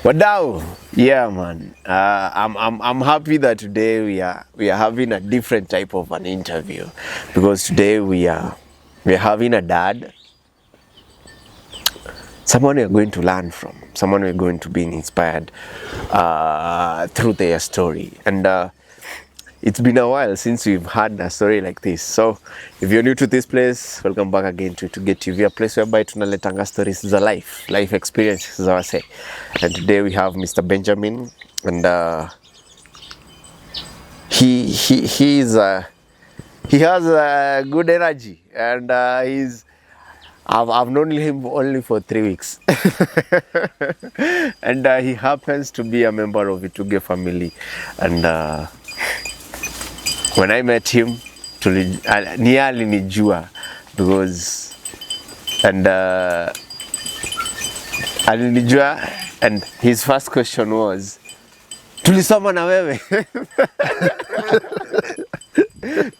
Wadau, yeah, man. I'm happy that today we are having a different type of an interview, because today we are having a dad, someone we're going to learn from, someone we're going to be inspired through their story, and it's been a while since we've had a story like this. So if you're new to this place, welcome back again to Get TV, a place whereby tunaletanga stories za life experiences za wase. And today we have Mr. Benjamin, and he has a good energy, and I've known him only for 3 weeks. And he happens to be a member of the Ituge family, and when I met him, ni alinijua because alinijua, and his first question was, tulisoma na wewe.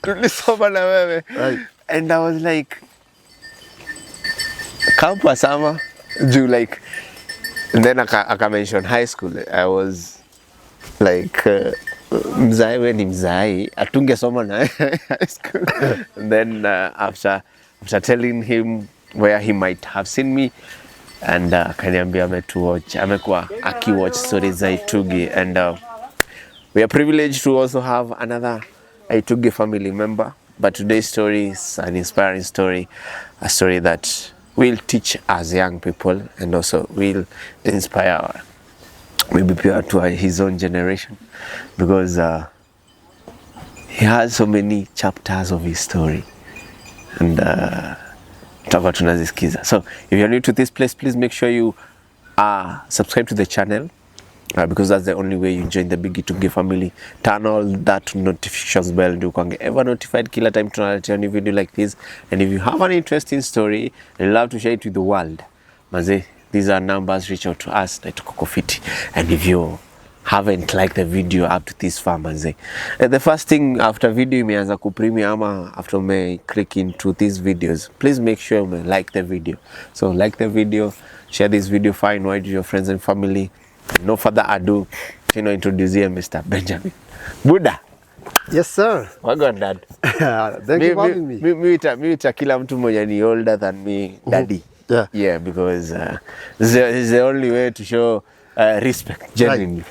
Tulisoma na wewe. Right. And I was like, campus ama do like, and then aka mention high school. I was like, mzai we ni mzai, atungesoma na high school. And then after telling him where he might have seen me, and akaniambia amekuwa akiwatch stories za Ituge, and we are privileged to also have another Ituge family member. But today's story is an inspiring story, a story that will teach us young people and also will inspire maybe to his own generation, because he has so many chapters of his story, and tutakuwa tunazisikiza. So if you're new to this place, please make sure you subscribe to the channel, because that's the only way you join the Big Ituge family. Turn all that notifications bell ndio kwange ever notified kila time tunaletea new video like this. And if you have an interesting story and love to share it with the world, maze, these are numbers, reach out to us na tuko fiti. And if you haven't liked the video up to this far, maze, the first thing after video imeanza kupremia ama after me click into these videos, please make sure you like the video. So like the video, share this video far and wide with your friends and family. No further ado, introduce you Mr. Benjamin. Buddha. Yes, sir. Welcome, Dad. Thank you for having me. Me kila mtu mwenye ni older than me, Daddy. Yeah. Yeah, because it's the only way to show respect, genuinely. Right.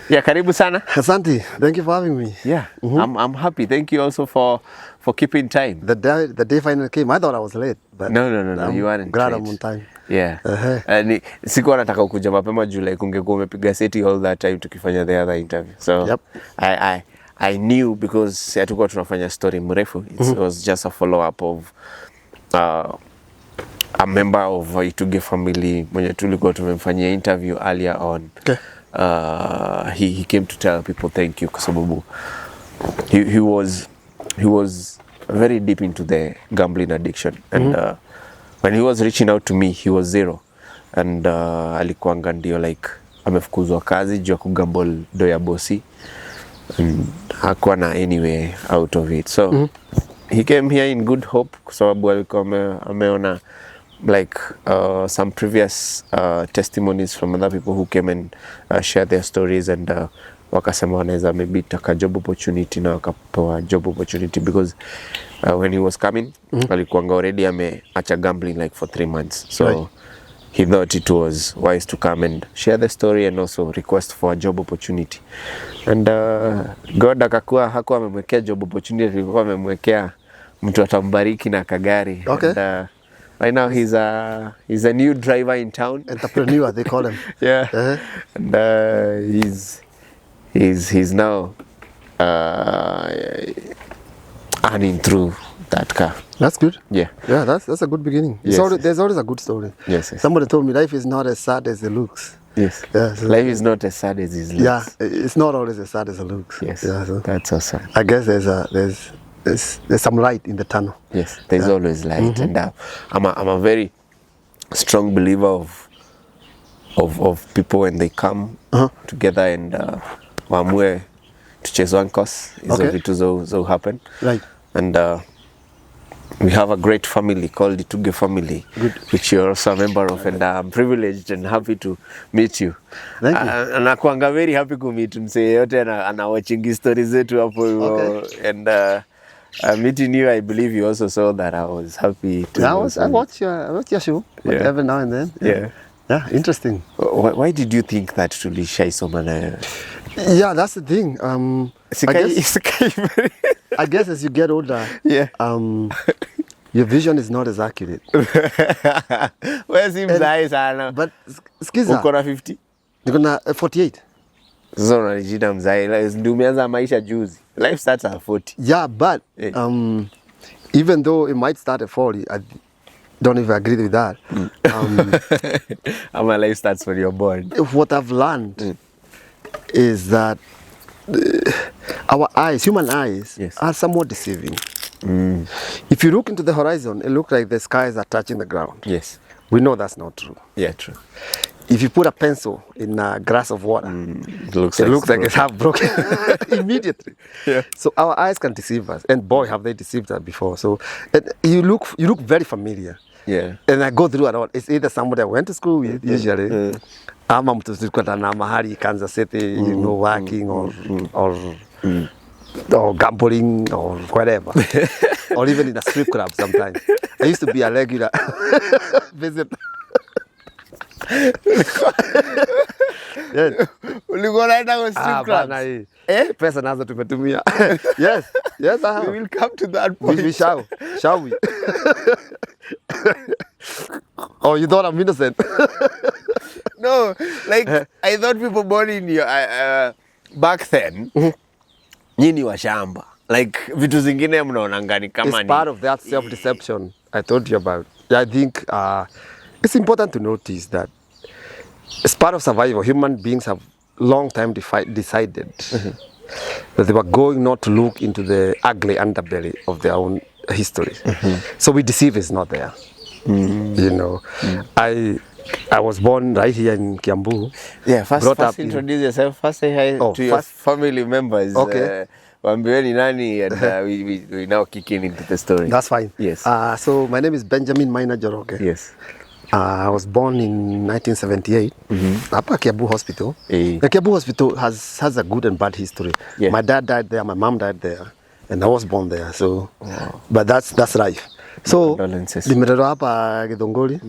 Yeah, karibu sana. Asante. Thank you for having me. Yeah, I'm happy. Thank you also for keeping time. The day finally came. I thought I was late, but no, you weren't. Glad late. I'm on time. Yeah. And sikuwa nataka kukuja mapema juu like ungekuwa umepiga seti all that time tukifanya the other interview. So yep. I knew, because hatukuwa tunafanya story mrefu. It was just a follow up of a member of Ituge family mwenye tulikuwa tumemfanyia interview earlier on. Okay. He came to tell people thank you kwa sababu he was very deep into the gambling addiction, and when he was reaching out to me he was zero, and alikuanga ndio like amefukuzwa kazi juu ya kugamble do ya bosi, and hakuwa na anyway out of it. So he came here in good hope kwa sababu alikuwa ameona like some previous testimonies from other people who came and shared their stories, and wakasema wanaweza maybe taka job opportunity, na wakapewa job opportunity because when he was coming alikuanga already ameacha gambling like for 3 months. So right. He thought it was wise to come and share the story and also request for a job opportunity, and God hakuwa amemwekea job opportunity, alikuwa amemwekea mtu atambariki na kagari. Okay. And right now he's a new driver in town. Entrepreneur they call him. Yeah. And he's now earning through that car. That's good. Yeah. Yeah, that's a good beginning. Yes. There's always a good story. Yes. Somebody told me life is not as sad as it looks. Yes. Yeah, so life is not as sad as it looks. Yeah, it's not always as sad as it looks. Yes. Yeah, so that's awesome. I guess there's some light in the tunnel. Yes, there's always light, and I'm a very strong believer of people when they come together and waamue to chase one course. Hizo vitu zo happen. Right. And we have a great family called the Tuge family, which you're also a member of, and I'm privileged and happy to meet you. Thank you. Nakuanga very happy to meet msee yote ana watching stories zetu hapo hivyo, and meeting you, I believe you also saw that. I was happy to. I watch your show, but every now and then. Yeah, interesting. Why did you think that tulisha isoma na? Yeah, that's the thing. I guess as you get older, your vision is not as accurate. Where's him mzai sana? But skiza. Uko na 50? Niko na 48. Sasa unanijita mzai, ndio umeanza maisha juzi. Life starts at 40. Yeah, but even though it might start at 40, I don't even agree with that. My life starts when you're born. What I've learned is that our eyes, human eyes, are somewhat deceiving. If you look into the horizon, it looks like the skies are touching the ground. Yes. We know that's not true. Yeah, true. If you put a pencil in a glass of water, it looks like it's half broken immediately. Yeah. So our eyes can deceive us, and boy, have they deceived us before. So you look very familiar. Yeah. And I go through a lot. It's either somebody I went to school with, usually. Ama mtu tulikuwa na mahali Kansas City, you know, working or gambling or whatever. Or even in a strip club sometimes. I used to be a regular visitor. Ulikuwa unaenda kwa strip clubs? Pesa nazo tumetumia. Yes, I have. We will come to that point. We shall we? Oh, you thought I'm innocent? No, like I thought people born in your back then, nyinyi wa shamba. Like vitu zingine mnaonanga ni kama ni. It's part of that self-deception I told you about. I think it's important to notice that as part of survival, human beings have long time decided that they were going not to look into the ugly underbelly of their own history. So we deceive is not there. You know, I was born right here in Kiambu. Yeah, first introduce yourself. First say hi to your family members. Okay. Wambiweni nani, and we now kicking into the story. That's fine. Yes. So my name is Benjamin Maina Njoroge. Yes. I was born in 1978. Hapa Kiambu Hospital. The Kiambu Hospital has a good and bad history. Yeah. My dad died there, my mom died there, and I was born there. So, but that's life. So, nimelelewa hapa Githunguri.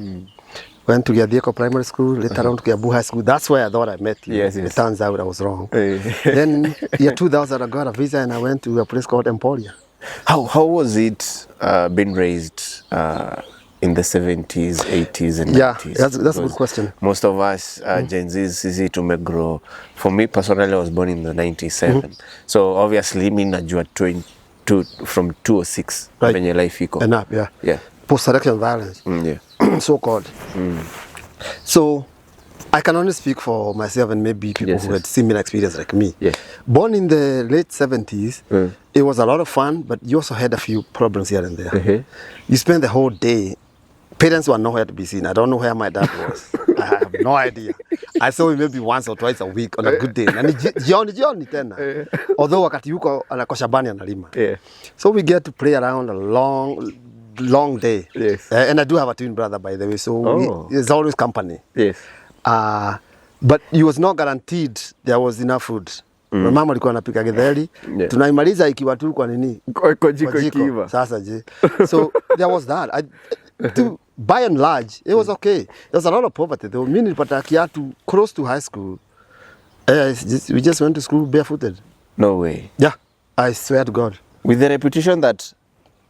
Went to Giathieko Primary School, later on to Kiambu High School. That's where I thought I met you. Yes. It turns out I was wrong. Then, year 2000, I got a visa and I went to a place called Emporia. How was it being raised in the 70s, 80s and 90s? Yeah, that's a good question. Most of us, Gen Zs, sisi tumegrow. For me personally, I was born in the 97. So obviously, mi najua from 206 when your life iko. And up, yeah. Post-selection violence. So-called. So I can only speak for myself and maybe people who had similar experience like me. Born in the late 70s, it was a lot of fun, but you also had a few problems here and there. You spend the whole day. Parents were nowhere to be seen. I don't know where my dad was. I have no idea. I saw him maybe once or twice a week on a good day. And jioni tena. Although wakati yuko anako shambani analima. So we get to play around a long day. And I do have a twin brother, by the way, so there's always company. But he was not guaranteed there was enough food. Mama alikuwa anapika githeri. Tunaimaliza ikiwa tu kwa nini? Kwa jiko. Sasa je. So there was that. By and large, it was okay. There was a lot of poverty though. Mimi nilipata kiatu close to high school. We just went to school barefooted. No way. Yeah, I swear to God. With the reputation that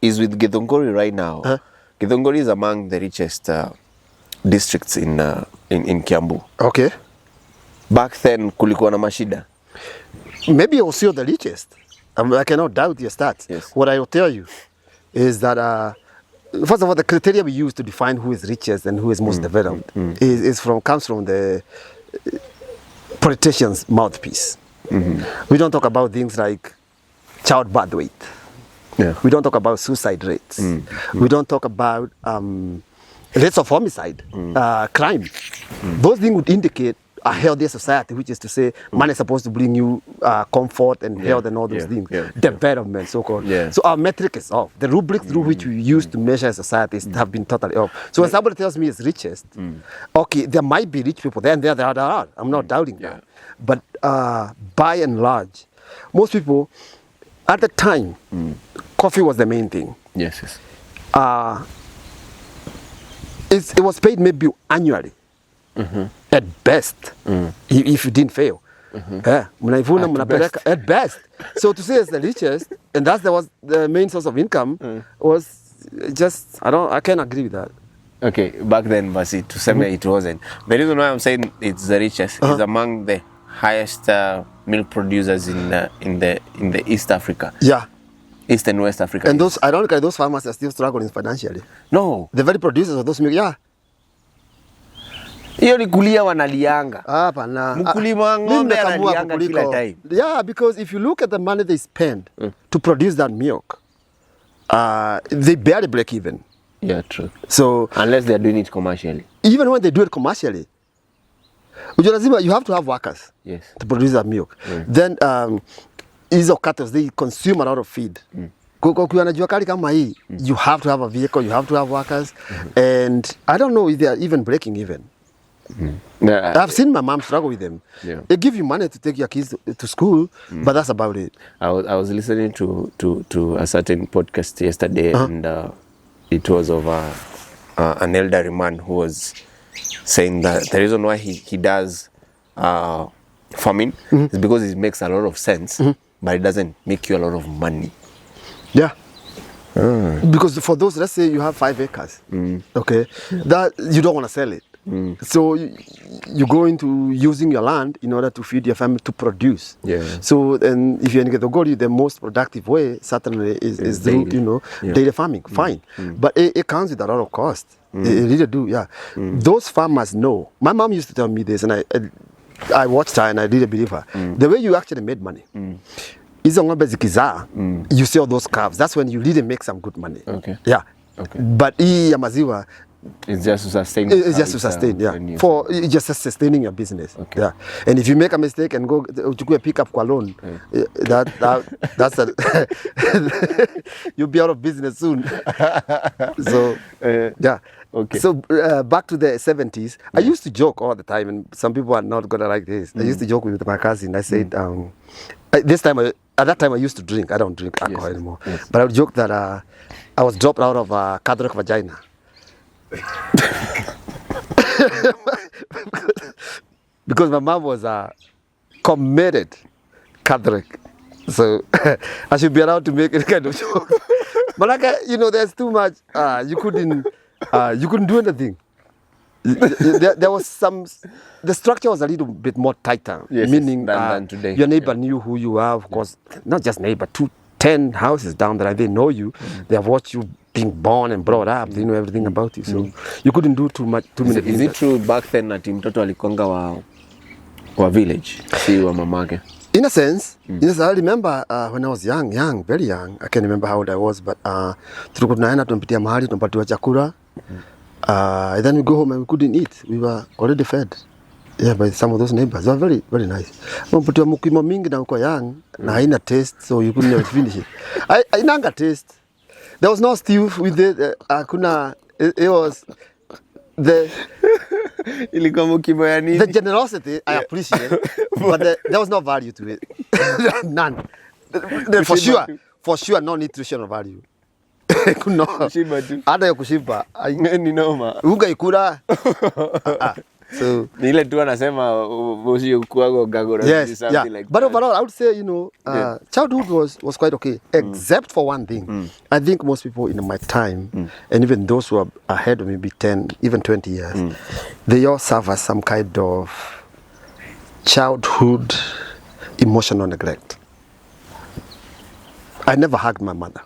is with Githunguri right now, Githunguri is among the richest districts in Kiambu. Okay. Back then, kulikuwa na mashida. Maybe also the richest. I cannot doubt your stats. What I will tell you is that first of all, the criteria we use to define who is richest and who is most developed comes from the politician's mouthpiece. We don't talk about things like childbirth rate. We don't talk about suicide rates. We don't talk about rates of homicide, crime. Those things would indicate a healthier society, which is to say, money is supposed to bring you comfort and health and all those things. Development, so-called. So our metric is off. The rubric through which we use to measure societies have been totally off. So when somebody tells me it's richest, okay, there might be rich people there, and there are. I'm not doubting that. But by and large, most people, at the time, coffee was the main thing. Yes. It was paid maybe annually, at best, if you didn't fail. At best. So to say it's the richest, and that was the main source of income, was just, I can't agree with that. Okay, back then, Basi, to say it wasn't. The reason why I'm saying it's the richest is among the highest milk producers in the East Africa. Yeah. East and West Africa. And those, ironically, those farmers are still struggling financially. No. The very producers of those milk, Hiyo ni kulia wanalianga. Hapana. Mkulima wa ng'ombe analianga kila time. Yeah, because if you look at the money they spend to produce that milk, they barely break even. Yeah, true. So unless they are doing it commercially. Even when they do it commercially, you have to have workers to produce that milk. Then hizo cattle, they consume a lot of feed. Ukiwa na jua kali kama hii, you have to have a vehicle, you have to have workers, and I don't know if they are even breaking even. I've seen my mom struggle with them. They give you money to take your kids to school, but that's about it. I was listening to a certain podcast yesterday, and it was of an elderly man who was saying that the reason why he does farming is because it makes a lot of sense, but it doesn't make you a lot of money. Yeah. Because for those, let's say you have 5 acres, okay, that you don't want to sell it. So you go into using your land in order to feed your family, to produce. So and if you're in Gethogori, the most productive way certainly is through dairy farming. Fine, but it comes with a lot of cost. It really do. Those farmers know. My mom used to tell me this, and I watched her and I really believe her. The way you actually made money. You sell those calves. That's when you really make some good money. But maziwa, it's just to sustain. It's just to sustain, for just sustaining your business. And if you make a mistake and go to pick up loan, that's you'll be out of business soon. So So back to the 70s, I used to joke all the time, and some people are not gonna like this. I used to joke with my cousin. I said, at that time I used to drink. I don't drink alcohol anymore. But I would joke that I was dropped out of a Catholic vagina. Because my mom was a committed Catholic, so I should be allowed to make any kind of joke. But there's too much. You couldn't do anything. There was the structure was a little bit more tighter, meaning than today. Your neighbor knew who you are, of course. Not just neighbor, 10 houses down there, they know you. They have watched you being born and brought up. They know everything about you. So you couldn't do too many things. Is it true back then that mtoto alikonga wa village, si wa mamake? In a sense, yes, I remember when I was young, very young. I can't remember how old I was, but tulikuwa tunaenda tunapitia mahali tunapatiwa chakula. Then we go home and we couldn't eat. We were already fed. By some of those neighbors. They were very, very nice. But mukimo mingi na uko young, na haina taste, so you couldn't finish it. Inanga taste. There was no stew with it. It was the generosity I appreciate, but there was no value to it. None. For sure, no nutritional value. Hata ya kushiba ni noma. Uga ikula. So ni ile tu anasema usio kuago gago something like but overall I would say childhood was quite okay, except for one thing. I think most people in my time and even those who are ahead of maybe 10 even 20 years they all suffer some kind of childhood emotional neglect. I never hugged my mother.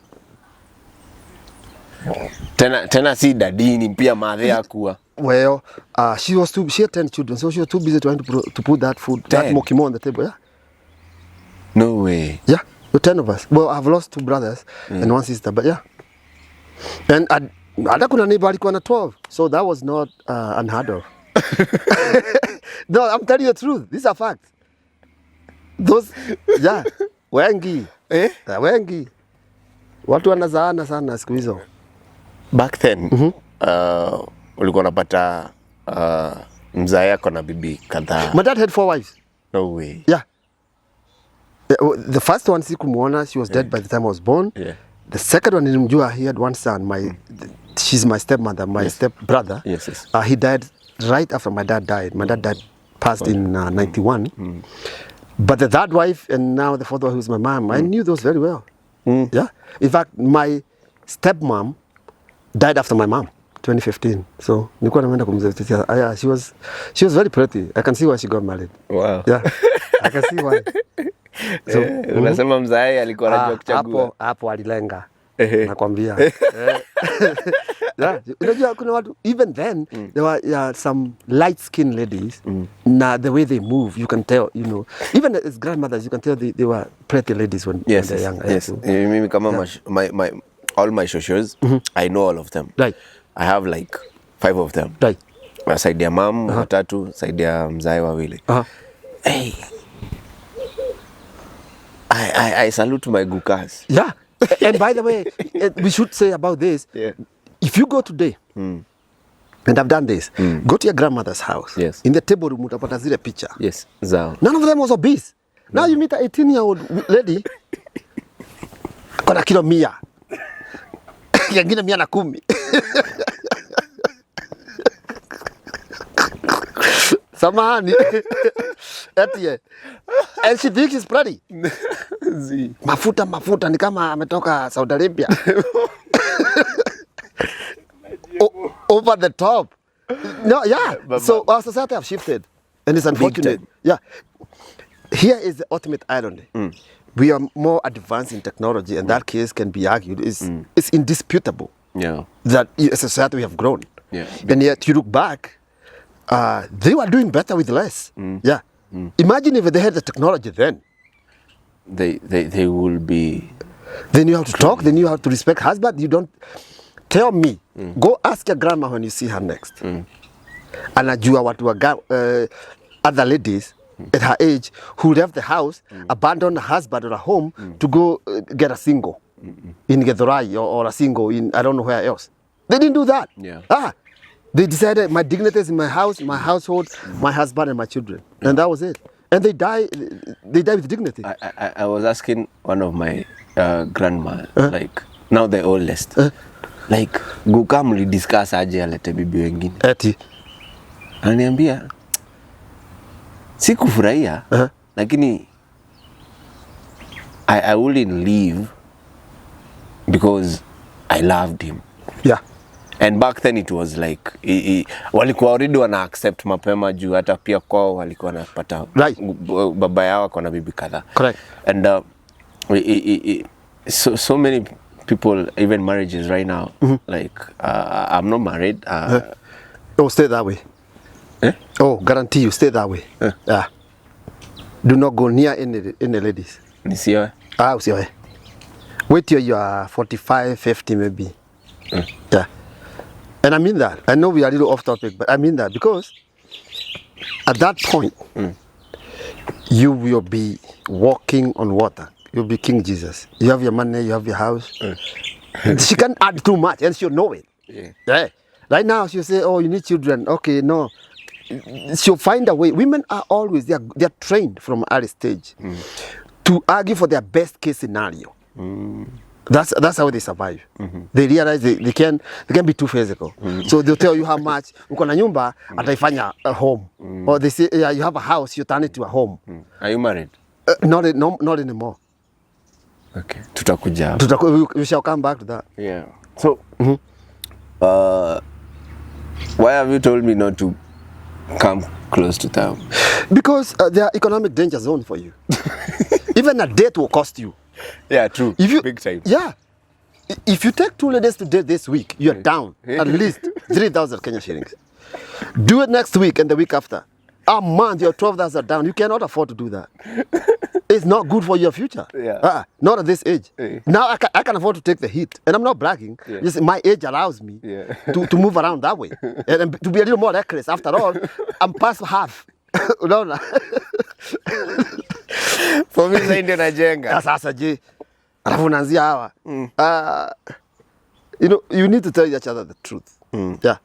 Tena si dadini pia madhe yakuwa. Well, she had 10 children, so she was too busy trying to put that food, that mokimo on the table. No way. Yeah, the 10 of us. Well, I've lost 2 brothers and 1 sister, but and I kuna neighbor alikuwa na 12, so that was not unheard of. No, I'm telling you the truth. These are facts. Those, yeah, wengi. Wengi. Watu wanazaana sana siku hizo. Back then, ulikuwa unapata mzaa yako na bibi kadhaa. My dad had 4 wives. No way. Yeah. The first one sikumuona, she was dead by the time I was born. Yeah. The second one nilimjua, he had one son. She's my stepmother, my stepbrother. Yes, yes. He died right after my dad died. My dad passed in 91. But the third wife and now the fourth one, who's my mom, I knew those very well. Yeah. In fact, my stepmom died after my mom, 2015. So nilikuwa naenda kumzaa. Yeah, she was very pretty. I can see why she got married. Wow. Yeah. I can see why. So, unasema mzai alikuwa anajua kuchagua. Hapo alilenga. Nakwambia. Yeah, unajua kuna watu even then there were some light skinned ladies. Now the way they move, you can tell, you know. Even as grandmothers, you can tell they were pretty ladies when they were young. Yes. Mimi kama my all my shoshos, I know all of them. Right. I have like 5 of them. Right. Side ya mom, watatu, side ya mzai wawili. Hey. I salute my gukas. Yeah. And by the way, we should say about this, if you go today, and I've done this, go to your grandmother's house. Yes. In the table room, utapata zile picture. Yes. Zao. None of them was obese. Now you meet an 18-year-old lady, kona kilo 100. Yangine 110. Samahani. Eti. And she thinks she's pretty. Mafuta ni kama ametoka Saudi Arabia. Over the top. No, yeah. So our society have shifted. And it's unfortunate. Yeah. Here is the ultimate irony. We are more advanced in technology, and that case can be argued. It's indisputable that as a society we have grown. Yeah. And yet you look back, they were doing better with less. Yeah. Imagine if they had the technology then. They will be. They knew how to talk. They knew how to respect husband. You don't tell me. Go ask your grandma when you see her next. Anajua watu wa other ladies at her age who left the house, abandoned a husband or a home to go get a single in Githurai or a single in I don't know where else. They didn't do that. Yeah. They decided my dignity is in my house, my household, my husband and my children, and that was it. And they die with dignity. I was asking one of my grandma, like now the oldest, like guka mlidiscuss aje alete bibi wengine. Eti. Ananiambia sikufurahia, lakini I wouldn't leave because I loved him. Yeah. And back then it was like walikuwa already wana accept mapema juu hata pia kwao walikuwa wanapata baba yao kwa na bibi kadhaa. Correct. And so many people, even marriages right now, like I'm not married. Oh, stay that way. Oh, guarantee you stay that way. Yeah. Do not go near any ladies. Nisioe? Usioe. Wait till you are 45, 50 maybe. Yeah. And I mean that. I know we are a little off topic, but I mean that because at that point, you will be walking on water. You'll be King Jesus. You have your money, you have your house. She can't add too much and she'll know it. Yeah. Right now, she'll say, oh, you need children. Okay, no. She'll find a way. Women are always, they're trained from early stage to argue for their best case scenario. That's how they survive. They realize they can be too physical. So they'll tell you how much uko na nyumba ataifanya a home. Or they say yeah, you have a house, you turn it to a home. Are you married? Not anymore. Okay. Tutakuja. We shall come back to that. Yeah. So why have you told me not to come close to town? Because there are economic danger zones for you. Even a date will cost you. Yeah, true. Big time. Yeah. If you take 2 ladies to date this week, you're down at least 3,000 Kenya shillings. Do it next week and the week after. A month, your 12,000 down. You cannot afford to do that. It's not good for your future. Yeah. Not at this age. Now I can afford to take the heat. And I'm not bragging. Just my age allows me to move around that way. And to be a little more reckless. After all, I'm past half. Unaona? For me sasa ndio najenga. Sasa je, alafu unaanzia hawa. You know, you need to tell each other the truth. Yeah.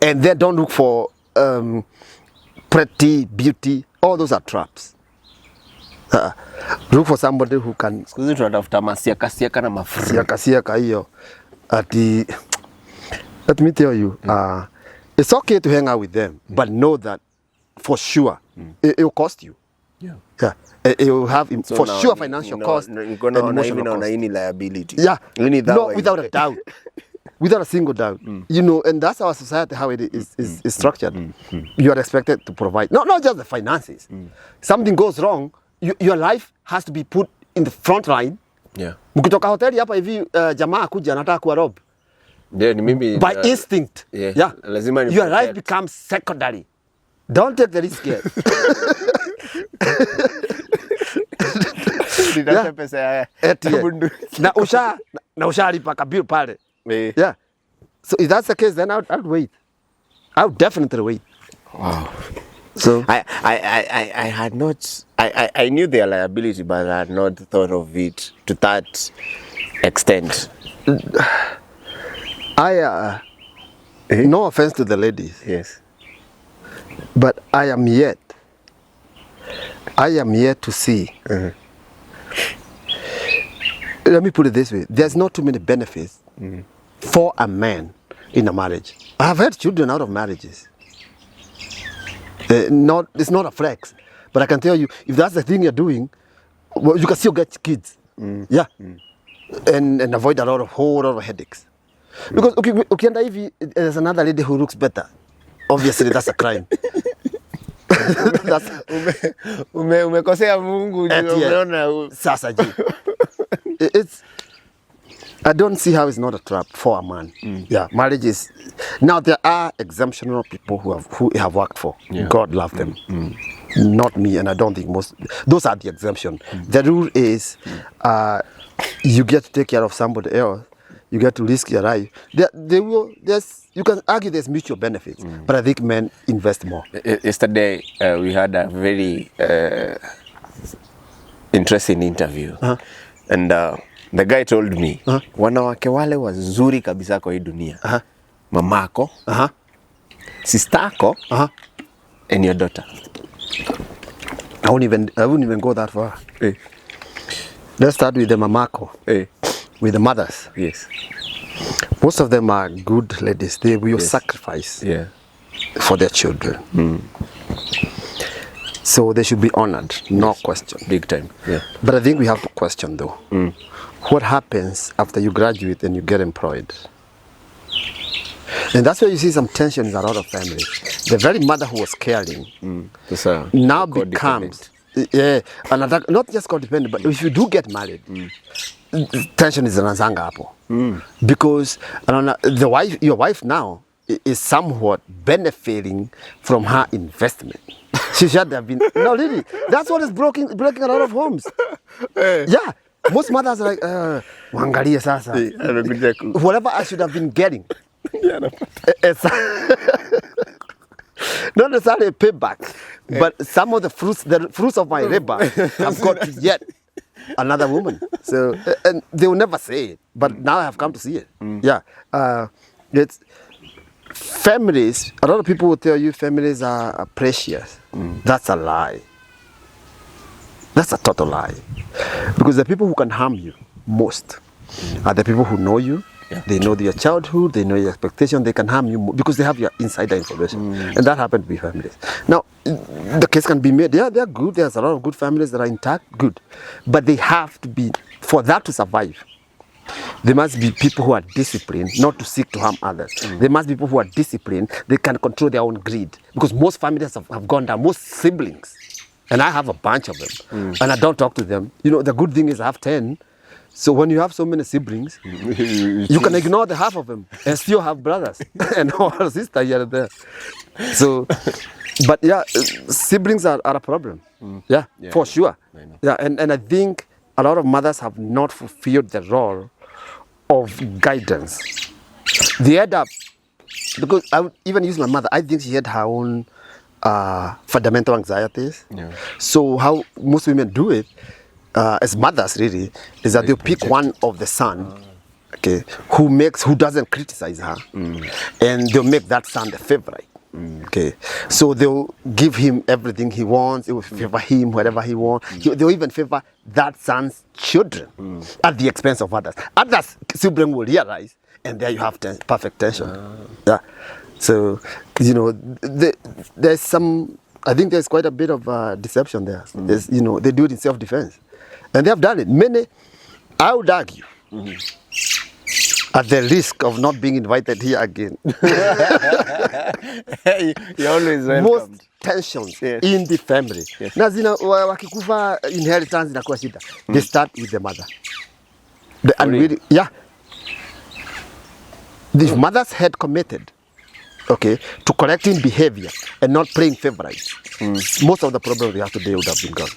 And then don't look for pretty, beauty. All those are traps. Look for somebody who can... Siku hizi tunatafuta masiaka na mafuru. Siaka hiyo. Let me tell you, it's okay to hang out with them, but know that for sure it will cost you. Yeah. It will have so for sure financial cost and emotional cost. Any liability. Yeah. No, without a doubt. Without a single doubt. You know, and that's our society, how it is structured. You are expected to provide, not just the finances. Something goes wrong, your life has to be put in the front line. Yeah. Mkitoka hoteli hapa hivi jamaa kuja anataka kuwa rob. Yeah, maybe by instinct. Yeah. Your life becomes secondary. Don't take the risk yet. Na ushalipa kabiru pale. Yeah. So if that's the case, then I'd wait. I would definitely wait. Wow. So I had not. I knew their liability, but I had not thought of it to that extent. No offense to the ladies. Yes. But I am yet to see. Let me put it this way. There's not too many benefits for a man in a marriage. I have had children out of marriages. It's not a flex. But I can tell you, if that's the thing you're doing, well, you can still get kids. Yeah. And avoid a whole lot of headaches. Because ukienda hivi, there's another lady who looks better. Obviously, that's a crime. Umekosea Mungu umeona sasa je. I don't see how it's not a trap for a man. Yeah, marriage is. Now there are exemptional people who have worked for. Yeah. God love them. Not me, and I don't think most. Those are the exemption. The rule is, you get to take care of somebody else. You get to risk your life. You can argue there's mutual benefits, but I think men invest more. Yesterday, we had a very interesting interview. And the guy told me, wanawake wale wazuri kabisa kwa hii dunia. Mamako, sisterko, and your daughter. I wouldn't even go that far. Let's start with the mamako. With the mothers. Yes. Most of them are good ladies. They will sacrifice for their children. So they should be honored, no question. Big time. Yeah. But I think we have to question though. What happens after you graduate and you get employed? And that's where you see some tension in a lot of families. The very mother who was caring now becomes and not just codependent, but if you do get married, tension is anazanga hapo. Because your wife now is somewhat benefiting from her investment. She should have been. No, really, that's what is breaking a lot of homes. Yeah, most mothers are like, wangalia sasa. Whatever I should have been getting. It's not necessarily a payback, but some of the fruits of my labor have got yet another woman. So, and they will never say it, but now I have come to see it. Yeah, it's families. A lot of people will tell you families are precious. That's a lie. That's a total lie. Because the people who can harm you most are the people who know you. Yeah. They know your childhood, they know your expectation, they can harm you more because they have your insider information. And that happened with families. Now, the case can be made. Yeah, they're good. There's a lot of good families that are intact, good. But they have to be, for that to survive, there must be people who are disciplined, not to seek to harm others. There must be people who are disciplined, they can control their own greed. Because most families have gone down, most siblings. And I have a bunch of them. And I don't talk to them. You know, the good thing is I have 10. So when you have so many siblings, you can ignore the half of them and still have brothers and or sister here and there. So, but yeah, siblings are a problem. Yeah, for sure. Yeah, and I think a lot of mothers have not fulfilled the role of guidance. They end up, because I would even use my mother, I think she had her own fundamental anxieties. Yeah. So how most women do it, as mothers really, is that they'll pick one of the son, okay, who doesn't criticize her, and they'll make that son the favorite. Okay, so they'll give him everything he wants. They will favor him whatever he wants. They'll even favor that son's children at the expense of others. Others children will realize, and there you have perfect tension. Yeah. So there's some. I think there's quite a bit of deception there. There's, they do it in self-defense, and they have done it. Many, I would argue, at the risk of not being invited here again. You're always welcome. Most tensions in the family. Yes. Na wakikufa inheritance inakuwa shida. They start with the mother. The mothers had committed, okay, to correcting behavior and not playing favorites. Most of the problems we have today would have been gone.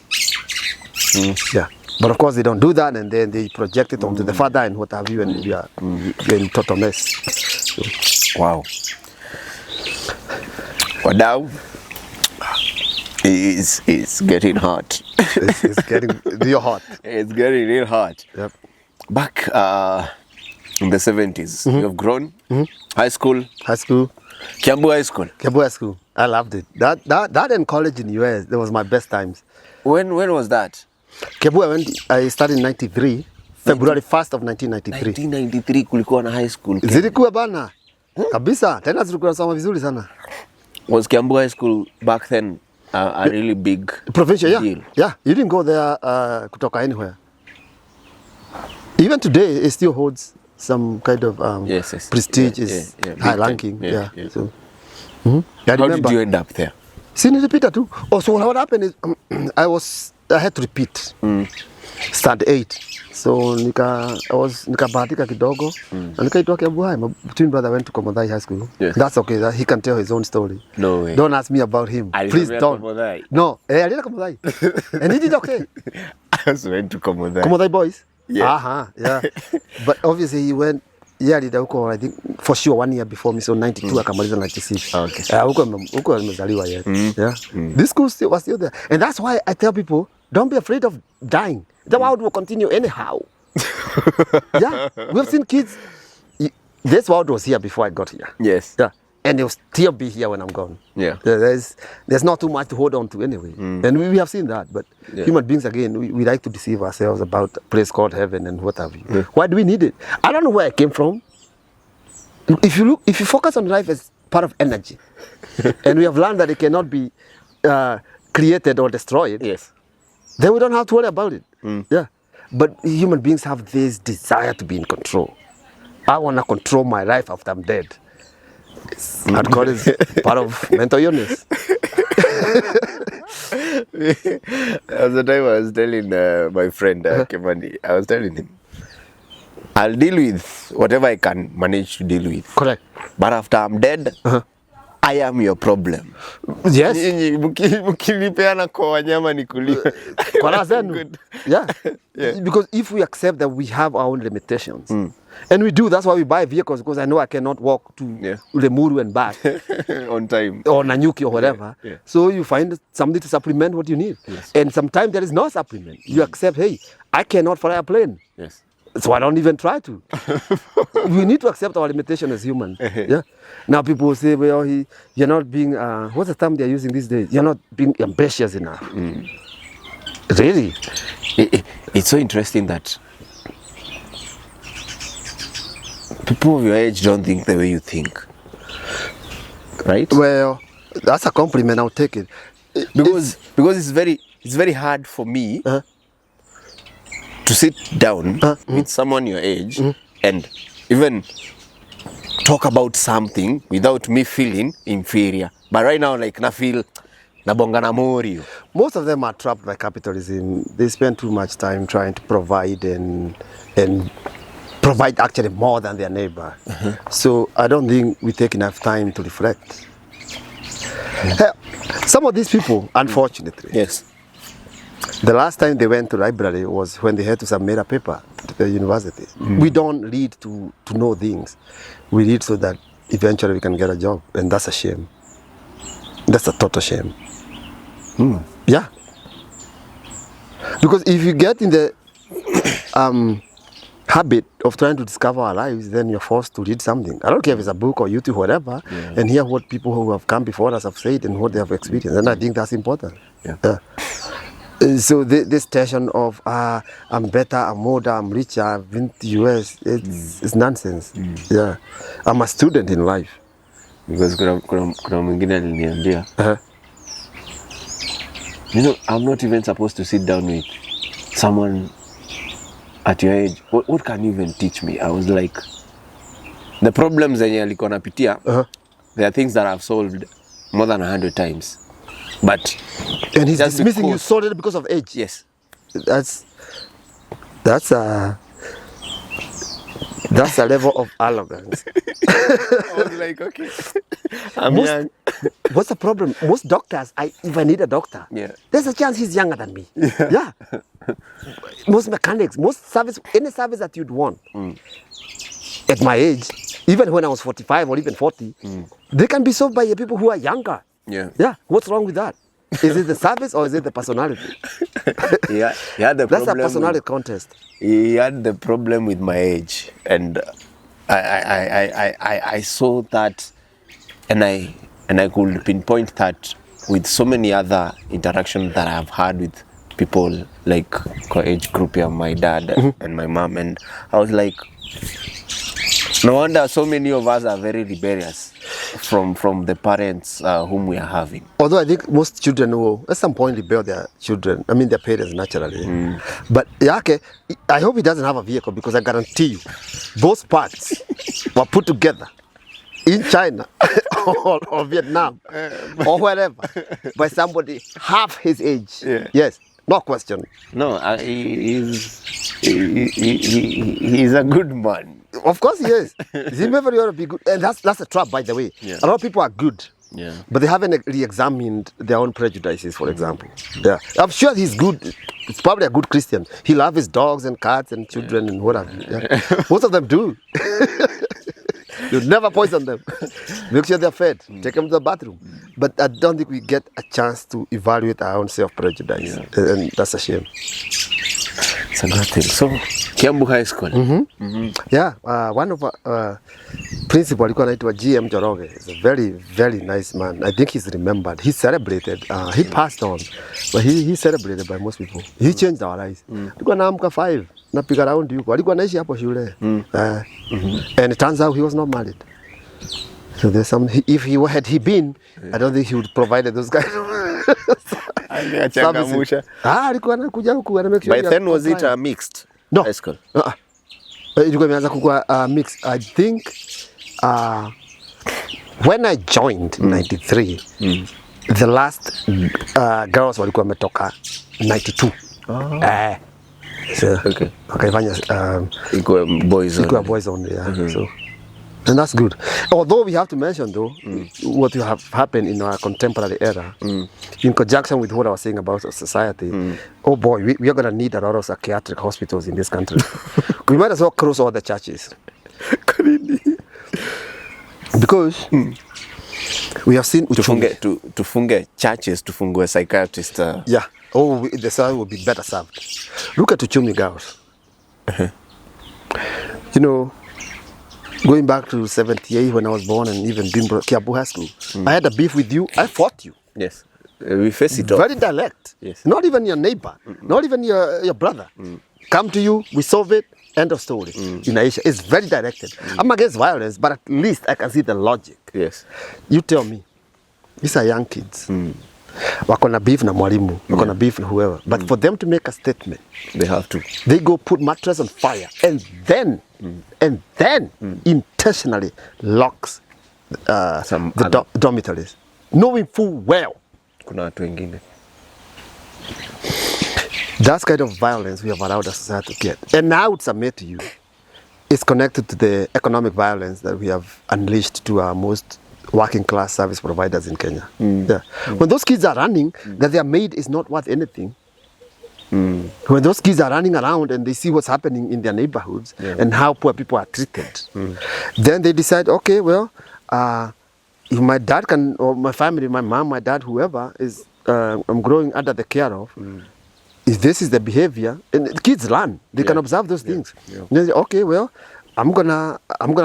Yeah. But of course they don't do that, and then they project it onto the father and what have you, and we are in total mess. So. Wow. Wadau, it's getting hot. It's getting real hot. It's getting real hot. Yep. Back in the 70s, you have grown. High school. Kiambu High School. Kiambu High School. I loved it. That and college in the US, that was my best times. When was that? Kiambu, I started in 93, February 1st of 1993. 1993 kulikuwa na high school. Zilikuwa bana. Kabisa. Tena zilikuwa nasoma vizuri sana. Was Kiambu High School back then a really big provincial deal? Yeah. You didn't go there kutoka anywhere. Even today, it still holds some kind of prestige, high ranking. Yeah. So, how did you end up there? See, nilipita tu. Oh, so what happened is I had to repeat. Stand 8. So nikabahatika kidogo. Na nikaitwa Kiambu High. My twin brother went to Komodhai High School. Yes. That's okay. He can tell his own story. No way. Don't ask me about him. Please don't. Komodhai. No. Alienda Komodhai. And he did okay. I also went to Komodhai. Komodhai boys? Yeah. Yeah. But obviously he went, alida huko, I think, for sure 1 year before me, so 92 akamaliza 96. Okay. Huko amezaliwa yet. Yeah. This school was still there. And that's why I tell people, don't be afraid of dying. The world will continue anyhow. Yeah. We've seen kids. This world was here before I got here. Yes. Yeah. And they'll still be here when I'm gone. Yeah. There's not too much to hold on to anyway. And we have seen that. But human beings, again, we like to deceive ourselves about a place called heaven and what have you. Why do we need it? I don't know where I came from. If you focus on life as part of energy, and we have learned that it cannot be created or destroyed, yes, then we don't have to worry about it. Yeah. But human beings have this desire to be in control. I want to control my life after I'm dead. I'd call it part of mental illness. There was a time I was telling my friend Kemani, I was telling him, I'll deal with whatever I can manage to deal with. Correct. But after I'm dead, I am your problem. Yes. Mkinipeana kwa wanyama nikuliwe. Kwa raha zenu. Yeah. Because if we accept that we have our own limitations, and we do, that's why we buy vehicles, because I know I cannot walk to Lemuru and back on time, or Nanyuki or whatever. So you find something to supplement what you need. Yes. And sometimes there is no supplement. You accept, hey, I cannot fly a plane. Yes. So I don't even try to. We need to accept our limitation as humans. Yeah. Now people will say, well, you're not being, what's the term they're using these days? You're not being ambitious enough. Really? It's so interesting that people of your age don't think the way you think. Right? Well, that's a compliment, I'll take it. Because it's very hard for me to sit down with someone your age and even talk about something without me feeling inferior. But right now, like, na feel nabonga na mori. Most of them are trapped by capitalism. They spend too much time trying to provide and provide actually more than their neighbor. So I don't think we take enough time to reflect. Some of these people, unfortunately, yes, the last time they went to the library was when they had to submit a paper to the university. We don't read to know things. We read so that eventually we can get a job, and that's a shame. That's a total shame. Yeah. Because if you get in the habit of trying to discover our lives, then you're forced to read something. I don't care if it's a book or YouTube, whatever, and hear what people who have come before us have said and what they have experienced. And I think that's important. So this station of I'm better, I'm older, I'm richer, I've been to US, it's nonsense. Yeah, I'm a student in life. Because kuna mwingine aliniambia, you know, I'm not even supposed to sit down with someone at your age. What can you even teach me? I was like, the problems zenye alikuwa napitia, there are things that I've solved more than 100 times. But and he's dismissing you solely because of age. Yes. That's a level of arrogance. I was like, okay, I'm young. What's the problem? Most doctors, if I need a doctor, there's a chance he's younger than me. Yeah. Most mechanics, any service that you'd want at my age, even when I was 45 or even 40, they can be solved by people who are younger. Yeah. What's wrong with that? Is it the service or is it the personality? That's a personality contest. He had the problem with my age, and I saw that, and I could pinpoint that with so many other interactions that I've had with people like age group here, my dad and my mom, and I was like, no wonder so many of us are very rebellious from the parents whom we are having. Although I think most children will at some point rebel their parents naturally. But okay, I hope he doesn't have a vehicle, because I guarantee you, those parts were put together in China or Vietnam or wherever by somebody half his age. Yes, no question. No, he's a good man. Of course he is. He never ought to be good, and that's a trap, by the way. A lot of people are good, but they haven't re-examined their own prejudices. For example, I'm sure he's good. He's probably a good Christian. He loves his dogs and cats and children and whatever. Most of them do. You never poison them. Make sure they're fed. Take them to the bathroom. But I don't think we get a chance to evaluate our own self-prejudice, and that's a shame. It's a good thing. So, Kiambu High School. Yeah, one of our principal alikuwa anaitwa Njoroge. He's a very, very nice man. I think he's remembered. He celebrated. He passed on, but he's celebrated by most people. He changed our lives. Alikuwa naamka 5 napiga round yuko. Alikuwa anaishi hapo shule. And it turns out he was not married. So there's some. If he been, I don't think he would provide those guys. Alikuwa anakuja huku ana make sure. By then was it a mixed high school? Ilikuwa imeanza kuwa mixed. I think when I joined 93, the last girls walikuwa wametoka 92. So wakaifanya equal boys only. So, and that's good. Although we have to mention though, what will have happened in our contemporary era, in conjunction with what I was saying about society, oh boy, we are going to need a lot of psychiatric hospitals in this country. We might as well close all the churches. Because we have seen tufunge churches, tufungue psychiatrists. Yeah. Oh, the soil will be better served. Look at Uchumi girls. You know, going back to 78 when I was born, and even being Kiambu High School, I had a beef with you. I fought you. Yes, we face it very direct. Yes, not even your neighbor, not even your brother. Come to you, we solve it. End of story. In Asia, it's very directed. I'm against violence, but at least I can see the logic. Yes, you tell me. These are young kids. Wako na beef na mwalimu, wako na beef na whoever. But for them to make a statement, they have to. They go put mattress on fire and then intentionally locks the dormitories, knowing full well. Kuna watu wengine. That's kind of violence we have allowed our society to get. And I would submit to you, it's connected to the economic violence that we have unleashed to our most working class service providers in Kenya. When those kids are running, that their maid is not worth anything. When those kids are running around and they see what's happening in their neighborhoods and how poor people are treated, then they decide, okay, well, if my dad can, or my family, my mom, my dad, whoever is I'm growing under the care of, if this is the behavior, and the kids learn, they can observe those things. They say, okay, well, I'm gonna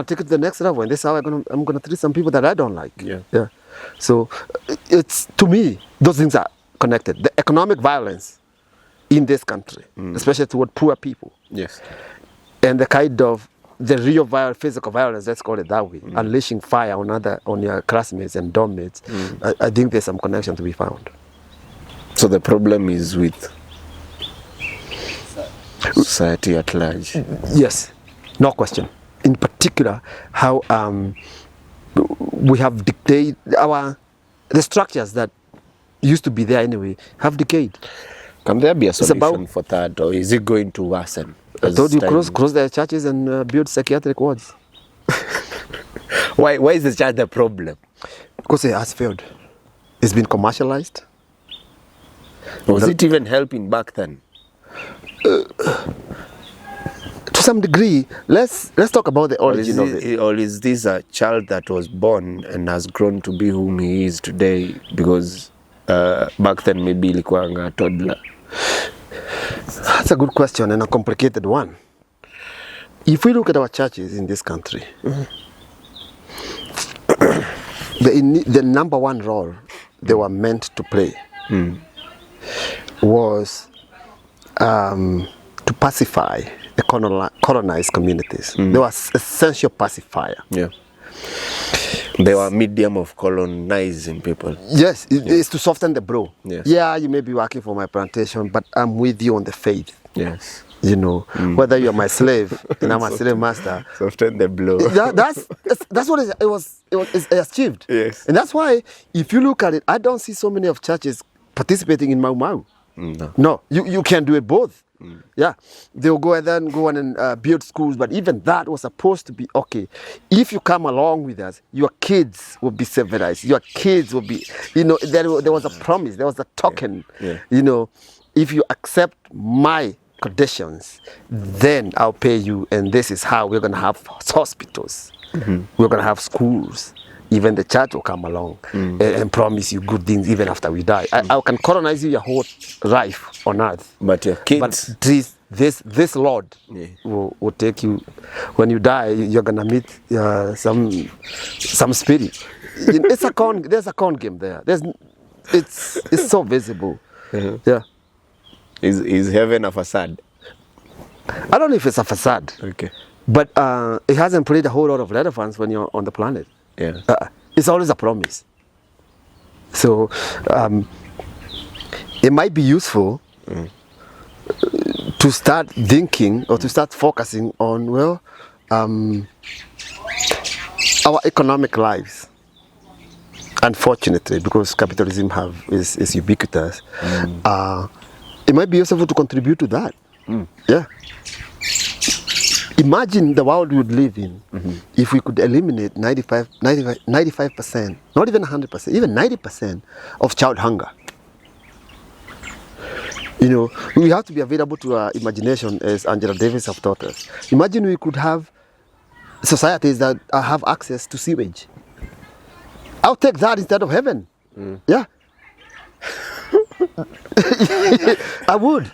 take it to the next level, and this is how I'm gonna treat some people that I don't like. Yeah. So it's, to me, those things are connected. The economic violence in this country, especially toward poor people. Yes. And the kind of the real physical violence, let's call it that way, unleashing fire on your classmates and dorm mates. I think there's some connection to be found. So the problem is with society at large. Yes, no question. In particular, how we have decayed the structures that used to be there anyway have decayed. Can there be a solution for that, or is it going to worsen? I told you, close the churches and build psychiatric wards. Why is the church the problem? Because it has failed. It's been commercialized. Was it even helping back then? To some degree, let's talk about the origin of it. Or is this a child that was born and has grown to be whom he is today because back then maybe ilikuwa a toddler? That's a good question and a complicated one. If we look at our churches in this country, the number one role they were meant to play was to pacify the colonized communities. They were essential pacifier. Yeah. They were a medium of colonizing people. Yes, it's to soften the blow. Yes. Yeah, you may be working for my plantation, but I'm with you on the faith. Yes. You know, whether you're my slave and I'm a slave master. Soften the blow. That's what it achieved. Yes. And that's why, if you look at it, I don't see so many of churches participating in Mau Mau. No, you can do it both. Yeah, they'll go and then go and build schools, but even that was supposed to be okay. If you come along with us, your kids will be civilized. Your kids will be, there was a promise, there was a token. If you accept my conditions, then I'll pay you, and this is how we're gonna have hospitals. We're gonna have schools. Even the church will come along and promise you good things even after we die. I can colonize you your whole life on earth. But your kids... But this Lord will take you. When you die, you're going to meet some spirit. There's a con game there. It's so visible. Yeah. Is heaven a facade? I don't know if it's a facade. Okay. But it hasn't played a whole lot of relevance when you're on the planet. Yeah. It's always a promise. So it might be useful to start thinking or to start focusing on, our economic lives. Unfortunately, because capitalism is ubiquitous, it might be useful to contribute to that. Yeah. Imagine the world we would live in if we could eliminate 95%, not even 100%, even 90% of child hunger. We have to be available to our imagination, as Angela Davis have taught us. Imagine we could have societies that have access to sewage. I'll take that instead of heaven. Yeah. I would.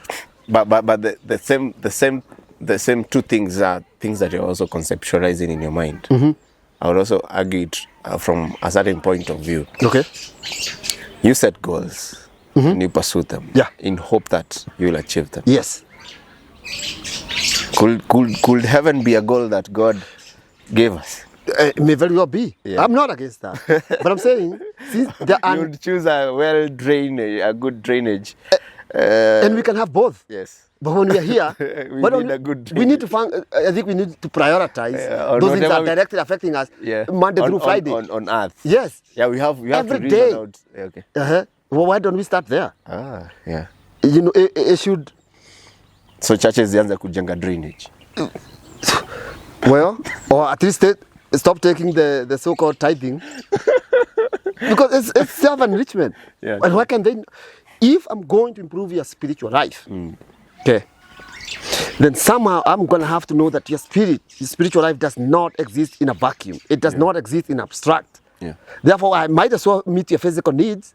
But the same two things are things that you're also conceptualizing in your mind. I would also argue it from a certain point of view. Okay. You set goals and you pursue them in hope that you'll achieve them. Yes. Could heaven be a goal that God gave us? It may very well be. Yeah. I'm not against that. But I'm saying, since you would choose a good drainage. And we can have both. Yes. But when we are here, we need to find. I think we need to prioritize those things that are directly affecting us. Monday through Friday on Earth. Yes. Yeah, we have every to day. Out. Okay. Well, why don't we start there? Yeah. It should. So churches zianza kujenga drainage. Well, or at least stop taking the so-called tithing, because it's self-enrichment. Yeah. And why can they? If I'm going to improve your spiritual life, okay, then somehow I'm going to have to know that your spiritual life does not exist in a vacuum. It does not exist in abstract. Yeah. Therefore, I might as well meet your physical needs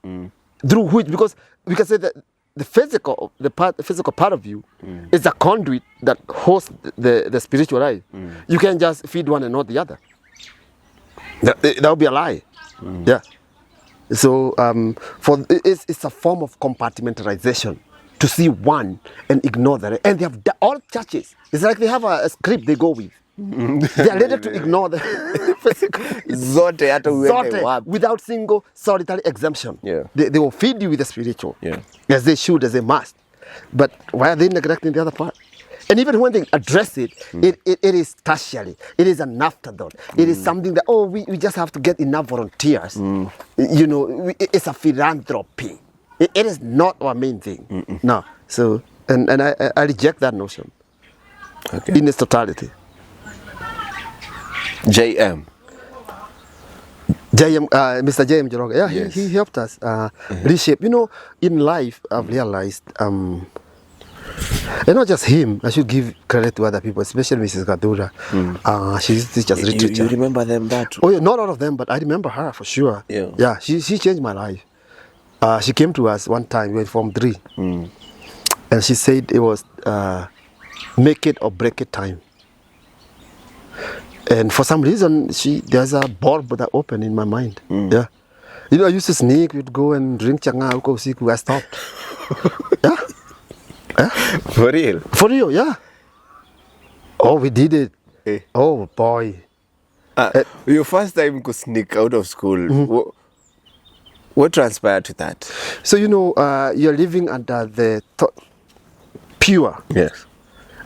through which, because we can say that the physical part of you is a conduit that hosts the spiritual life. You can't just feed one and not the other. That would be a lie. Yeah. So it's a form of compartmentalization to see one and ignore the rest. And they have all churches. It's like they have a script they go with. They are ready to ignore the physical. Zote hata uende wapi. Without single solitary exemption. Yeah. They will feed you with the spiritual. Yeah. As they should, as they must. But why are they neglecting the other part? And even when they address it, it is tertiary. It is an afterthought. It is something that, we just have to get enough volunteers. You know, it's a philanthropy. It is not our main thing. No. So, and I reject that notion in its totality. JM. Mr. JM Njoroge, yeah, yes. he helped us reshape. You know, in life, I've realized, and not just him, I should give credit to other people, especially Mrs. Gadura. She used to teach us literature. You remember them that? Oh, yeah, not all of them, but I remember her for sure. Yeah, she changed my life. She came to us one time, we were in Form 3, and she said it was make it or break it time. And for some reason, there's a bulb that opened in my mind. Yeah. You know, I used to sneak, we'd go and drink changa, I stopped. Yeah. Yeah. For real? For real, yeah. Oh, we did it. Oh, boy. Your first time to sneak out of school, what transpired to that? So, you know, you're living under the pure. Yes.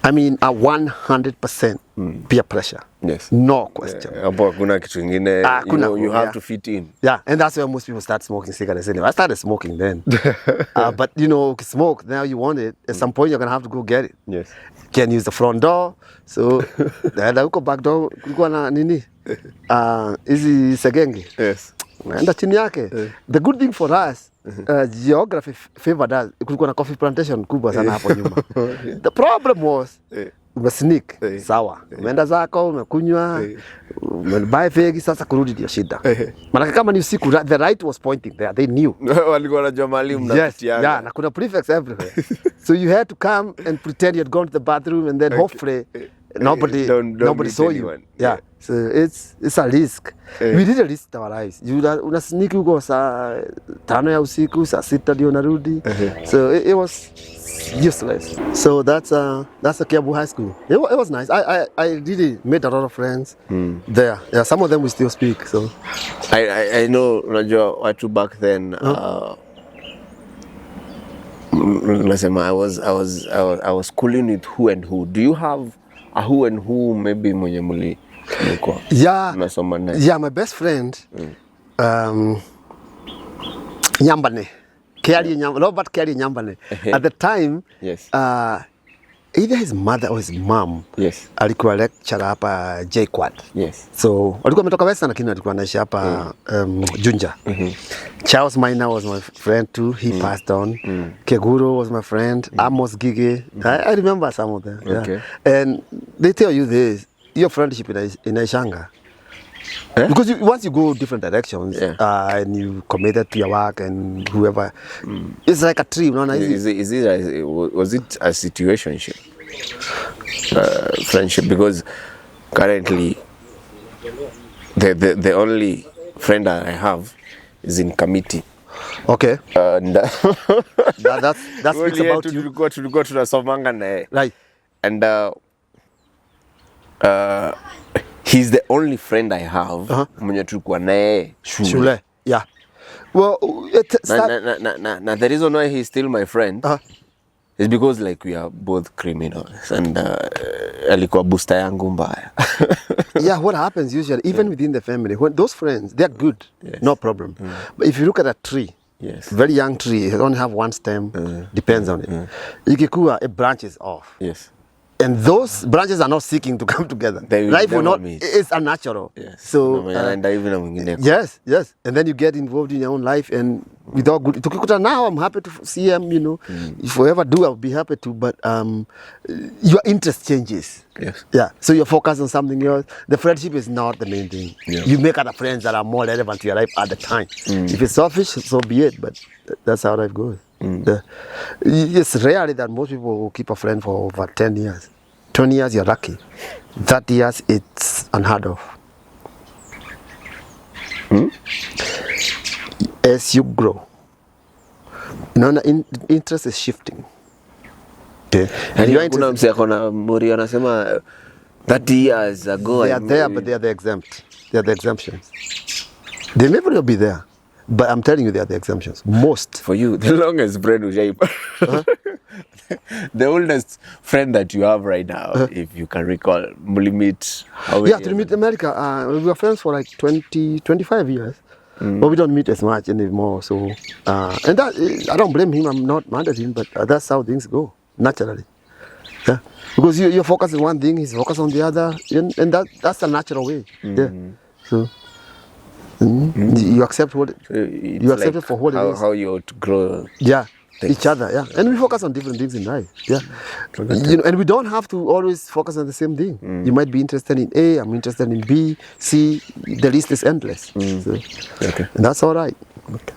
I mean, a 100% peer pressure. Yes. No question. You have to fit in. Yeah, and that's where most people start smoking cigarettes anyway. I started smoking then. But, you know, smoke, now you want it. At some point, you're going to have to go get it. Yes. Can't use the front door. So, the back door, easy segenge. Yes. Naenda chini yake. The good thing for us, geography favored us. Kulikuwa na coffee plantation kubwa sana hapo nyuma. The problem was, umesneak, sawa. Umeenda zako, umekunywa, umebuy fegi, sasa kurudi ndio shida. Maana kama ni usiku, the right was pointing there. They knew. Walikuwa wanajua mahali mnapitiana. Yeah, na kuna prefects everywhere. So you had to come and pretend you had gone to the bathroom and then hopefully nobody saw anyone. You. Yeah. So it's a risk. We did a risk our lives. Una sneak huko saa 5 ya usiku, saa 6 ndio narudi. So it was useless. So that's a Kiambu High School. It was nice. I really made a lot of friends there. Yeah, some of them we still speak. So I know unajua watu back then nasema I was schooling with who and who. Do you have a who and who maybe mwenye muli? Yeah, my best friend, Nyambane, Robert Kelly Nyambane. At the time, yes. Either his mother or his mom, yes, alikuwa lecturer hapa JQuad. Yes. So alikuwa ametoka Western lakini alikuwa anaishi hapa Junja. Charles Maina was my friend too. He passed on. Keguro was my friend. Amos Gige. I remember some of them. Yeah. Okay. And they tell you this. Your friendship in Aishanga. Because once you go different directions and you committed to your work and whoever, it's like a tree. Was it a situationship? Friendship? Because currently the only friend that I have is in committee. Okay. And that speaks about you. Tulikuwa tunasomanga naye. Right. And he's the only friend I have mwenye tulikuwa naye shule. Yeah. Well, the reason why he's still my friend is because like we are both criminals and alikuwa booster yangu mbaya. Yeah, what happens usually even within the family, when those friends, they're good, no problem. But if you look at a tree, very young tree, it only have one stem, depends on it. Ikikuwa, it branches off. Yes. and those branches are not seeking to come together. Life will not. Meet. It's unnatural. Yes. So yes, and then you get involved in your own life, and without good. Now I'm happy to see him. You know, if we ever do, I'll be happy to. But your interest changes. Yes. Yeah. So you're focused on something else. The friendship is not the main thing. Yeah. You make other friends that are more relevant to your life at the time. If it's selfish, so be it. But that's how life goes. It's rarely that most people will keep a friend for over 10 years. 20 years, you're lucky. 30 years, it's unheard of. As you grow, interest is shifting. Okay. And your interest, 30 years ago. They are there, but they are the exempt. They are the exemptions. They never will be there. But I'm telling you, they are the exemptions. Most. For you, the longest friend the oldest friend that you have right now, if you can recall, we meet. To meet America. We were friends for like 25 years. But we don't meet as much anymore. So, and that, I don't blame him. I'm not mad at him, but that's how things go, naturally. Yeah. Because you're focused on one thing, he's focused on the other, and that's the natural way. Yeah. So. You accept what you accept it for what it is. How you outgrow. Yeah, each other. Yeah, and we focus on different things in life. Yeah, and we don't have to always focus on the same thing. You might be interested in A, I'm interested in B, C. The list is endless. So, and that's all right. Okay.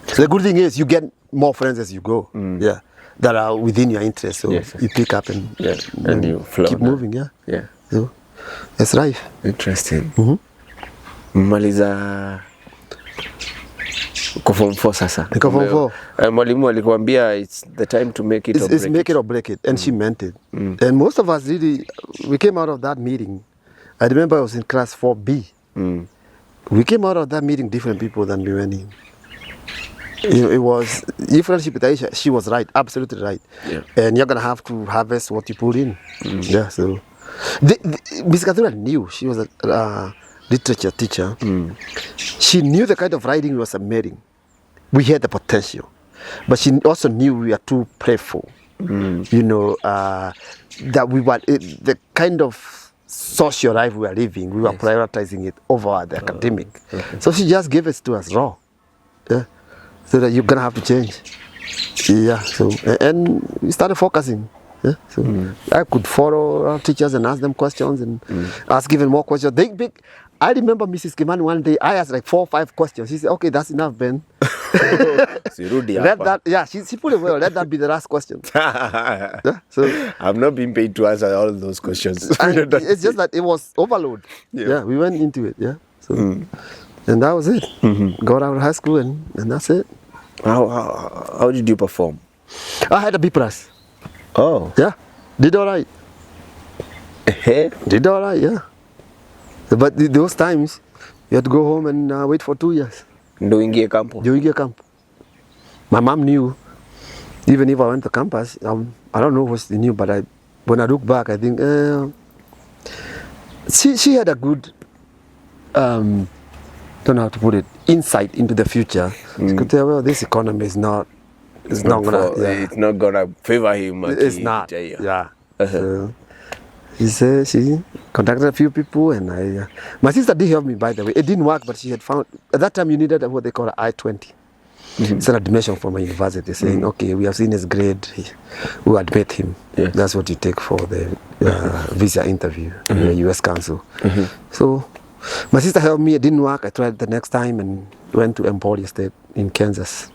So the good thing is you get more friends as you go. Yeah, that are within your interest. So you pick up and you flow keep moving. Yeah. Yeah. So that's life. Interesting. Maliza uko form 4 sasa. Niko form 4. Mwalimu alikwambia it's the time to make it or break it. It's make it or break it, and she meant it. And most of us really, we came out of that meeting. I remember I was in class 4B. We came out of that meeting different people than we went in. It was, your friendship with Aisha, she was right, absolutely right. Yeah. And you're gonna have to harvest what you put in. Yeah, so Miss Kathura knew. She was a literature teacher. She knew the kind of writing we were submitting. We had the potential, but she also knew we were too playful. That we were the kind of social life we were living. We were prioritizing it over the academic. So she just gave it to us raw. Yeah, so that you're gonna have to change. Yeah. So and we started focusing. Yeah, so I could follow our teachers and ask them questions and ask even more questions. I remember Mrs. Kimani one day, I asked like 4 or 5 questions. She said, okay, that's enough, Ben. She put it well. Let that be the last question. So I've not been paid to answer all those questions. It's just that it was overload. Yeah, we went into it. Yeah, so and that was it. Got out of high school and that's it. How did you perform? I had a B+. Oh. Yeah, did all right. Did all right, yeah. But those times, you had to go home and wait for 2 years. Doing a camp. My mom knew, even if I went to campus, I don't know what she knew, but when I look back, I think she had a good, don't know how to put it, insight into the future. She could tell, well, this economy is not, it's not gonna favor him. It's not. Yeah. So, she contacted a few people, and my sister did help me, by the way. It didn't work, but she had found, at that time you needed what they call an I-20. It's an admission from a university saying, okay, we have seen his grade, we admit him. Yeah. That's what you take for the visa interview in the US Council. So my sister helped me, it didn't work. I tried the next time and went to Emporia State in Kansas.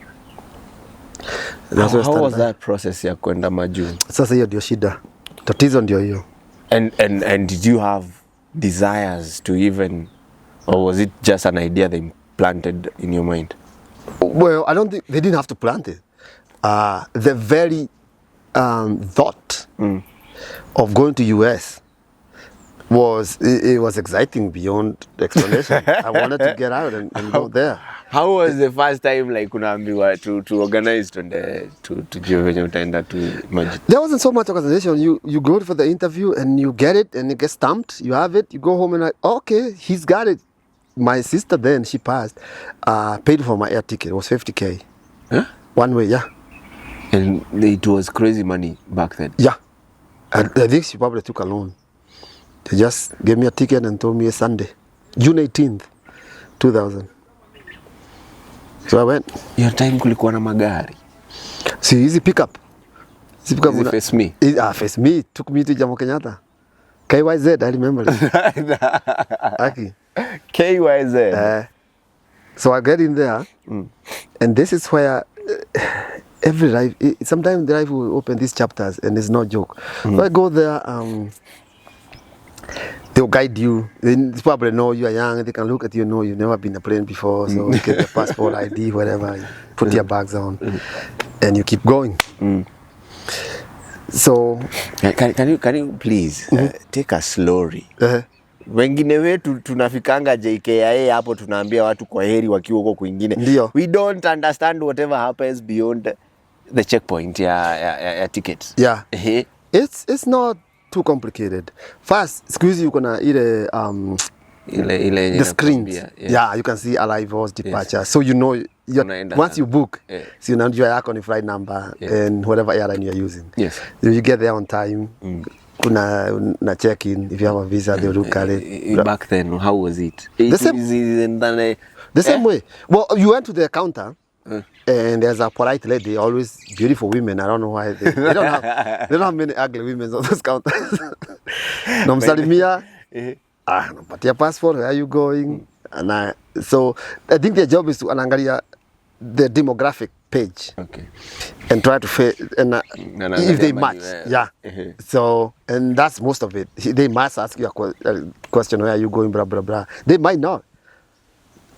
How was that process ya kwenda majuu? Sasa hiyo ndio shida. Tatizo ndio hiyo. And did you have desires to even, or was it just an idea they planted in your mind? Well, I don't think they didn't have to plant it. The very thought of going to US was exciting beyond explanation. I wanted to get out and go there. How was the first time like unaambiwa to organize to venye utaenda to Majid? There wasn't so much organization. You go for the interview and you get it and it gets stamped. You have it. You go home and like, okay, he's got it. My sister then, she passed, paid for my air ticket. It was 50K. Huh? One way, yeah. And it was crazy money back then. Yeah. I think she probably took a loan. They just gave me a ticket and told me a Sunday, June 18th, 2000. So I went. Your time kulikuwa na magari. See, easy pickup. Easy face me. Face me. It took me to Jomo Kenyatta. KYZ, I remember it. Aki. KYZ. So I get in there, and this is where every life, sometimes the life will open these chapters, and it's no joke. So I go there, they'll guide you. They probably know you are young, they can look at you, know you've never been on a plane before, so you get your passport, ID, whatever, you put your bags on, and you keep going. So can you please take a slowly? Wengine wetu tunafikanga JKIA hapo tunaambia watu kwa heri wakiwa huko kwingine. Ndio. We don't understand whatever happens beyond the checkpoint ya tickets. Yeah. It's not too complicated. First, excuse you kuna ile the screens. Yeah, you can see arrivals, departure. Yes. So you know once you book, so you know your flight number and whatever airline you're using. Yes. So you get there on time. Kuna check in. If you have a visa, they'll look at it. Back then, how was it? The same way. Well, you went to the counter, and there's a polite lady, always beautiful women. I don't know why they don't have many ugly women on those counters. Namsalimia. But your passport, where are you going? So I think their job is to anangalia the demographic page, and try to if they match, So and that's most of it. They must ask you a question, where are you going, blah blah blah. They might not.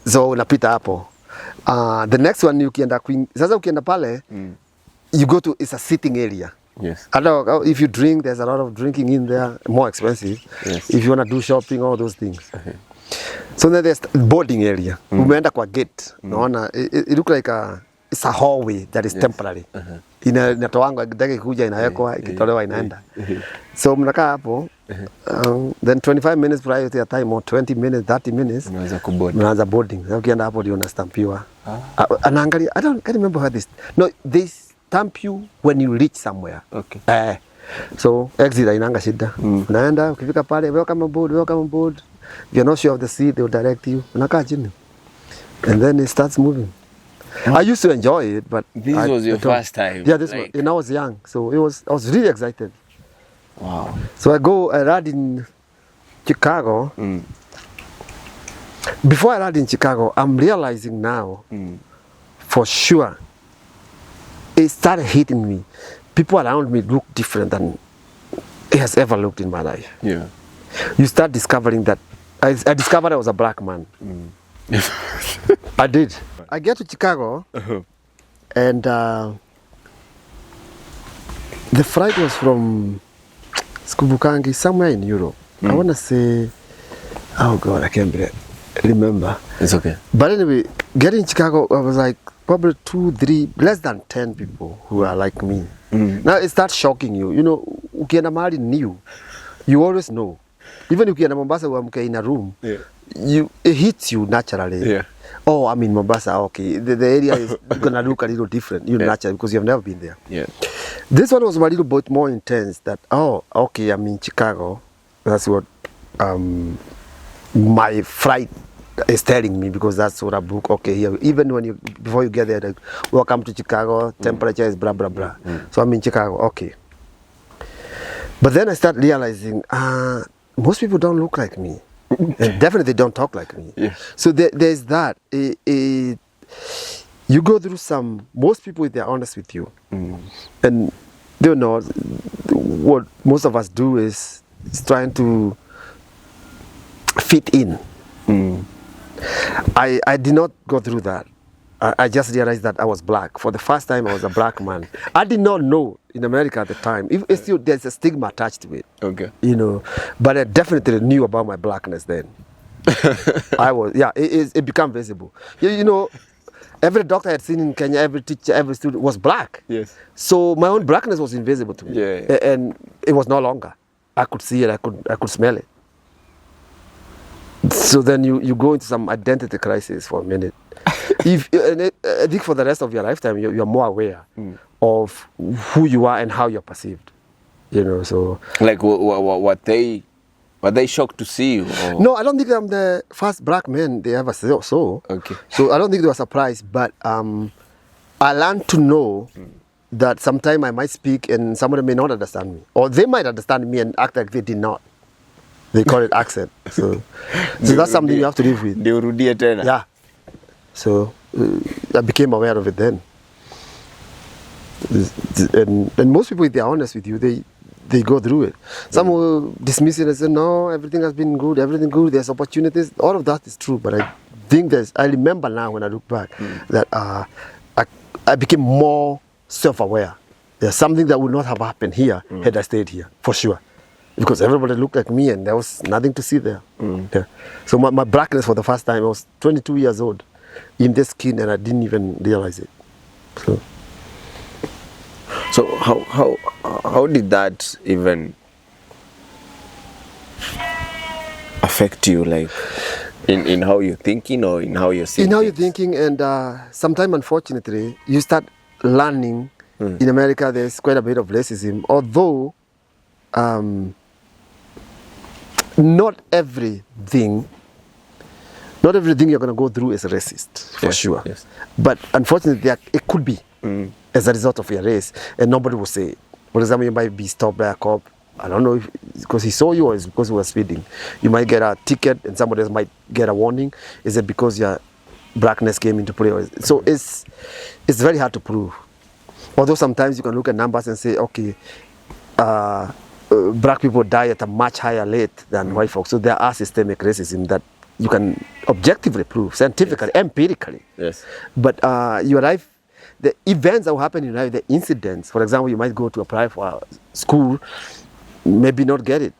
So unapita hapo. The next one sasa ukienda pale, you go to, it's a sitting area. Yes. If you drink, there's a lot of drinking in there, more expensive. Yes. If you want to do shopping, all those things. So then there's boarding area. Umeenda kwa gate. Naona it look like it's a hallway that is temporary. Inatoangwa ndege kuja inawekwa ikitolewa inaenda. So mnakaa hapo, then 25 minutes prior to your time, or 20 minutes, 30 minutes, mnaanza boarding. So ukienda hapo ndio unastampiwa. Anaangalia, I can't remember how this. No, they stamp you when you reach somewhere. So exit inanga shida. Unaenda ukifika pale, welcome aboard. If you're not sure of the seat, they'll direct you. Unakaa chini. And then it starts moving. I used to enjoy it, but this was your first time. Yeah, this was. And I was young, so I was really excited. Wow. So I arrived in Chicago. Before I arrived in Chicago, I'm realizing now, for sure, it started hitting me. People around me look different than it has ever looked in my life. Yeah. You start discovering that. I discovered I was a black man. I did. I get to Chicago, and the flight was from Skubukangi, somewhere in Europe. I want to say, oh God, I can't remember. It's okay. But anyway, getting in Chicago, I was like probably 2, 3, less than 10 people who are like me. Now it starts shocking you. You know, ukienda mahali new, you always know. Even if ukienda Mombasa, uamke in a room, it hits you naturally. Yeah. Oh, I'm in Mombasa. Okay, the area is gonna look a little different, naturally, because you've never been there. Yeah. This one was a little bit more intense. That okay, I'm in Chicago. That's what my flight is telling me, because that's what I book. Okay, here, even before you get there, like, welcome to Chicago. Temperature is blah blah blah. So I'm in Chicago. Okay. But then I start realizing, most people don't look like me. And definitely don't talk like me. Yeah. So there's that. You go through most people, they're honest with you. And they know what most of us do is trying to fit in. I did not go through that. I just realized that I was black. For the first time, I was a black man. I did not know in America at the time. It's still, there's a stigma attached to it. Okay. You know, but I definitely knew about my blackness then. It became visible. You know, every doctor I had seen in Kenya, every teacher, every student was black. Yes. So my own blackness was invisible to me. Yeah. And it was no longer. I could see it. I could smell it. So then you go into some identity crisis for a minute. I think for the rest of your lifetime, you're more aware of who you are and how you're perceived. you know. So like what they shocked to see you? Or? no, I don't think I'm the first black man they ever saw. Okay. So I don't think they were surprised, but I learned to know that sometime I might speak and somebody may not understand me, or they might understand me and act like they did not. They call it accent. So that's something you have to live with. Yeah. So I became aware of it then. And most people, if they're honest with you, they go through it. Some will dismiss it and say, no, everything has been good, everything good, there's opportunities. All of that is true, but I think I remember now when I look back that I became more self-aware. There's something that would not have happened here had I stayed here, for sure. Because everybody looked like me and there was nothing to see there. Yeah. So my blackness for the first time, I was 22 years old in this skin and I didn't even realize it. So how did that even affect you, like in how you're thinking or in how you're seeing? In how you're thinking, and sometimes unfortunately you start learning. In America there's quite a bit of racism, although not everything you're going to go through is racist, for sure. Yes. But unfortunately, it could be as a result of your race, and nobody will say it. For example, you might be stopped by a cop. I don't know if it's because he saw you or it's because you were speeding. You might get a ticket and somebody else might get a warning. Is it because your blackness came into play? So it's very hard to prove. Although sometimes you can look at numbers and say, okay, black people die at a much higher rate than white folks. So there are systemic racism that you can objectively prove, scientifically, empirically. Yes. But your life, the events that will happen in your life, the incidents, for example, you might go to apply for a school, maybe not get it.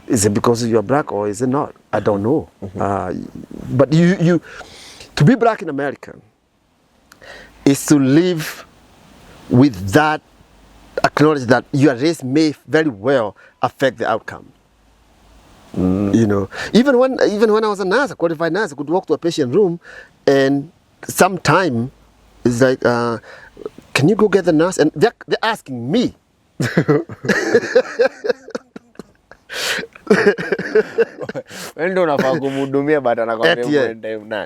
Is it because you're black or is it not? I don't know. But you to be black in America is to live with that, acknowledge that your race may very well affect the outcome. You know, even when I was a nurse, a qualified nurse, I could walk to a patient room, and sometime it's like, can you go get the nurse? And they're asking me.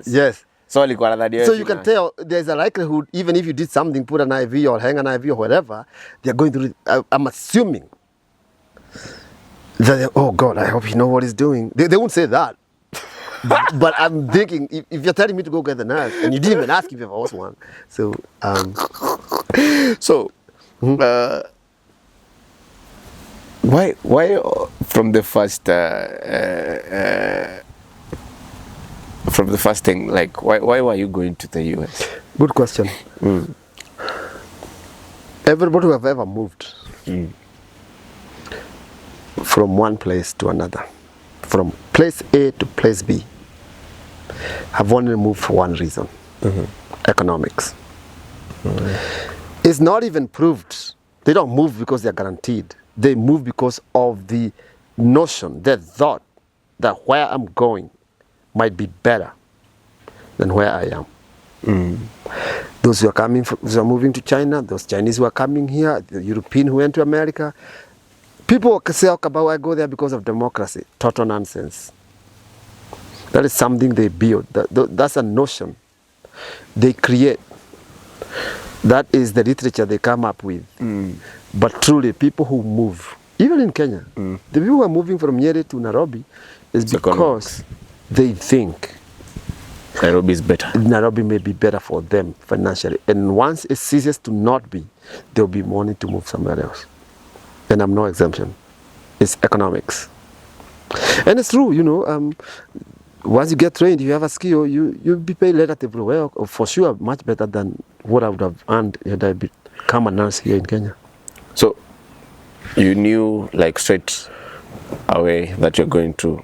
Yes. So you can tell there's a likelihood, even if you did something, put an IV or hang an IV or whatever, they're going through it. I'm assuming that, oh God, I hope you know what he's doing. They won't say that. But I'm thinking, if you're telling me to go get the nurse, and you didn't even ask if I was one. So, why from the first thing, like why were you going to the US? Good question. Everybody who have ever moved from one place to another, from place A to place B, have only moved for one reason: economics. It's not even proved. They don't move because they're guaranteed. They move because of the notion, the thought that where I'm going might be better than where I am. Those who are moving to China, those Chinese who are coming here, the European who went to America, people say, about I go there because of democracy. Total nonsense. That is something they build. That's a notion they create. That is the literature they come up with. But truly, people who move, even in Kenya, the people who are moving from Nyeri to Nairobi is because they think Nairobi is better. Nairobi may be better for them financially. And once it ceases to not be, there will be more need to move somewhere else. And I'm no exemption. It's economics. And it's true, you know, once you get trained, you have a skill, you'll be paid relatively well, for sure, much better than what I would have earned had I become a nurse here in Kenya. So, you knew like straight away that you're going to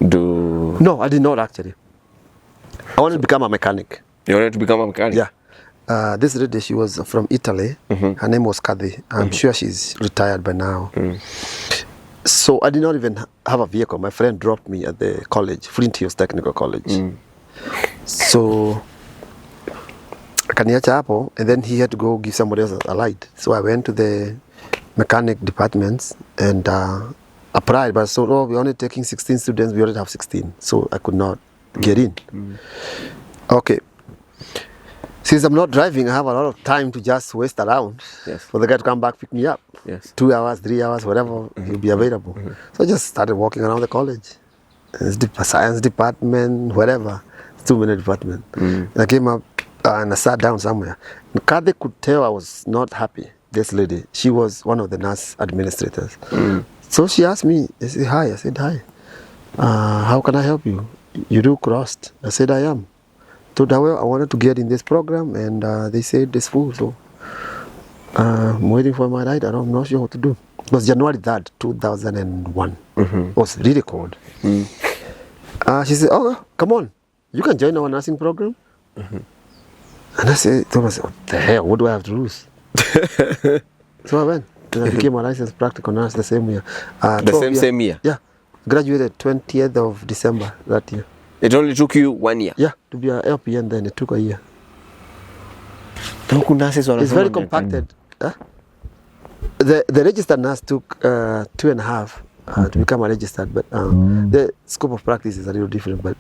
do... No, I did not actually. I wanted to become a mechanic. You wanted to become a mechanic? Yeah. This lady, she was from Italy. Her name was Kathy. I'm sure she's retired by now. So I did not even have a vehicle. My friend dropped me at the college, Flint Hills Technical College. So akaniacha hapo, and then he had to go give somebody else a ride. So I went to the mechanic departments and applied, but so we're only taking 16 students. We already have 16, so I could not get in. Okay. Since I'm not driving, I have a lot of time to just waste around for the guy to come back pick me up. 2 hours, 3 hours, whatever he'll be available. So I just started walking around the college. It's the science department, whatever. It's 2-minute department. And I came up and I sat down somewhere. They could tell I was not happy. This lady, she was one of the nurse administrators. So she asked me, I said, hi. I said, hi. How can I help you? You do crossed. I said, I am. Told her, well, I wanted to get in this program and they said it's full. So I'm waiting for my ride. I'm not sure what to do. It was January 3rd, 2001. It was really cold. She said, oh, come on. You can join our nursing program. And I said, Thomas, what the hell? What do I have to lose? So I went. And I became a licensed practical nurse the same year. Same year? Yeah. Graduated 20th of December that year. It only took you 1 year? Yeah, to be an LPN then it took a year. It's very compacted. Huh? The registered nurse took 2.5 to become a registered, but the scope of practice is a little different, but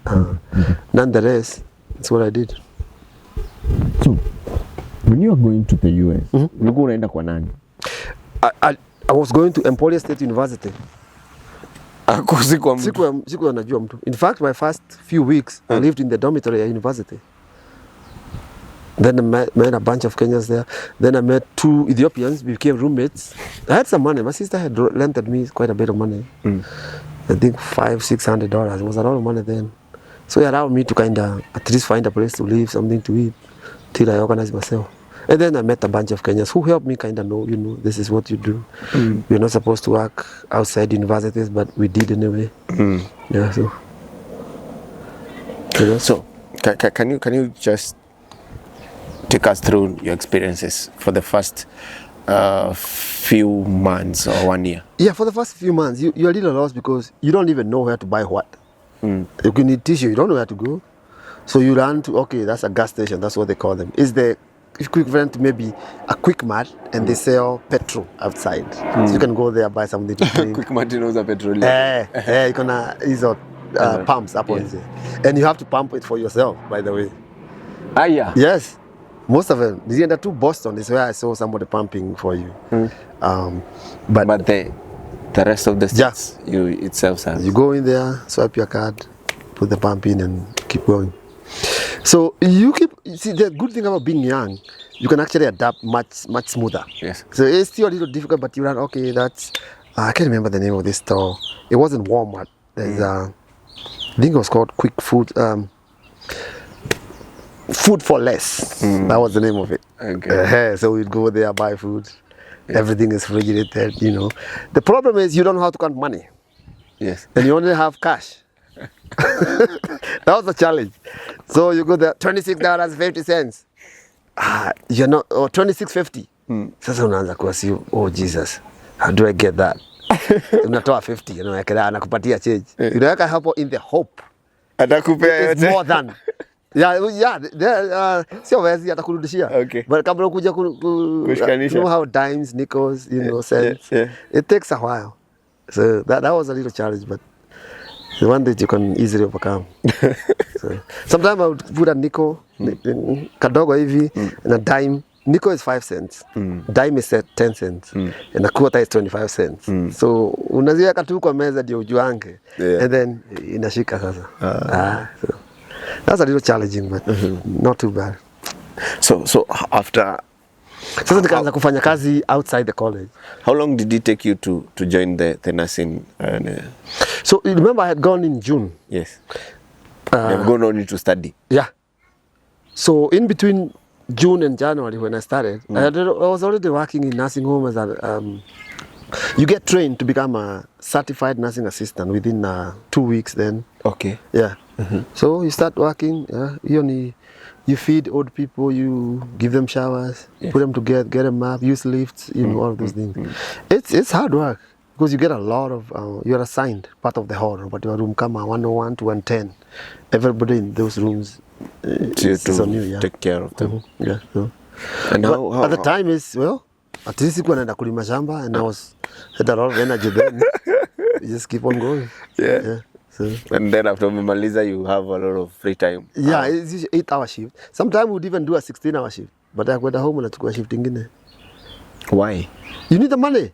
nonetheless, it's what I did. So, when you are going to the US, ulikuwa unaenda kwa nani? I was going to Emporia State University. Sikuwa najua mtu. In fact, my first few weeks, I lived in the dormitory at university. Then I met a bunch of Kenyans there. Then I met 2 Ethiopians. We became roommates. I had some money. My sister had lent me quite a bit of money. I think $500-600. It was a lot of money then. So it allowed me to at least find a place to live, something to eat, till I organized myself. And then I met a bunch of Kenyans who helped me know, this is what you do. We're not supposed to work outside universities, but we did anyway. Yeah, so. So, can you just take us through your experiences for the first few months or 1 year? Yeah, for the first few months, you're a little lost because you don't even know where to buy what. You can need tissue, you don't know where to go. So you run to, okay, that's a gas station, that's what they call them. Is the equivalent to maybe a Quick Mart, and they sell petrol outside. So you can go there, buy something to drink. Quick Mart knows a petrol. You can use pumps up on it. And you have to pump it for yourself, by the way. Yeah. Yes. Most of them. The to Boston is where I saw somebody pumping for you. But the rest of the states, it sells. You go in there, swipe your card, put the pump in, and keep going. So see, the good thing about being young, you can actually adapt much smoother. Yes. So it's still a little difficult, but you run, okay, that's, I can't remember the name of this store. It wasn't Walmart. There's I think it was called Quick Food, Food for Less. That was the name of it. Okay. So we'd go there, buy food. Everything is refrigerated, The problem is you don't know how to count money. Yes. And you only have cash. That was the challenge. So you go there, $26.50. You're not, or $26.50. Sasa unaanza kuwasi, oh Jesus, how do I get that? Unatoa 50, anakupatia change. Unaweka hapo in the hope. Atakupea it's more than. Sio wezi atakurudishia. Okay. But kabla ukuja kushikanisha. You know how dimes, nickels, cents. It takes a while. So that was a little challenge, but the one that you can easily overcome. So, sometimes I would put a nickel, kadogo hivi, and a dime. Nickel is 5 cents. Dime is 10 cents. And a quarter is 25 cents. So unaziweka tu kwa meza ndio ujuange. And then inashika sasa. So that's a little challenging, but not too bad. So after sasa nikaanza kufanya kazi outside the college. How long did it take you to join the nursing? So remember I had gone in June. Yes. You have gone only to study. Yeah. So in between June and January when I started, I was already working in nursing home as a you get trained to become a certified nursing assistant within 2 weeks then. Okay. Yeah. So you start working, you feed old people, you give them showers, put them together, get them up, use lifts, all of those things. It's hard work because you get a lot of, you're assigned part of the hall, but your room come 101 to 110. Everybody in those rooms is on you, take care of them. Yeah. So. And how, at the time is, At least sikuwa naenda kulima shamba and I had a lot of energy then. You just keep on going. Yeah. So, And then after umemaliza, you have a lot of free time. yeah, it's usually 8-hour shift. Sometimes we'd even do a 16-hour shift. But I kwenda home unachukua shift ingine. Why? You need the money.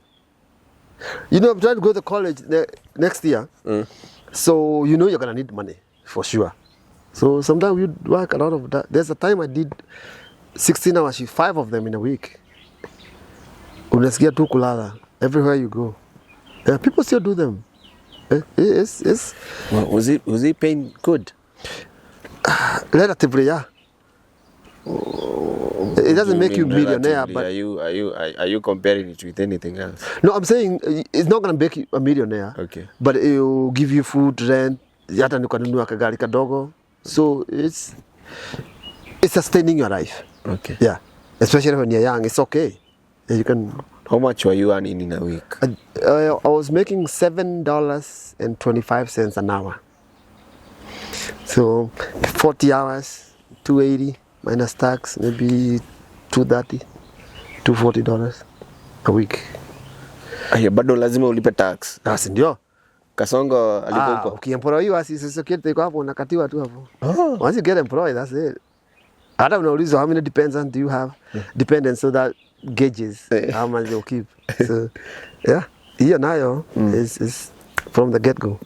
You know, I'm trying to go to college next year. So you know you're gonna need money for sure. So sometimes we work a lot of that. There's a time I did 16-hour shift, 5 of them in a week. Unasikia tu kulala everywhere you go. Yeah, people still do them. It's Well, was it paying good? relatively, yeah. It doesn't make you millionaire, but are you comparing it with anything else? no, I'm saying it's not gonna make you a millionaire. Okay. But it will give you food, rent, hata nikanunua kagari kadogo. So it's sustaining your life. Okay. Yeah. Especially when you're young, it's okay. You can. How much were you earning in a week? I was making $7.25 an hour. So 40 hours, $280 minus tax, maybe $230, $240 a week. Aya, bado lazima ulipe tax. Si ndio? Kasongo alipo huko. Ukiemployiwa Social Security iko hapo unakatiwa tu hapo. Once you get employed, that's it. Hata unaulizwa how many dependents do you have? Dependents, so that gauges how much they'll keep. So yeah, hiyo nayo is from the get-go.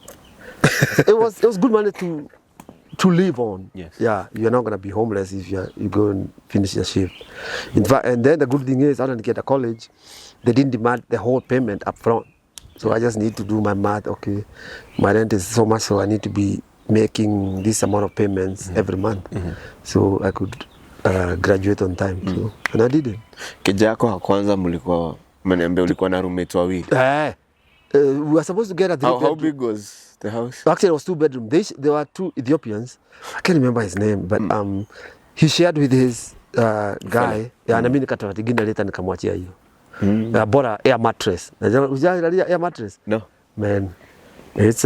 It was good money to live on. Yes. Yeah, you're not gonna be homeless if you go and finish your shift. In fact, and then the good thing is, I didn't get a college. They didn't demand the whole payment up front. So I just need to do my math. Okay, my rent is so much, so I need to be making this amount of payments every month, so I could graduate on time. So, and I did it. Kija yako ya kwanza mlikuwa umeniambia ulikuwa na roommates wawili. We were supposed to get a 3 bedroom. How big was the house? Actually, it was 2 bedroom. There were 2 Ethiopians. I can't remember his name, but he shared with his guy. Yeah, na mimi nikatoa tingine later nikamwachia hiyo. Bora air mattress. Unajua air mattress? No. Man, it's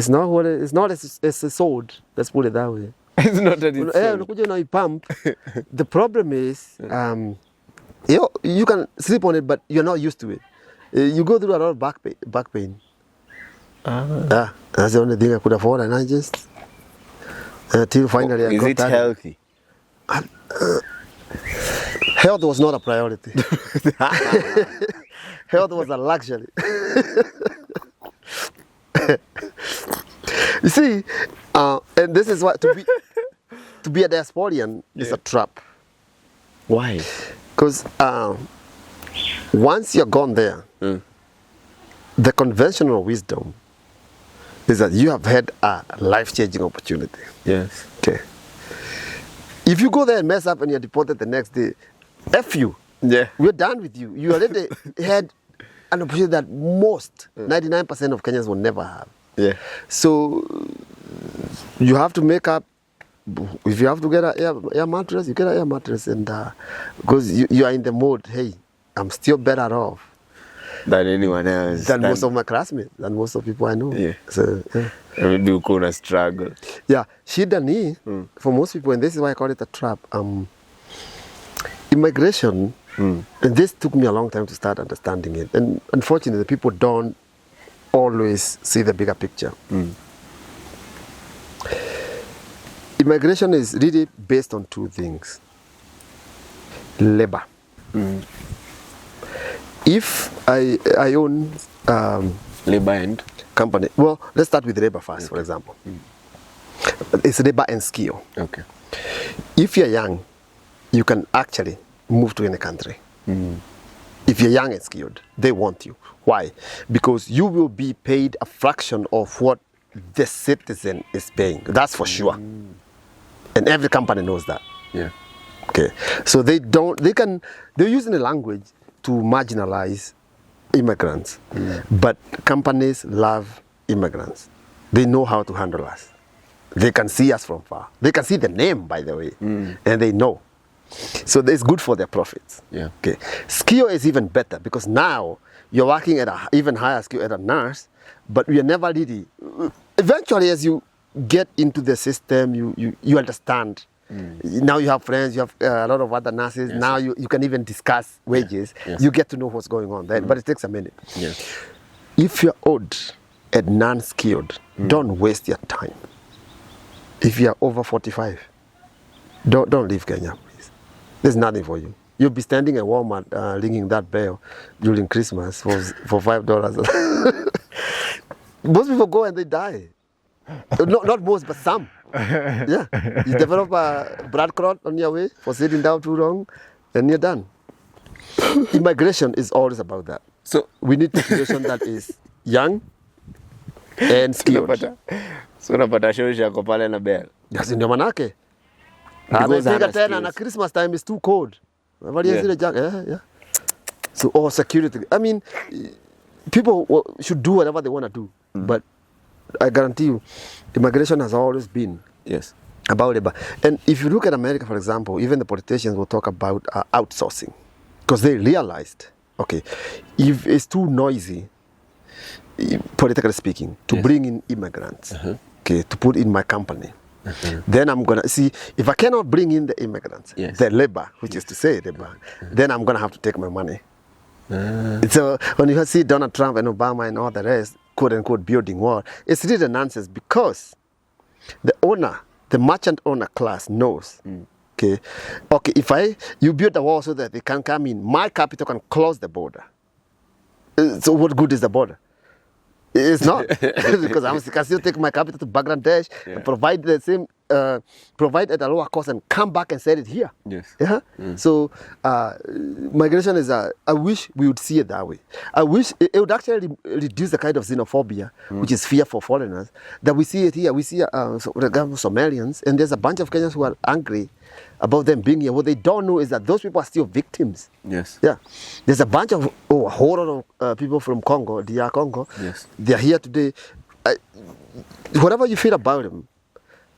not what it's not as a sword. Let's put it that way. It's not that it's Unakuja na pump. The problem is you can sleep on it, but you're not used to it. You go through a lot of back pain. That's the only thing I could afford, and I just until finally I got that. Is it healthy? Health was not a priority. Health was a luxury. You see, and this is what to be a diasporian is a trap. Why? Because once you're gone there, the conventional wisdom is that you have had a life-changing opportunity. Yes. Okay. If you go there and mess up and you're deported the next day, F you. Yeah. We're done with you. You already had an opportunity that most, 99% of Kenyans will never have. Yeah. So you have to make up. If you have to get an air mattress, you get an air mattress, and because you are in the mode, hey, I'm still better off than anyone else. Than most of my classmates, than most of people I know. Yeah. So yeah. Maybe you could struggle. Yeah, shida ni for most people, and this is why I call it a trap. Immigration, and this took me a long time to start understanding it. And unfortunately, people don't always see the bigger picture. Immigration is really based on 2 things. Labor. If I own labor and company, well, let's start with labor first, for example. It's labor and skill. Okay. If you're young, you can actually move to any country. If you're young and skilled, they want you. Why? Because you will be paid a fraction of what the citizen is paying. That's for sure. And every company knows that. Yeah. Okay. So they're using the language to marginalize immigrants. But companies love immigrants. They know how to handle us. They can see us from far. They can see the name, by the way, and they know. So it's good for their profits. Yeah. Okay. Skill is even better because now you're working at an even higher skill as a nurse, but you're never really. Eventually, as you get into the system, you understand Now you have friends, you have a lot of other nurses. Yes. Now you can even discuss wages. Yes. You get to know what's going on then, but it takes a minute. Yes. If you're old and non-skilled, don't waste your time. If you're over 45, don't leave Kenya, please. There's nothing for you. You'll be standing at Walmart ringing that bell during Christmas for $5. Most people go and they die. Not most, but some. Yeah. You develop a blood clot on your way for sitting down too long, and you're done. Immigration is always about that. So We need population that is young and skilled. So unapata shosha yako pale na bell. Yes, ndio manake. Because Anapiga hana tena skills. na Christmas time is too cold. Valia Yeah. zile jacket. Yeah. So all security. I mean, people should do whatever they want to do, but I guarantee you, immigration has always been Yes. about labor. And if you look at America, for example, even the politicians will talk about outsourcing because they realized, okay, if it's too noisy, politically speaking, to Yes. bring in immigrants, okay, to put in my company, then I'm gonna see if I cannot bring in the immigrants, Yes. the labor, which is to say labor, then I'm gonna have to take my money. So when you see Donald Trump and Obama and all the rest, quote unquote, building wall, it's really nonsense because the owner, the merchant owner class knows. Okay, if you build a wall so that they can come in, my capital can close the border. So what good is the border? It's not because I can still take my capital to Bangladesh and provide the same, provide at a lower cost and come back and sell it here. Yes. Yeah. So migration is I wish we would see it that way. I wish it would actually reduce the kind of xenophobia, which is fear for foreigners, that we see it here. We see Somalians, and there's a bunch of Kenyans who are angry about them being here. What they don't know is that those people are still victims. Yes. Yeah, there's a bunch of a whole lot of people from Congo, DR Congo. Yes. They are here today. Whatever you feel about them,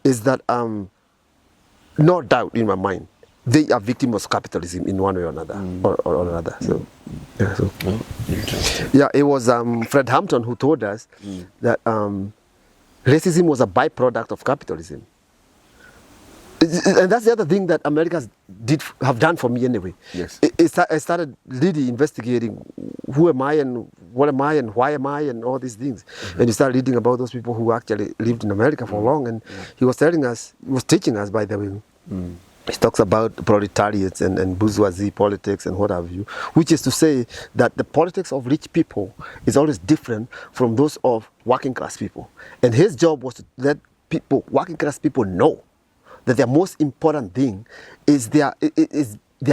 is that no doubt in my mind they are victims of capitalism in one way or another, or another. So, yeah. So, Interesting. yeah, it was Fred Hampton who told us that racism was a byproduct of capitalism. And that's the other thing that Americans have done for me anyway. Yes. I started really investigating who am I and what am I and why am I and all these things. And you start reading about those people who actually lived in America for long. And he was teaching us, by the way. He talks about proletariats and bourgeoisie politics and what have you, which is to say that the politics of rich people is always different from those of working class people. And his job was to let working class people know that their most important thing is their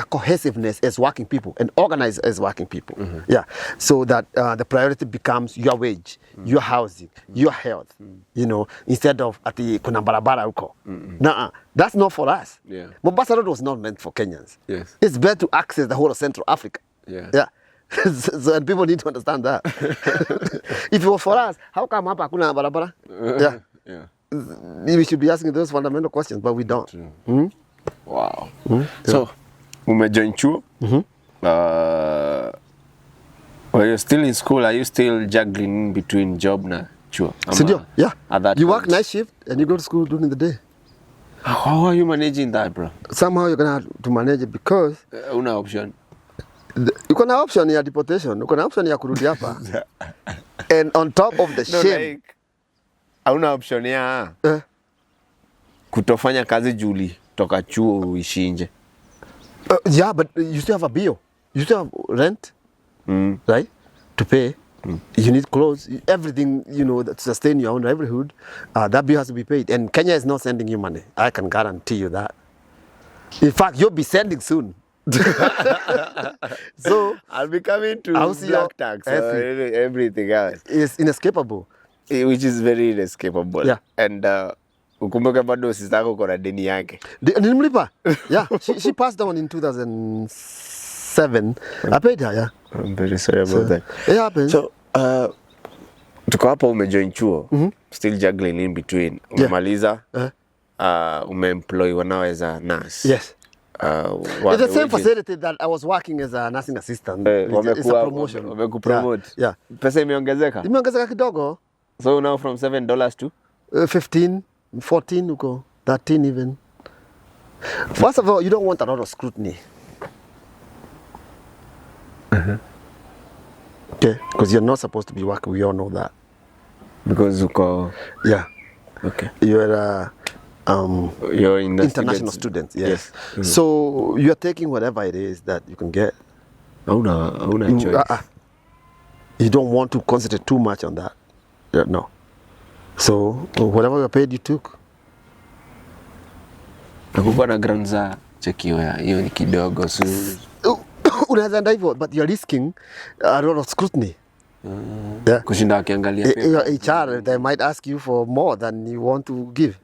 cohesiveness as working people and organized as working people. Yeah, so that the priority becomes your wage, your housing, your health. You know, instead of ati kuna barabara huko. Nah, that's not for us. Yeah. Mombasa Road was not meant for Kenyans. Yes. It's better to access the whole of Central Africa. Yeah. Yeah. So, and people need to understand that. If it was for us, how come hapa hakuna barabara? Yeah. Yeah. We should be asking those fundamental questions, but we don't. Wow. So, umejoin chuo. While you're still in school, are you still juggling between job na chuo? Sindio? Yeah. At that You work point? night shift and you go to school during the day. How are you managing that, bro? Somehow you're gonna have to manage it because Una option. uko na option ya deportation, uko na option ya kurudi hapa. And on top of the shame, Like, hauna option ya kutofanya kazi juli toka chuo uishi nje. yeah, but you still have a bill. You still have rent, right? To pay. You need clothes, everything, you know, to sustain your own livelihood. That bill has to be paid. And Kenya is not sending you money. I can guarantee you that. In fact, you'll be sending soon. So I'll be coming to I'll see your black tax, ethic. everything else, it's inescapable. which is very inescapable. Yeah. And ukumbuke bado sister yako kuna deni yake. Nilimlipa. Yeah, she passed on in 2007. I paid her, yeah. I'm very sorry about that. It happens. So, tuko hapa umejoin chuo, still juggling in between. Umemaliza, umeemploy now as a nurse. Yes. It's the same facility that I was working as a nursing assistant. It's a promotion. Wamekupromote. Yeah. Pesa imeongezeka? Imeongezeka kidogo. So now from $7 to? 15, 14 uko, 13 even. First of all, you don't want a lot of scrutiny. Okay, because you're not supposed to be working. We all know that. Because uko Yeah. okay. You're You're in the international student. Yes. So you're taking whatever it is that you can get. Hauna choice. You don't want to concentrate too much on that. Yeah, no. So whatever you're paid, you took. Nakupa na grant za cheki hiyo ni kidogo so Unaweza enda hivyo, but you're risking a lot of scrutiny. Yeah. Kushinda wakiangalia HR, they might ask you for more than you want to give.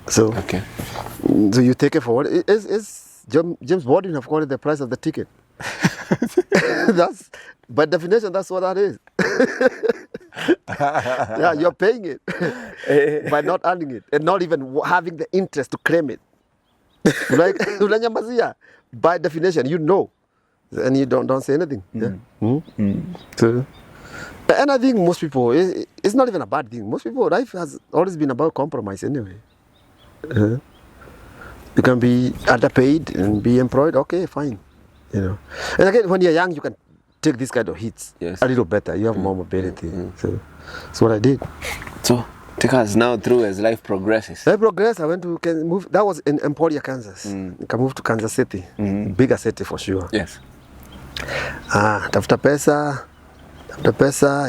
So, okay. So you take it for what is James Baldwin have called it the price of the ticket. That's by definition that's what that is. Yeah, you're paying it by not earning it and not even having the interest to claim it. Like unanyamazia, by definition you know, and you don't say anything. So, and I think most people, it's not even a bad thing. Most people, life has always been about compromise anyway. You can be underpaid and be employed. Okay, fine. You know, and again, when you're young, you can take this kind of hits a little better. You have more mobility. So that's what I did. So take us now through as life progresses. Life progress. I went to move. That was in Emporia, Kansas. I can move to Kansas City, bigger city for sure. Yes. Tafuta pesa.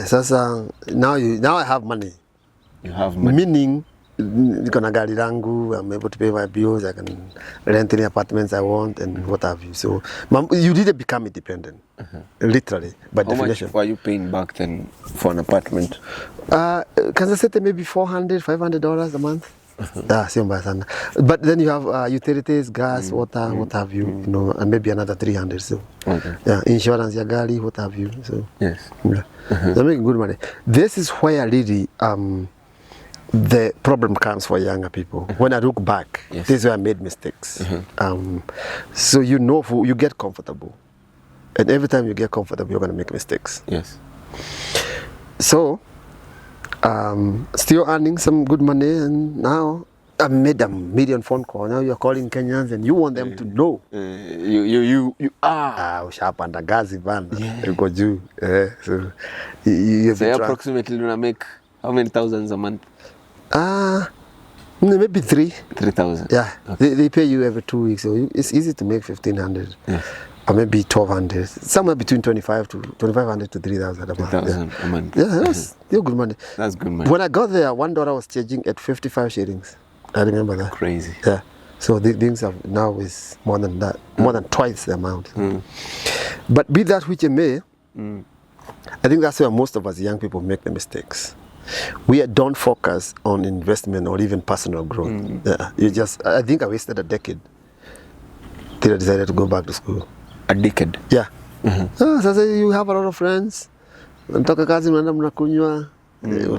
Sasa now I have money. You have money. Meaning, niko na gari langu, I'm able to pay my bills, I can rent any apartments I want and what have you. So you didn't become independent, literally, by definition. How much were you paying back then for an apartment? Kansas City maybe $400, $500 a month. Sio mbaya sana. But then you have utilities, gas, water, what have you, you know, and maybe another 300. So yeah, insurance, ya gari, what have you. So yes, they're making good money. This is where really the problem comes for younger people. When I look back, this is where I made mistakes. So you know, you get comfortable, and every time you get comfortable, you're gonna make mistakes. Yes. So. Still earning some good money, and now I made a million phone call. Now you're calling Kenyans and you want them to know. You are. Ushapanda gazi bana. Uko juu. So you approximately gonna make how many thousands a month? Maybe 3,000. Yeah. Okay. They pay you every 2 weeks, so it's easy to make 1,500. Yes. Or maybe 1,200, somewhere between 2,500 to 3,000 a month. 3,000 a month. Yeah, that's still good money. That's good money. When I got there, $1 was changing at 55 shillings. I remember that. Crazy. Yeah. So the things have now is more than that, more than twice the amount. But be that which it may, I think that's where most of us young people make the mistakes. We don't focus on investment or even personal growth. Yeah. I think I wasted a decade till I decided to go back to school. A decade? Yeah. Sasa you have a lot of friends. Mtoka kazi mnaenda mnakunywa.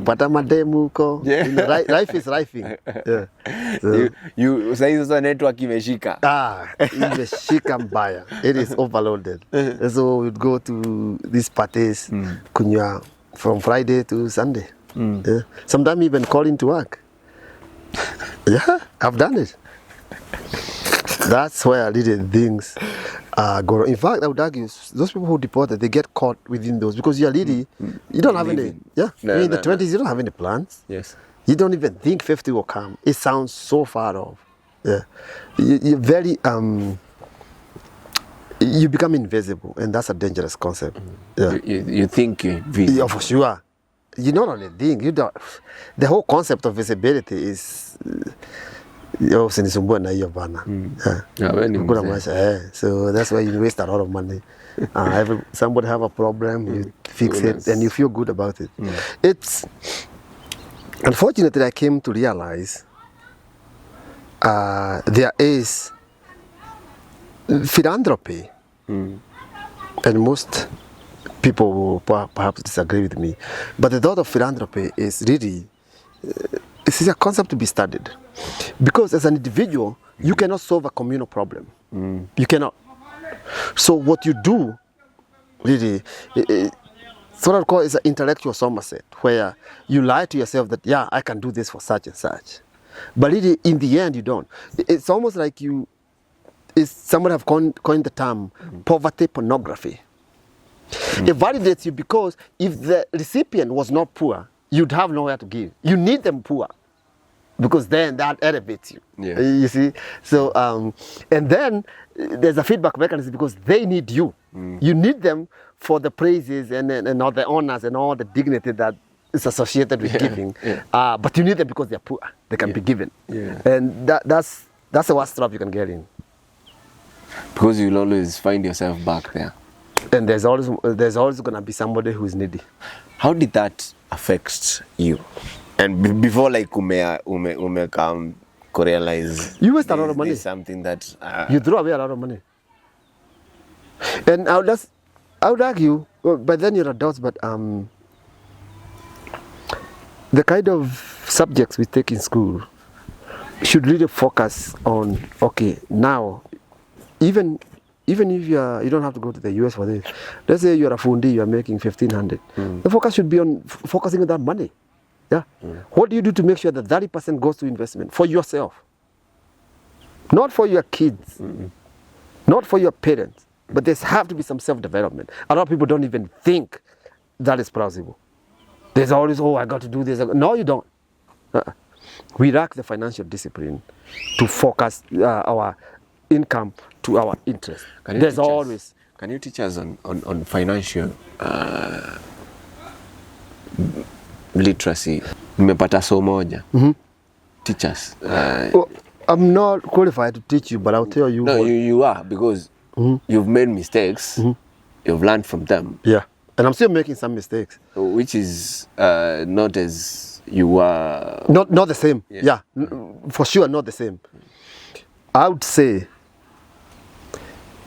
Pata mademu huko. Life is lifing. Yeah. So, sasa network imeshika. Imeshika mbaya. It is overloaded. So we'd go to these parties kunywa from Friday to Sunday. Yeah. Sometimes even calling to work. Yeah, I've done it. That's where really things go wrong. In fact, I would argue those people who deported, they get caught within those because you're really, you don't have any, you're in the 20s, you don't have any plans. Yes. You don't even think 50 will come. It sounds so far off. Yeah. You're very, you become invisible, and that's a dangerous concept. Yeah. You think you're invisible. Yeah, for sure. You not only think, you don't, the whole concept of visibility is, usinisumbue na hiyo bana. So that's why you waste a lot of money. Somebody have a problem, you fix it, and you feel good about it. It's unfortunately I came to realize there is philanthropy, and most people will perhaps disagree with me, but the thought of philanthropy is really it's a concept to be studied, because as an individual you cannot solve a communal problem. You cannot. So what you do really, what I call is an intellectual somerset, where you lie to yourself that I can do this for such and such, But really, in the end, you don't. It's almost like someone have coined the term poverty pornography. It validates you because if the recipient was not poor, you'd have nowhere to give. You need them poor, because then that elevates you. Yeah. You see? So, and then there's a feedback mechanism because they need you. You need them for the praises and all the honors and all the dignity that is associated with giving. Yeah. But you need them because they're poor. They can be given. Yeah. And that's the worst trap you can get in. Because you'll always find yourself back there. And there's always going to be somebody who is needy. How did that affect you? And before like ume come realize you waste a lot of money. Something that you throw away a lot of money. And I would argue, well, by then you're adults, but the kind of subjects we take in school should really focus on, okay, now even if you don't have to go to the US for this. Let's say you're a fundi, you're making 1,500. The focus should be on focusing on that money. Yeah. What do you do to make sure that 30% goes to investment for yourself? Not for your kids, not for your parents, but there's have to be some self-development. A lot of people don't even think that is plausible. There's always, oh, I got to do this. No, you don't. We lack the financial discipline to focus our income to our interest. There's always. Can you teach us on financial literacy? Nimepata so moja. Teach us. Well, I'm not qualified to teach you, but I'll tell you. No, you are, because you've made mistakes. You've learned from them. Yeah, and I'm still making some mistakes. Which is not as you were. Not the same. Yeah. Yeah, for sure not the same. I would say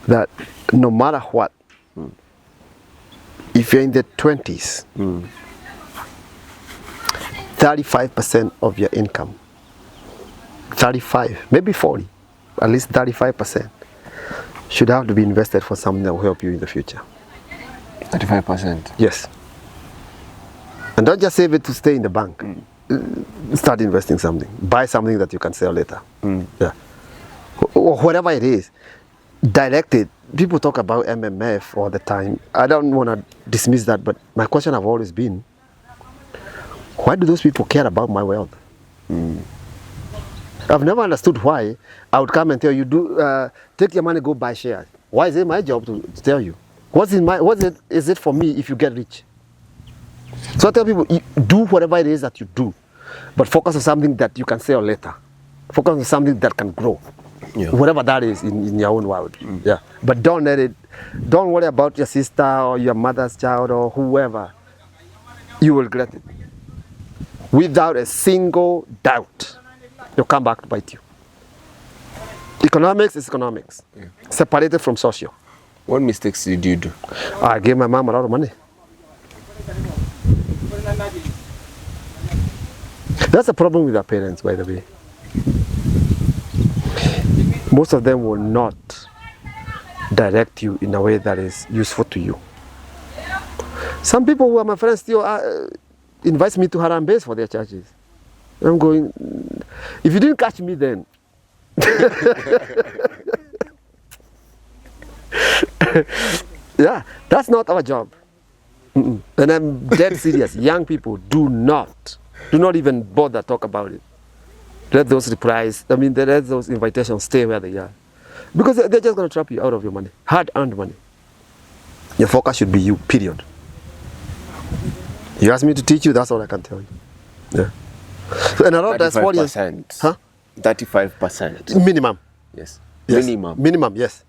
that no matter what, if you're in the 20s, 35% of your income, 35, maybe 40, at least 35% should have to be invested for something that will help you in the future. 35%? Yes. And don't just save it to stay in the bank. Start investing something. Buy something that you can sell later. Yeah. Or whatever it is. Direct it. People talk about MMF all the time. I don't want to dismiss that, but my question have always been, why do those people care about my wealth? I've never understood why I would come and tell you, take your money, go buy shares. Why is it my job to tell you? Is it for me if you get rich? So I tell people, do whatever it is that you do, but focus on something that you can sell later. Focus on something that can grow. Yeah. Whatever that is in your own world. Yeah. But don't worry about your sister or your mother's child or whoever. You will regret it. Without a single doubt, you'll come back to bite you. Economics is economics. Yeah. Separated from social. What mistakes did you do? I gave my mom a lot of money. That's a problem with our parents, by the way. Most of them will not direct you in a way that is useful to you. Some people who are my friends still invite me to Harambes for their churches. I'm going, if you didn't catch me then. Yeah, that's not our job. And I'm dead serious. Young people, do not even bother talk about it. Let those let those invitations stay where they are. Because they're just going to trap you out of your money. Hard-earned money. Your focus should be you, period. You ask me to teach you, that's all I can tell you. Yeah. So, and a lot of diasporians... 35%. Minimum. Yes. Minimum, yes.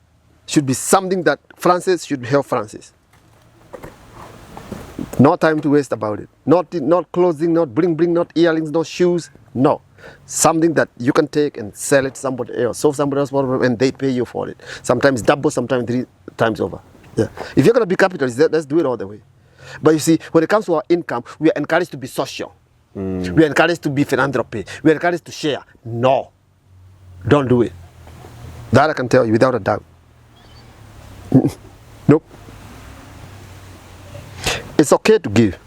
Should be something that Francis should help Francis. No time to waste about it. Not clothing, not bling, not earrings, no shoes. No. Something that you can take and sell it to somebody else, solve somebody else problem, and they pay you for it. Sometimes double, sometimes 3 times over. Yeah. If you're going to be capitalist, let's do it all the way. But you see, when it comes to our income, we are encouraged to be social. We are encouraged to be philanthropy. We are encouraged to share. No. Don't do it. That I can tell you without a doubt. Nope. It's okay to give.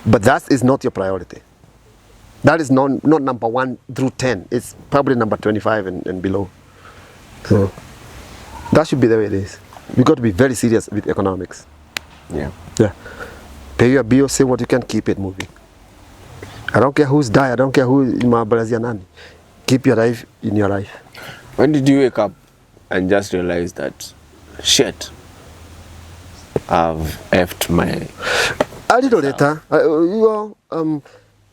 But that is not your priority. That is not number 1 through 10. It's probably number 25 and below. So that should be the way it is. We got to be very serious with economics. Yeah. Yeah. Pay your bills, say what you can, keep it moving. I don't care who's died. I don't care who in my Brazilian. Keep your life in your life. When did you wake up and just realize that, shit, I've effed my... A little later.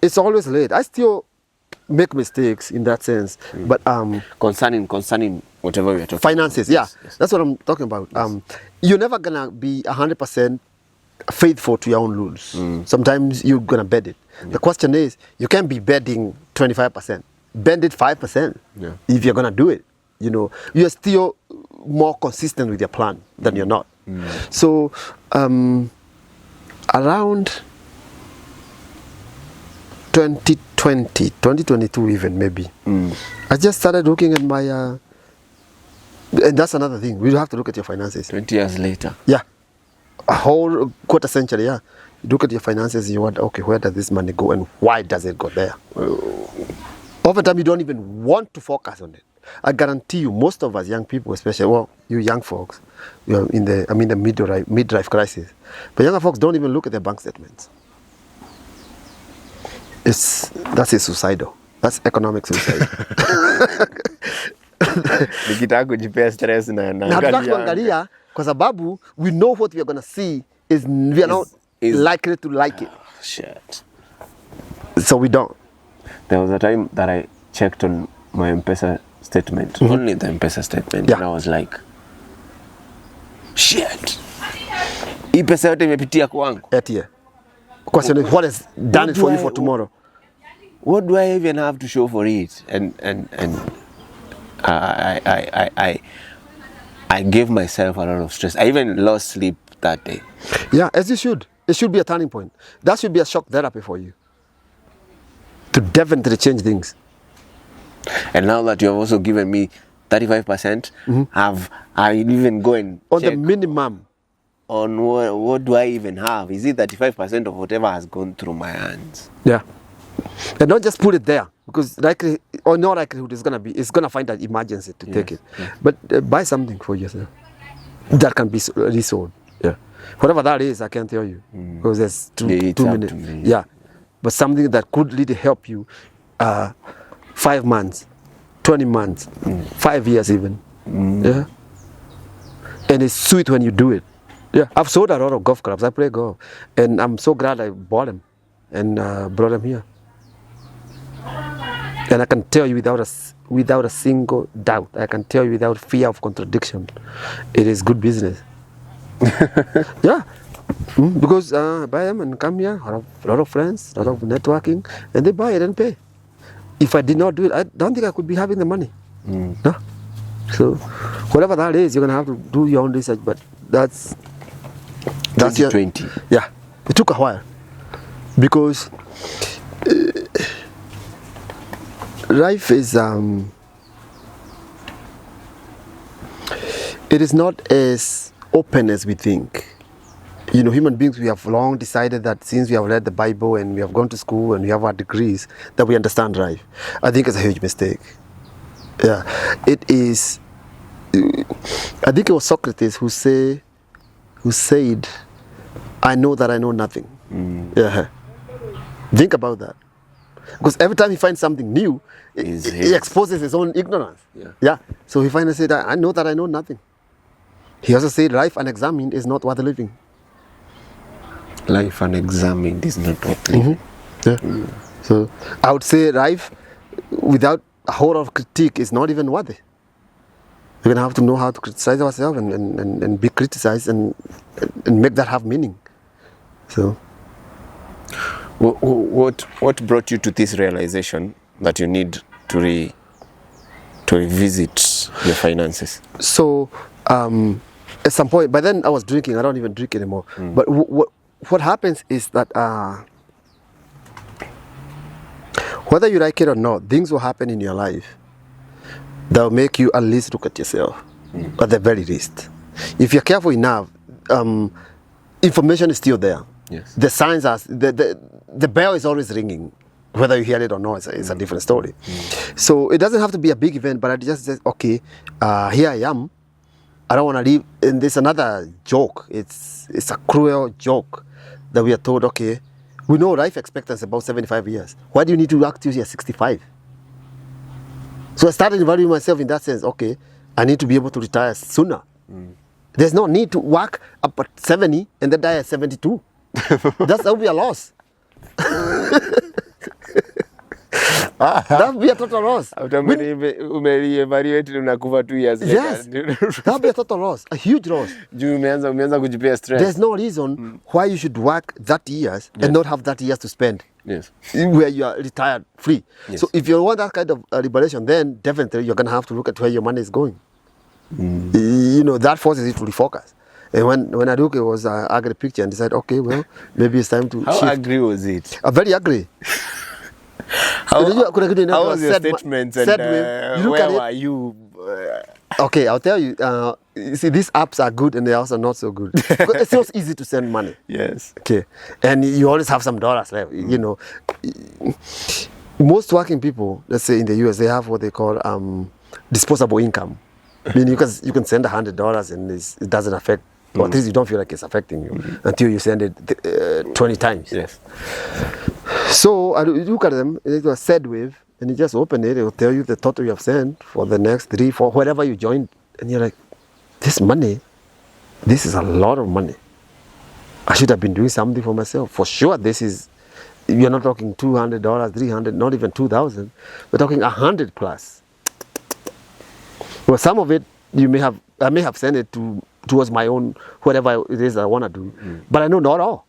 It's always late. I still make mistakes in that sense. But concerning whatever we are talking finances, about. yeah. Yes. That's what I'm talking about. You're never going to be 100% faithful to your own rules. Sometimes you're going to bend it. The question is, you can't be bending 25%. Bend it 5% if you're going to do it. You know, you're still more consistent with your plan than you're not. So, around 2020, 2022 even maybe, I just started looking at my, and that's another thing, we have to look at your finances. 20 years later. Yeah, a whole quarter century, yeah. You look at your finances, you wonder, okay, where does this money go and why does it go there? Over time, you don't even want to focus on it. I guarantee you, most of us young people, especially, well, you young folks, you're in the midlife crisis. But younger folks don't even look at their bank statements. That's suicidal. That's economic suicide. Nikitaka kujipea stress na hatutaki kuangalia kwa sababu we know what we are going to see is we are not likely to like it. Shit. So we don't. There was a time that I checked on my M-Pesa statement, only the M-Pesa statement, and I was like, shit. Hii pesa yote imepitia kwangu. Etie. Question is, what has done it for you for tomorrow? What do I even have to show for it? And I gave myself a lot of stress. I even lost sleep that day. Yeah, as you should. It should be a turning point. That should be a shock therapy for you. To definitely change things. And now that you have also given me 35%, I even go and on check the minimum. On what do I even have? Is it 35% of whatever has gone through my hands? Yeah. And don't just put it there, because likely or no likelihood is gonna find an emergency to take it. Yeah. But buy something for yourself that can be resold. Yeah. Whatever that is, I can't tell you because there's two minutes. Yeah. But something that could really help you 5 months, 20 months, 5 years even. Yeah. And it's sweet when you do it. Yeah. I've sold a lot of golf clubs. I play golf, and I'm so glad I bought them and brought them here. And I can tell you without a single doubt, I can tell you without fear of contradiction, it is good business. Yeah. Because I buy them and come here, I have a lot of friends, a lot of networking, and they buy it and pay. If I did not do it, I don't think I could be having the money. No? So, whatever that is, you're going to have to do your own research, but that's 2020. Yeah. It took a while. Because life is, it is not as open as we think. You know, human beings, we have long decided that since we have read the Bible and we have gone to school and we have our degrees, that we understand life. I think it's a huge mistake. Yeah, it is. I think it was Socrates who said, "I know that I know nothing." Yeah. Think about that. Because every time he finds something new, he exposes his own ignorance. Yeah. So he finally said, "I know that I know nothing." He also said, "Life unexamined is not worth living." Life unexamined is not worth living. Yeah. So I would say life without a whole lot of critique is not even worthy. We're gonna have to know how to criticize ourselves and be criticized and make that have meaning. So, what brought you to this realization that you need to revisit your finances? So, at some point, by then I was drinking. I don't even drink anymore. But what happens is that whether you like it or not, things will happen in your life that will make you at least look at yourself, at the very least. If you're careful enough, information is still there. Yes. The signs are, the bell is always ringing. Whether you hear it or not, it's a different story. So it doesn't have to be a big event, but I just say, okay, here I am. I don't want to leave. And there's another joke. It's a cruel joke that we are told, okay, we know life expectancy is about 75 years. Why do you need to work till you're 65? So I started valuing myself in that sense. Okay, I need to be able to retire sooner. There's no need to work up at 70 and then die at 72. That would be a loss. That would be a total loss. Umereevaluate unakufa 2 years later. Yes, that would be a total loss, a huge loss. Juu umeanza kujipea stress. There's no reason why you should work 30 years and not have 30 years to spend. Yes. Where you are retired free. Yes. So if you want that kind of liberation, then definitely you're going to have to look at where your money is going. You know, that forces you to refocus. And when I look, it was an ugly picture and decided, okay, well, maybe it's time to How shift. ugly was it? Very ugly. How was your statements and where were you? Okay, I'll tell you. You see, these apps are good and they're also not so good. It's so easy to send money. Yes. Okay, and you always have some dollars left. You know, most working people, let's say in the US, they have what they call disposable income. I mean, you can send $100 and it doesn't affect, or at least you don't feel like it's affecting you until you send it 20 times. Yes. So I look at them, it's a sad wave, and you just open it, it will tell you the total you have sent for the next 3, 4, wherever you joined. And you're like, this money, this is a lot of money. I should have been doing something for myself. For sure, this is, you're not talking $200, $300, not even 2,000. We're talking 100 plus. Well, some of it, I may have sent it towards my own, whatever it is I want to do. But I know not all.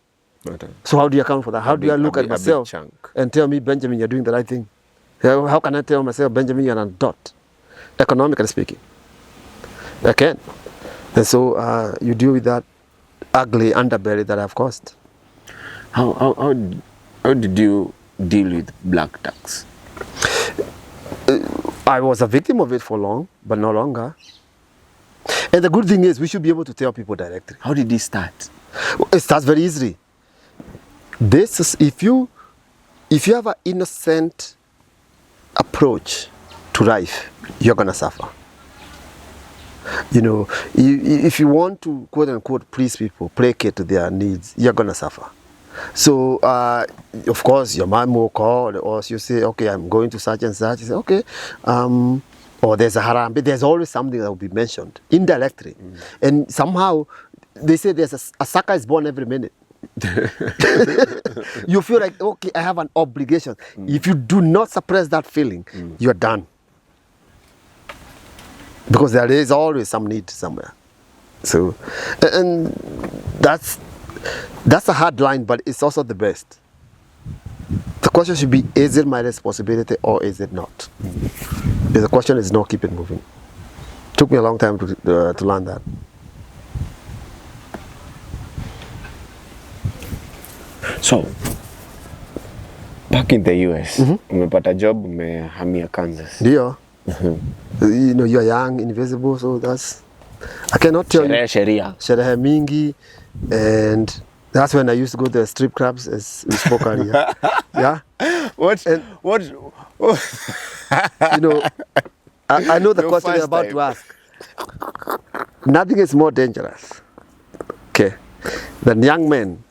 So how do you account for that? How do I look at myself and tell me, Benjamin, you're doing the right thing? How can I tell myself, Benjamin, you're an adult? Economically speaking. I can't. And so you deal with that ugly underbelly that I've caused. How did you deal with black tax? I was a victim of it for long, but no longer. And the good thing is we should be able to tell people directly. How did it start? It starts very easily. This is, if you have an innocent approach to life, you're gonna suffer. You know, if you want to quote unquote please people, placate to their needs, you're gonna suffer. So of course your mom will call, or you say, okay, I'm going to such and such. You say, okay, or there's a harambe. There's always something that will be mentioned indirectly, and somehow they say there's a sucker is born every minute. You feel like, okay, I have an obligation. If you do not suppress that feeling, you're done. Because there is always some need somewhere. So, and that's a hard line, but it's also the best. The question should be, is it my responsibility or is it not? If the question is no, keep it moving. Took me a long time to learn that. So, back in the US, umepata job, umehamia Kansas. Ndio. You know, you're young, invisible, so that's, I cannot tell you. Sherehe. Sherehe mingi, and that's when I used to go to the strip clubs, as we spoke earlier. Yeah. What? You know, I know the question you're about to ask. Nothing is more dangerous, okay, than young men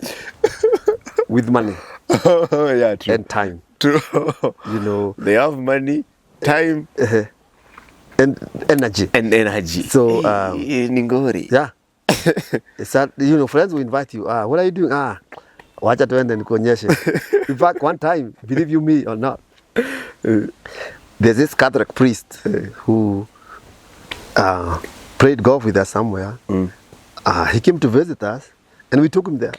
with money. Oh, yeah, true. And time. True. You know, they have money, time, and energy. So, Ningori. Yeah. It's that, you know, friends will invite you. What are you doing? Wacha tuende nikuonyeshe. In fact, one time, believe you me or not, there's this Catholic priest who played golf with us somewhere. He came to visit us, and we took him there.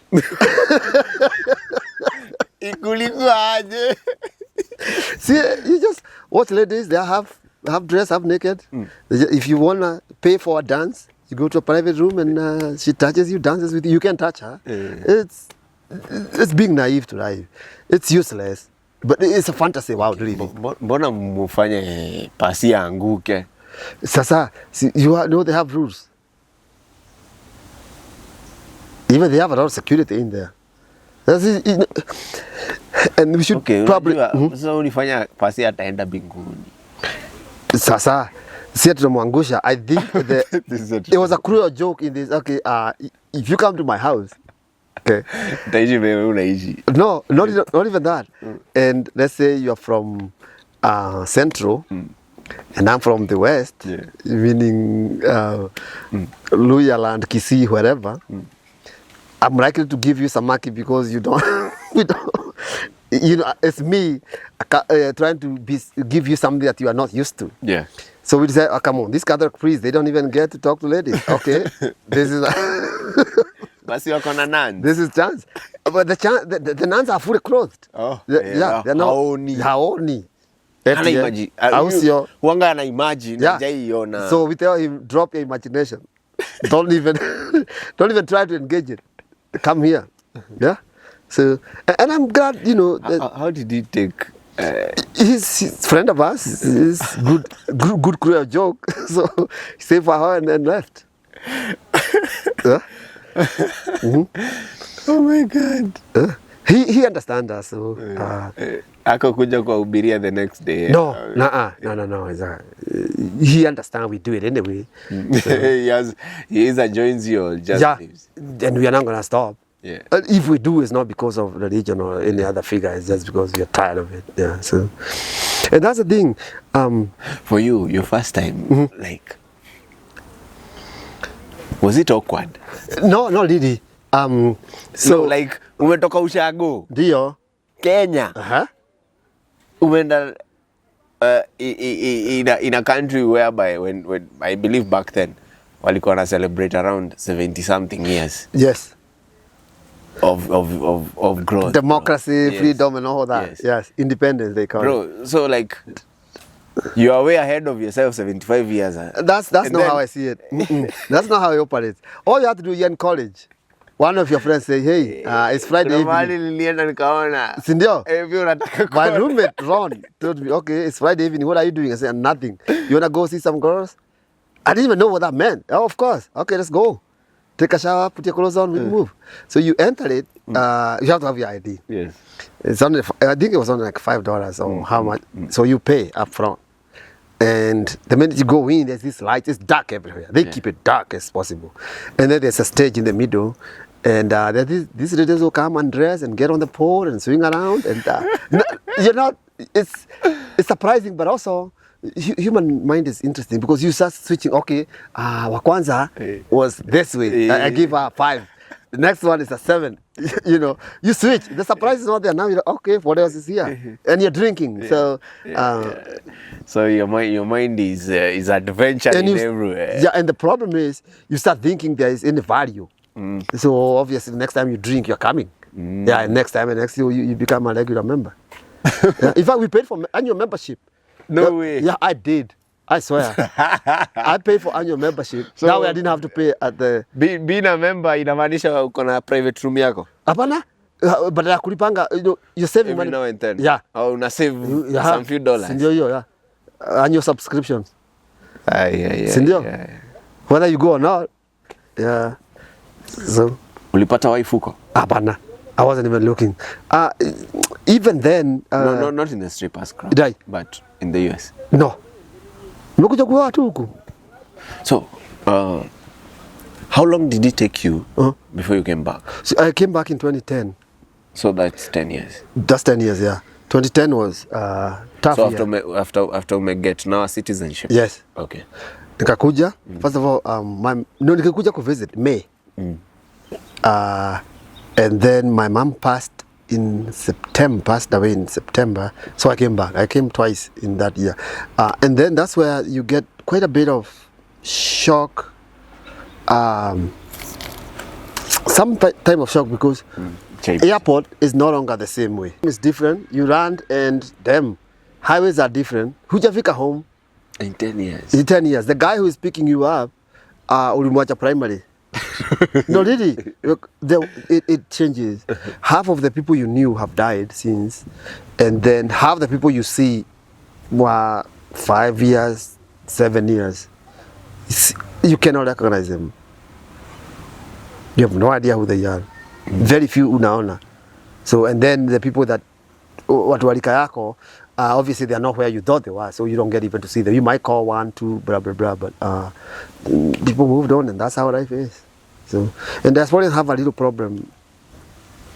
See, you just watch ladies, they have dress, have naked. If you wanna pay for a dance, you go to a private room and she touches you, dances with you. You can touch her. It's being naive to life. It's useless, but it's a fantasy. Wow, really. Mbona mufanye pasi anguke? Sasa, know they have rules. Even they have a lot of security in there. And we should probably sasa ulifanya pasi ataenda binguni. Sasa si tunamwangusha. I think it was a cruel joke in this. Okay, if you come to my house, okay. No, not even that. And let's say you are from Central, and I'm from the West, meaning Luyaland, Kisii, wherever. I'm likely to give you samaki because you don't, you know, it's me trying to give you something that you are not used to. Yeah. So we say, oh, come on, these Catholic priests, they don't even get to talk to ladies. Okay, this is. This is chance, but the nuns are fully clothed. Oh, yeah, they're not. Haoni. Wanga ana imagine. Yeah. So we tell him, drop your imagination. don't even try to engage it. Come here. Yeah. So, and I'm glad, you know. How did he take? He's a friend of us. He's good cruel joke. So he saved for her and then left. Yeah. Oh my God. He understands us. So, akakuja kuhubiria the next day. No. He understands we do it anyway. So. he joins you or just leaves. And we are not gonna stop. Yeah. If we do, it's not because of religion or any other figure. It's just because we are tired of it. Yeah. So, and that's the thing. For you, your first time, like, was it awkward? No, not really. So like, umetoka ushago. Ndio. Kenya. Umeenda in a country whereby when I believe back then walikuwa na celebrate around 70 something years. Yes. Of growth. Democracy, freedom and all that. Yes. Independence they call it. Bro, so like you are way ahead of yourself 75 years. That's not how I see it. That's not how it operates. All you have to do, you're in college. One of your friends say, hey, it's Friday evening. Sindio? My roommate, Ron, told me, okay, it's Friday evening. What are you doing? I said, nothing. You want to go see some girls? I didn't even know what that meant. Oh, of course. Okay, let's go. Take a shower, put your clothes on, we move. So you enter it, you have to have your ID. Yes. It's only, I think it was only like $5 or how much. So you pay up front. And the minute you go in, there's this light, it's dark everywhere. They keep it dark as possible. And then there's a stage in the middle. And these ladies will come and dress and get on the pole and swing around. And you're not, it's surprising, but also human mind is interesting because you start switching. Okay, Wakwanza was this way. I give her 5. The next one is a 7. You know, you switch. The surprise is not there. Now you're like, okay, what else is here? And you're drinking. So, so your mind is adventuring everywhere. Yeah, and the problem is you start thinking there is any value. So obviously, next time you drink, you're coming. Yeah, and next time, you become a regular member. In fact, we paid for annual membership. No way. Yeah, I did. I swear. I paid for annual membership. So now I didn't have to pay at the... Being a member inamaanisha uko na private room yako? Hapana. But kulipanga, you're saving money. Every now and then? Yeah. Oh, una save some few dollars? Sindio, yeah. Annual subscriptions. Yeah. Sindio? Yeah. Whether you go or not. Yeah. So. Ulipata wife huko? Hapana. I wasn't even looking. Even then... no, not in the strippers crowd. Did I? But in the US? No. Nimekuja kwa watu huku. So, how long did it take you before you came back? So I came back in 2010. So that's 10 years? That's 10 years, yeah. 2010 was tough. So after we get now citizenship? Yes. Okay. Nikakuja. First of all, nikakuja ku visit May. And then my mom passed away in September. So I came back. I came twice in that year. And then that's where you get quite a bit of shock. Some type of shock because airport is no longer the same way. It's different. You land and highways are different. Hujafika home. In 10 years? In 10 years. The guy who is picking you up, ulimwacha primary. No, really, it changes. Half of the people you knew have died since, and then half the people you see were 5 years, 7 years. You cannot recognize them. You have no idea who they are. Very few unaona. So, and then the people that watu walika yako, obviously they are not where you thought they were, so you don't get even to see them. You might call 1, 2, blah blah blah, but people moved on, and that's how life is. So, and diasporians have a little problem.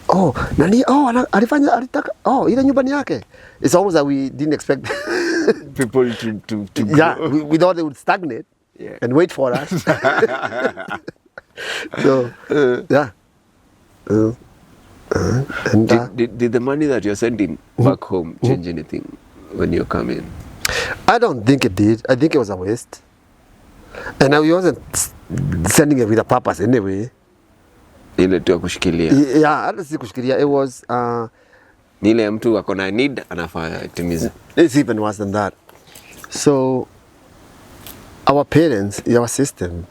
Oh, nani? Oh, alitaka. Oh, ile nyumbani yake. It's almost that we didn't expect people to yeah, grow. we thought they would stagnate and wait for us. So, yeah. And Did the money that you're sending back home change anything when you come in? I don't think it did. I think it was a waste. And I wasn't sending it with a purpose anyway. Ile tu ya kushikilia. Yeah, hata si kushikilia. It was Ni ile mtu ako na need anafaa timize. it's even worse than that. So our parents, our system,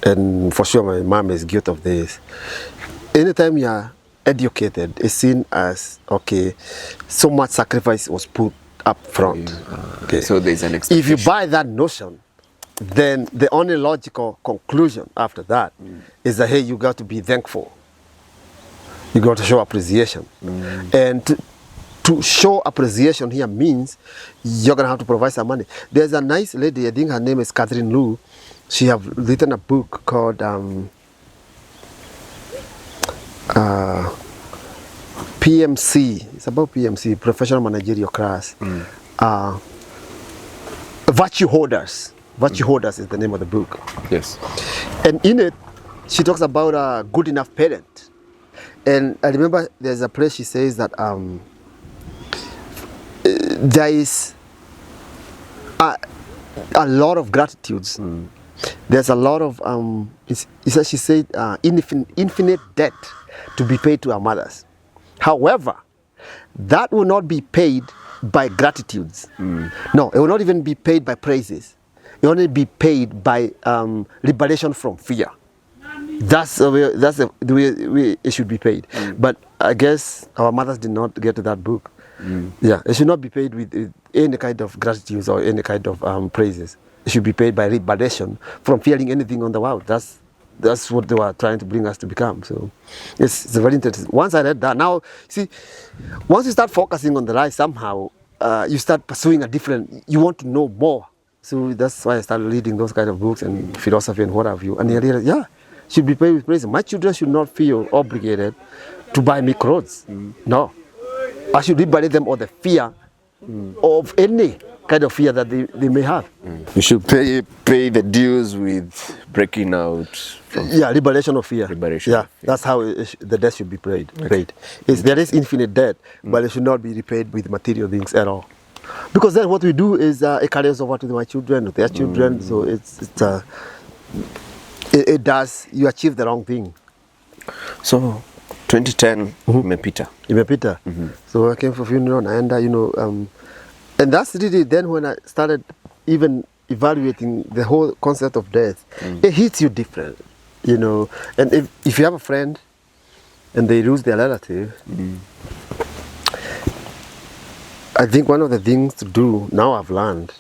and for sure my mom is guilty of this. Anytime you are educated, it's seen as okay, so much sacrifice was put up front. Okay. So there's an expectation. If you buy that notion, then the only logical conclusion after that is that hey, you got to be thankful. You got to show appreciation. And to show appreciation here means you're gonna have to provide some money. There's a nice lady, I think her name is Catherine Liu. She have written a book called PMC. It's about PMC, Professional Managerial Class. Virtue Holders. Virtue Holders is the name of the book. Yes. And in it, she talks about a good enough parent. And I remember there's a place she says that there is a lot of gratitudes. There's a lot of, she said, infinite debt to be paid to our mothers. However, that will not be paid by gratitudes. No, it will not even be paid by praises. It will only be paid by liberation from fear. That's the way it should be paid. But I guess our mothers did not get to that book. Yeah, it should not be paid with any kind of gratitude or any kind of praises. It should be paid by liberation from fearing anything on the world. That's what they were trying to bring us to become. So it's very interesting. Once I read that, now see, once you start focusing on the life, somehow you start pursuing a different. You want to know more. So that's why I started reading those kind of books and philosophy and what have you. And I realized, yeah, should be paid with praise. My children should not feel obligated to buy me clothes. No, I should liberate them of the fear of any kind of fear that they may have. You should pay the dues with breaking out. From liberation of fear. Liberation. Yeah, of fear. that's how the debt should be paid. There is infinite debt, but it should not be repaid with material things at all. Because then what we do is it carries over to my children, to their children. So it does. You achieve the wrong thing. So 2010 imepita. So I came for funeral and and that's really then when I started even evaluating the whole concept of death. It hits you different, And if you have a friend and they lose their relative, I think one of the things to do now I've learned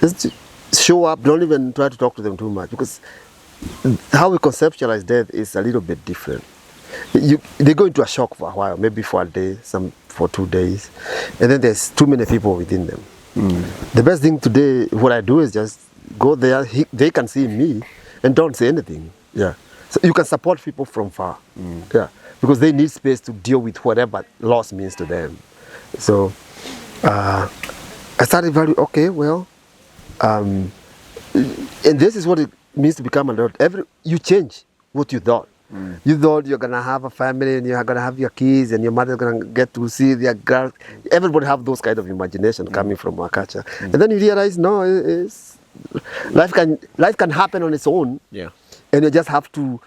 is to show up. Don't even try to talk to them too much, because how we conceptualize death is a little bit different. They go into a shock for a while, maybe for a day, some for 2 days, and then there's too many people within them. The best thing today, what I do is just go there. They can see me and don't say anything. Yeah, so you can support people from far. Yeah, because they need space to deal with whatever loss means to them. So I started valuing. Okay, well, and this is what it means to become an adult. You change what you thought. You thought you're gonna have a family and you're gonna have your kids and your mother's gonna get to see their girls. Everybody have those kind of imagination coming from our culture, and then you realize no, life can happen on its own. Yeah, and you just have to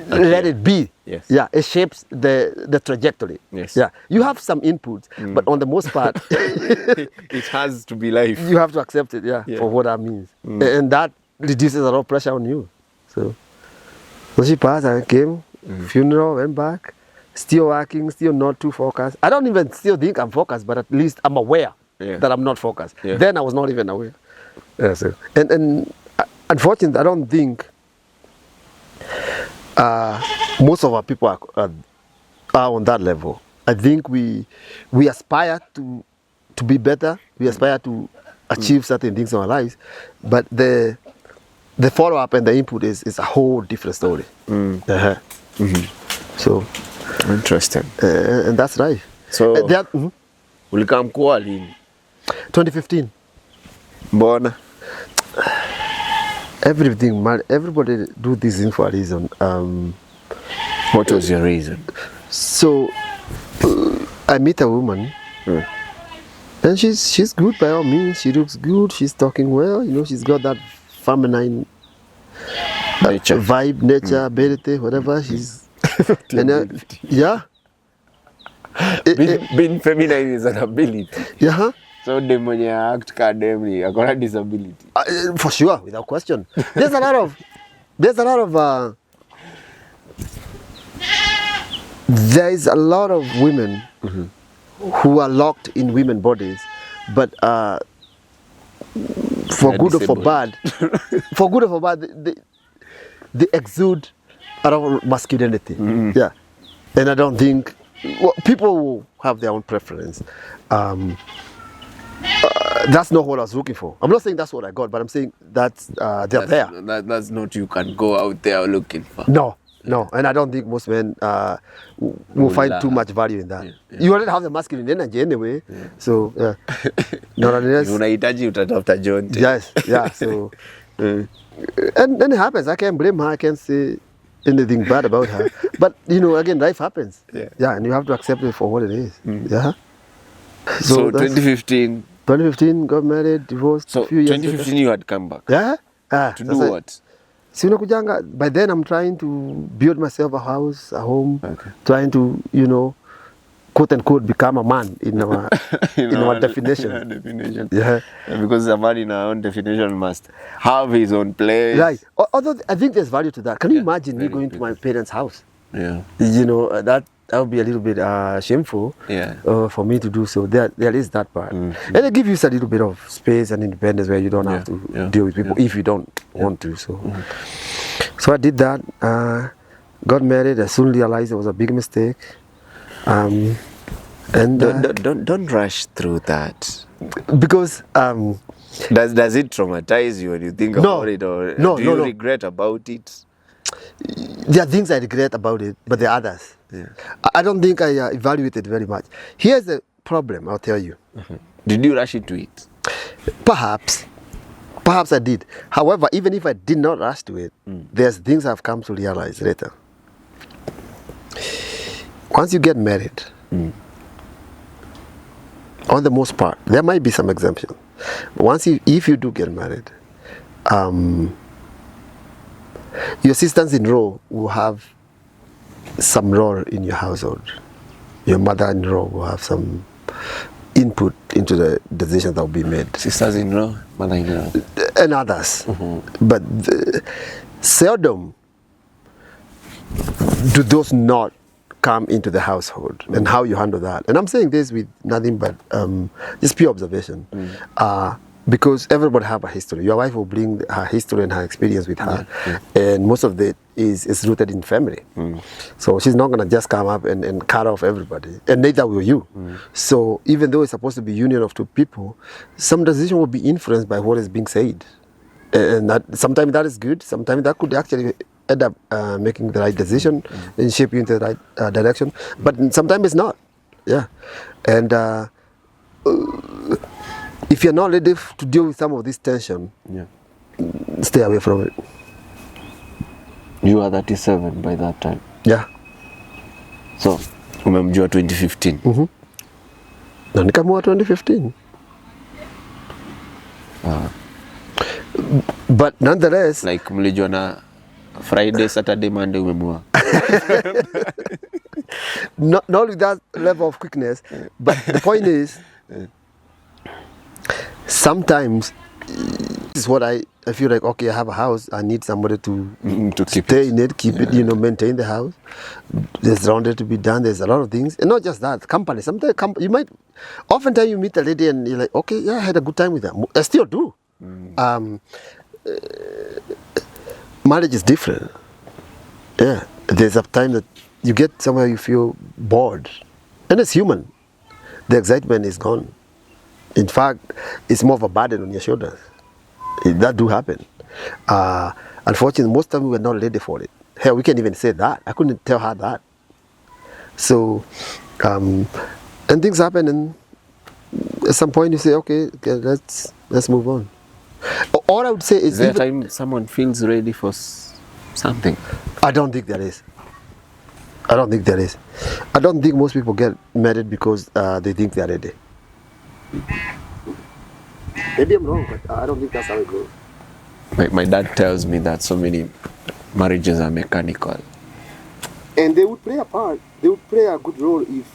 let it be. Yes. Yeah, it shapes the trajectory. Yes. Yeah, you have some inputs, but on the most part, it has to be life. You have to accept it. Yeah, for what that means, and that reduces a lot of pressure on you. So she passed. I came, funeral, went back, still working, still not too focused. I don't even still think I'm focused, but at least I'm aware that I'm not focused. Yeah. Then I was not even aware. Yeah, so, and unfortunately, I don't think most of our people are on that level. I think we aspire to be better. We aspire to achieve certain things in our lives, but the follow up and the input is a whole different story. So Interesting. and that's right. So That, ulikaa mkoa lini? 2015. Mbona? Everything, man. Everybody do this thing for a reason. What was your reason? So I meet a woman, and she's good by all means. She looks good. She's talking well. You know, she's got that feminine Nature. vibe, nature, ability, whatever. She's and, yeah. Being feminine is an ability. Yeah. So dem mwenye act ka dem ni akona disability. For sure, without question. There's a lot of there is a lot of women who are locked in women bodies, but for They're good or for disabled. bad, for good or for bad, they exude a lot of masculinity. Yeah, and I don't think people will have their own preference. That's not what I was looking for. I'm not saying that's what I got, but I'm saying that's they're there. That's not you can go out there looking for. No, and I don't think most men will find too much value in that. You already have the masculine energy anyway, so not unless. Unahitaji utatafuta jonte. Yes, yeah. So and it happens. I can't blame her. I can't say anything bad about her. But you know, again, life happens. Yeah, and you have to accept it for what it is. Yeah. So 2015. 2015, got married, divorced. So a few years 2015 you had come back. Yeah. To do what? Si unakujanga, by then I'm trying to build myself a house, a home, trying to, you know, quote unquote, become a man in our in our definition. Yeah. Because a man in our own definition must have his own place. Right. Although I think there's value to that. Can you imagine me going to my parents' house? Yeah. You know, that would be a little bit shameful for me to do so. There is that part. And it gives you a little bit of space and independence where you don't have to deal with people if you don't want to. So so I did that. Got married. I soon realized it was a big mistake. And don't rush through that. Because does it traumatize you when you think about it, or do you regret about it? There are things I regret about it, but there are others. I don't think I evaluated very much. Here's the problem, I'll tell you. Did you rush into it? Perhaps I did. However, even if I did not rush to it, there's things I've come to realize later. Once you get married, on the most part, there might be some exemptions. But if you do get married, your sisters-in-law will have some role in your household. Your mother-in-law will have some input into the decisions that will be made. Sisters-in-law, mother-in-law. And others. But seldom do those not come into the household and how you handle that. And I'm saying this with nothing but just pure observation. Because everybody have a history. Your wife will bring her history and her experience with her. And most of it is rooted in family. So she's not going to just come up and cut off everybody. And neither will you. So even though it's supposed to be union of two people, some decision will be influenced by what is being said. And that sometimes that is good. Sometimes that could actually end up making the right decision and shape you into the right direction. But sometimes it's not. Yeah. And if you're not ready to deal with some of this tension, stay away from it. You are 37 by that time. Yeah. So, umemjua 2015. Na nikamua 2015. But nonetheless, like mlijua na Friday, Saturday, Monday umemua. not with that level of quickness, but the point is, sometimes this is what I feel like. Okay, I have a house. I need somebody to keep stay in it, keep it. You know, maintain the house. There's laundry to be done. There's a lot of things, and not just that. Company. Sometimes you might. Oftentimes you meet a lady and you're like, okay, yeah, I had a good time with her. I still do. Marriage is different. Yeah, there's a time that you get somewhere you feel bored. And as human, the excitement is gone. In fact, it's more of a burden on your shoulders. That do happen. Unfortunately, most of them were not ready for it. Hell, we can't even say that. I couldn't tell her that. So, and things happen, and at some point you say, okay, let's move on. All I would say is there time someone feels ready for something? I don't think there is. I don't think there is. I don't think most people get married because they think they're ready. Maybe I'm wrong, but I don't think that's how it goes. My dad tells me that so many marriages are mechanical. And they would play a part. They would play a good role if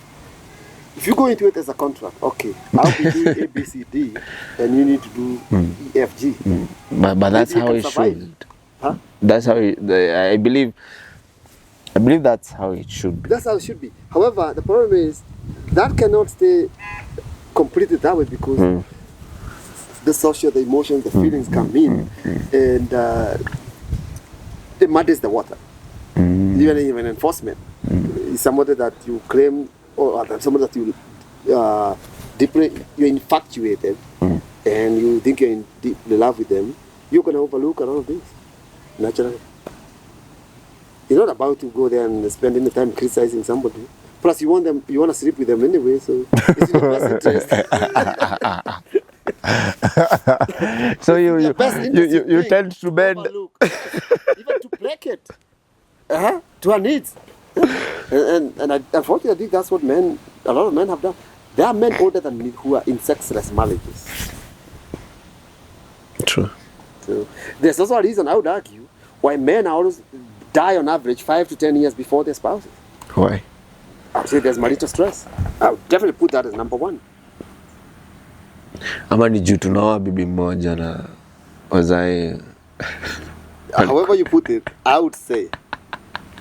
you go into it as a contract. Okay, I'll be doing A, B, C, D, and you need to do E, F, G. But that's how it should. Huh? That's how I believe that's how it should be. That's how it should be. However, the problem is that cannot stay completely that way because the social, the emotions, the feelings come in, and it muddies the water. Even enforcement is somebody that you claim, or somebody that you deeply you're infatuated, and you think you're in deep love with them. You're gonna overlook a lot of things naturally. You're not about to go there and spend any time criticizing somebody. Plus, you want to sleep with them anyway, so it's in your best interest. So you tend to bend, even to break it, to our needs. And unfortunately, I think that's what a lot of men have done. There are men older than me who are in sexless marriages. True. So there's also a reason I would argue why men always die on average 5 to 10 years before their spouses. Why? I would say there's marital stress. I would definitely put that as number one. Ama ni juu tunaoa bibi mmoja na wazae. However you put it, I would say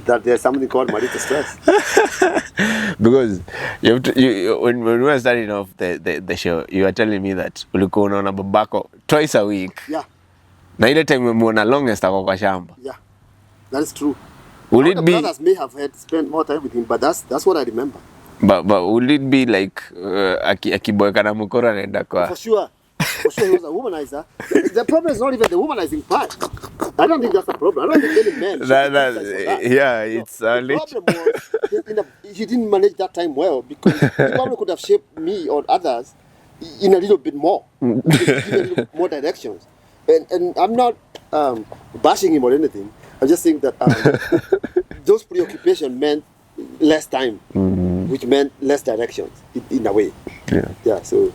that there's something called marital stress. Because when we were starting off the show, you were telling me that ulikuwa unaona babako twice a week. Yeah. Na ile time umemuona longest ako kwa shamba. Yeah. That is true. Will it the be brothers may have spent more time with him, but that's what I remember. But will it be like akiboeka na mkoro anaenda kwa? For sure, he was a womanizer. The problem is not even the womanizing part. I don't think that's a problem. I don't think any man. It's the problem was he didn't manage that time well because he probably could have shaped me or others in a little bit more, give a little more directions. And I'm not bashing him or anything. I just think that those preoccupations meant less time, which meant less directions in a way. Yeah. So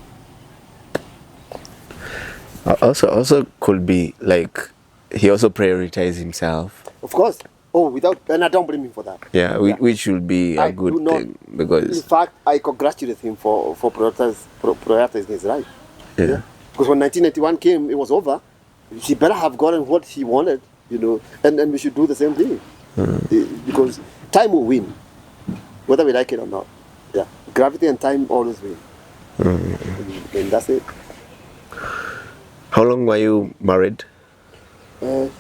also could be like he also prioritized himself. Of course. And I don't blame him for that. Yeah, which should be a good thing because. In fact, I congratulate him for prioritizing his life. Yeah. Because when 1991 came, it was over. He better have gotten what he wanted. And we should do the same thing. Because time will win, whether we like it or not. Yeah, gravity and time always win. And that's it. How long were you married? Till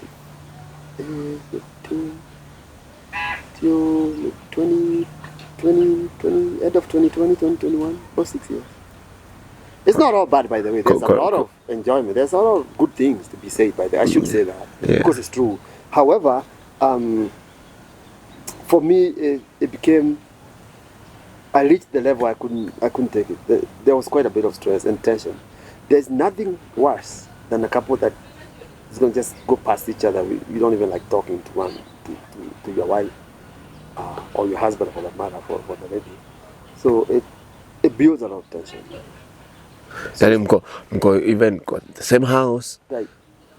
2020, end of 2020, 2021, for 6 years. It's not all bad, by the way. There's a lot of enjoyment. There's a lot of good things to be said, by the way. I should say that because it's true. However, for me, it became. I reached the level I couldn't take it. There was quite a bit of stress and tension. There's nothing worse than a couple that is going to just go past each other. You don't even like talking to your wife or your husband, for that matter, for the lady. So it builds a lot of tension. Then mko even the same house, right?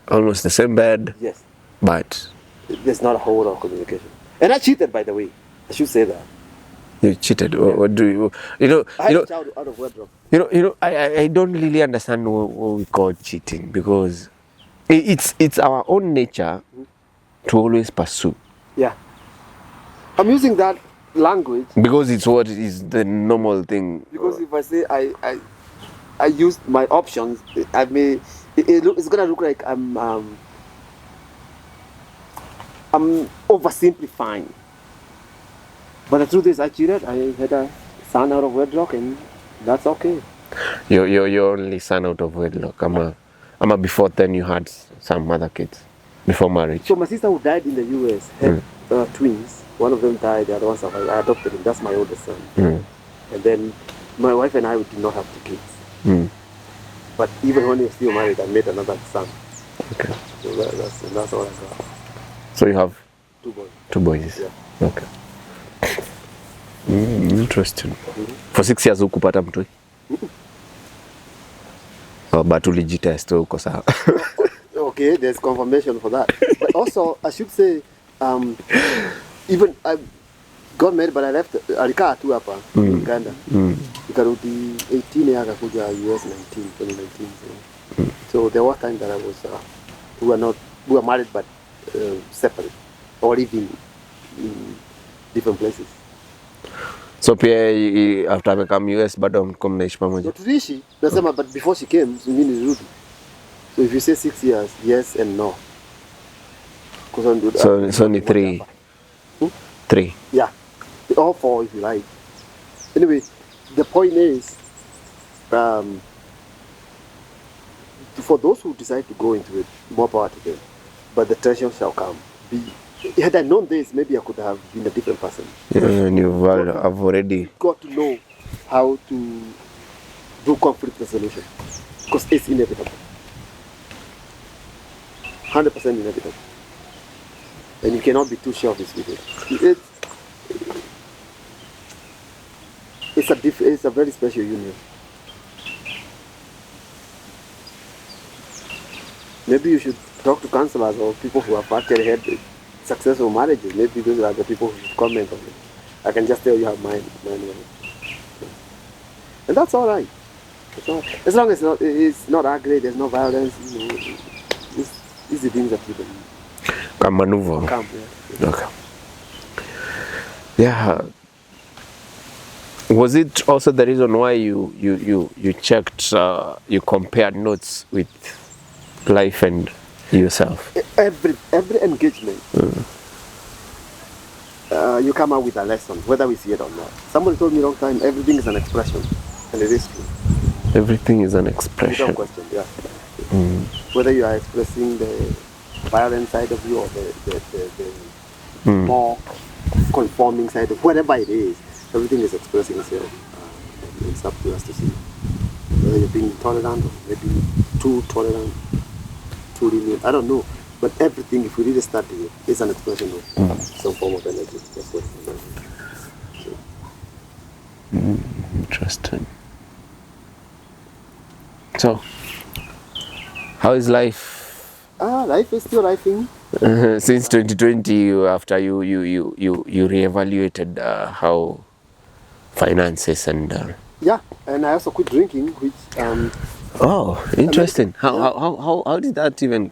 Almost the same bed. Yes. But there's not a whole lot of communication. And I cheated, by the way. I should say that. You cheated. Yeah. What do you? I had a child out of wedlock. I don't really understand what we call cheating because it's our own nature to always pursue. Yeah. I'm using that language because it's what is the normal thing. Because if I say I used my options, it's gonna look like I'm oversimplifying. But the truth is, I cheated. I had a son out of wedlock, and that's okay. You're only son out of wedlock. I'm a before then you had some other kids before marriage. So my sister who died in the US had twins. One of them died, the other one survived. I adopted him. That's my oldest son. And then my wife and I we did not have the kids. But even when we were still married, I made another son. Okay. So that's all I got. So you have 2 boys. 2 boys. Yeah. Okay. Interesting. For 6 years hukupata mtu. Oh, but ulijitest huko sawa. Okay, there's confirmation for that. But also, I should say, even I got married, but I left. Alikaa tu hapa Uganda. Nikarudi 18 akakuja US 2019. So there was time that I was we were married but separate or living in different places. So pia after amekam US bado mko mnaishi pamoja? So tuliishi, nasema but before she came, mimi nilirudi. So if you say 6 years, yes and no. So only 3. 3. Yeah, all 4 if you like. Anyway, the point is, for those who decide to go into it, more power to them. But the tension shall come. Had I known this, maybe I could have been a different person. Yeah, and I've already got to know how to do conflict resolution, because it's inevitable. 100% inevitable. And you cannot be too selfish with it. It's a very special union. Maybe you should talk to counselors or people who have actually had successful marriages. Maybe those are the people who should comment on it. I can just tell you have mine. And that's all right. As long as it's not ugly, there's no violence, these are things that you can maneuver. Yeah. Okay. Yeah. Was it also the reason why you checked, you compared notes with life and yourself? Every engagement, you come out with a lesson, whether we see it or not. Somebody told me a long time, everything is an expression, and it is true. Everything is an expression. Without question, yeah. Whether you are expressing the violent side of you or the more conforming side of whatever it is, everything is expressing itself. It's up to us to see whether you're being tolerant or maybe too tolerant, too lenient. I don't know. But everything, if we really study it, is an expression of some form of energy. That's what it is. Interesting. So, how is life? Life is still lifing. Since 2020, after you reevaluated how finances and yeah, and I also quit drinking, which oh, interesting. How did that even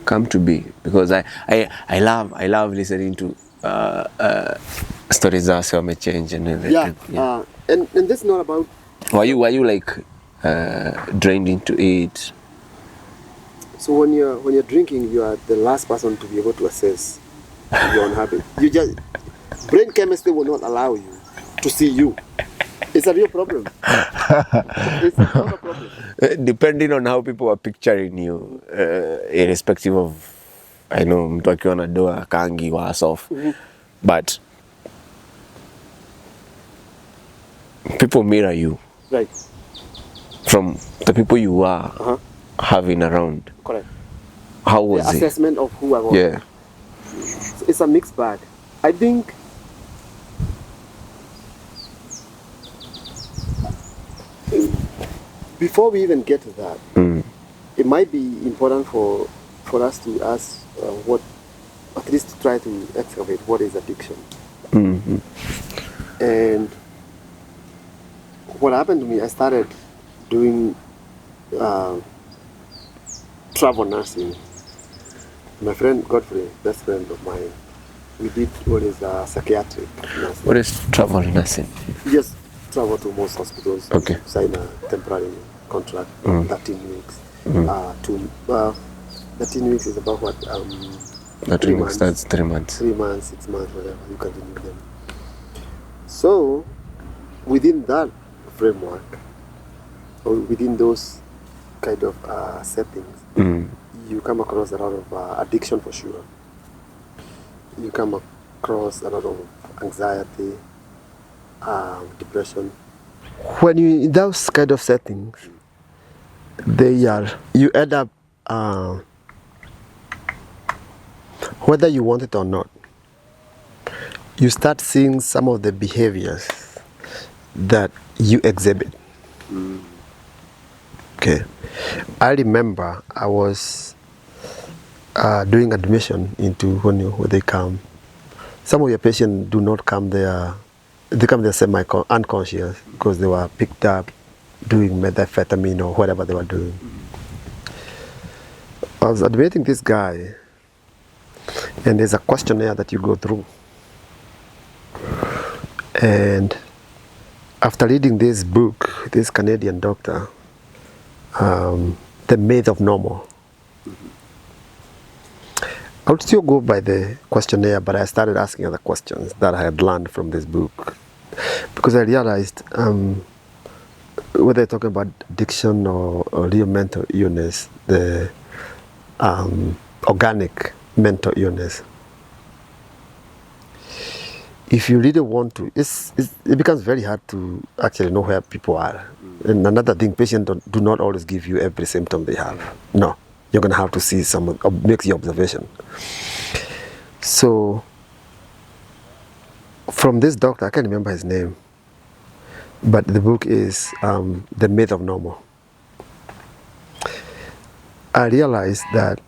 come to be? Because I love listening to stories that may change and everything. Yeah. And that's not about. Were you like drained into it? So when you're drinking, you are the last person to be able to assess your own habit. You just brain chemistry will not allow you to see you. It's a real problem. It's not a problem. Depending on how people are picturing you, irrespective of, I know mtu akiwa na doa kangi was off, but people mirror you, right, from the people you are having around. Correct. How was the assessment of who I was? Yeah. It's a mixed bag. I think before we even get to that, it might be important for us to ask at least to try to excavate what is addiction. And what happened to me, I started doing travel nursing. My friend Godfrey, best friend of mine, we did what is psychiatric nursing. What is travel nursing? We just travel to most hospitals. Okay. Sign a temporary contract, 13 weeks. 13 weeks is about what? 13 weeks, that's 3 months. 3 months, 6 months, whatever, you continue them. So, within that framework, or within those kind of settings, you come across a lot of addiction for sure. You come across a lot of anxiety, depression. When you in those kind of settings, you end up, whether you want it or not, you start seeing some of the behaviors that you exhibit. Okay, I remember I was doing admission into when they come. Some of your patients do not come there. They come there semi-unconscious because they were picked up doing methamphetamine or whatever they were doing. I was admitting this guy, and there's a questionnaire that you go through. And after reading this book, this Canadian doctor, The Myth of Normal, I would still go by the questionnaire, but I started asking other questions that I had learned from this book. Because I realized whether they're talking about addiction or real mental illness, the organic mental illness, if you really want to, it becomes very hard to actually know where people are. And another thing, patients do not always give you every symptom they have. No, you're going to have to see some, make the observation. So, from this doctor, I can't remember his name, but the book is The Myth of Normal. I realized that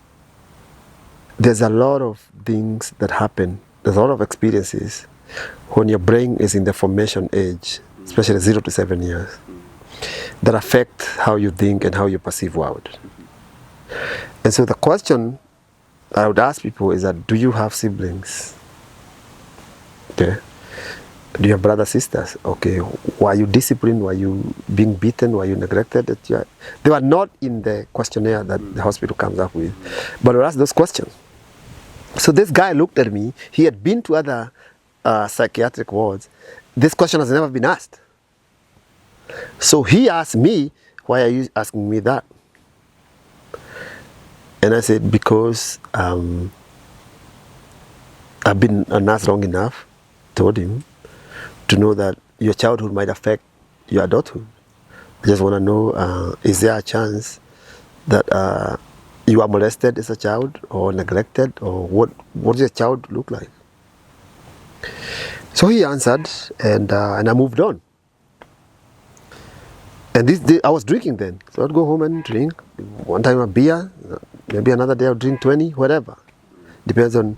there's a lot of things that happen, there's a lot of experiences when your brain is in the formation age, especially 0 to 7 years, that affect how you think and how you perceive world. And so the question I would ask people is that, do you have siblings? Okay. Do you have brothers, sisters? Okay. Were you disciplined? Were you being beaten? Were you neglected? They were not in the questionnaire that the hospital comes up with, but I asked those questions. So this guy looked at me. He had been to other psychiatric wards. This question has never been asked. So he asked me, why are you asking me that? And I said, because I've been a nurse long enough, told him, to know that your childhood might affect your adulthood. I just want to know, is there a chance that you are molested as a child or neglected, or what does your child look like? So he answered, and I moved on. And this day, I was drinking then. So I'd go home and drink. One time a beer, maybe another day I'll drink 20, whatever. Depends on,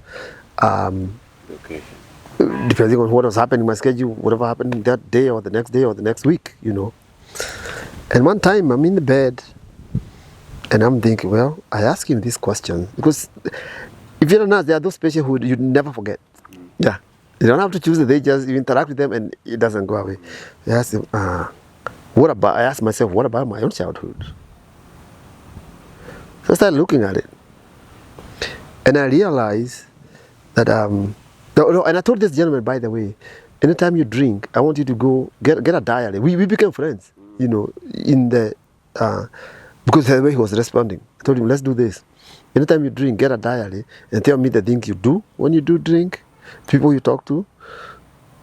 depending on what was happening in my schedule, whatever happened that day or the next day or the next week, you know. And one time I'm in the bed and I'm thinking, well, I asked him this question because if you're a nurse, there are those patients who you never forget. Yeah. You don't have to choose it, they just, you interact with them and it doesn't go away. I asked him, I asked myself, what about my own childhood? So I started looking at it. And I realized that, and I told this gentleman, by the way, anytime you drink, I want you to go get a diary. We became friends, you know, because the way he was responding. I told him, let's do this. Anytime you drink, get a diary and tell me the things you do when you do drink, people you talk to,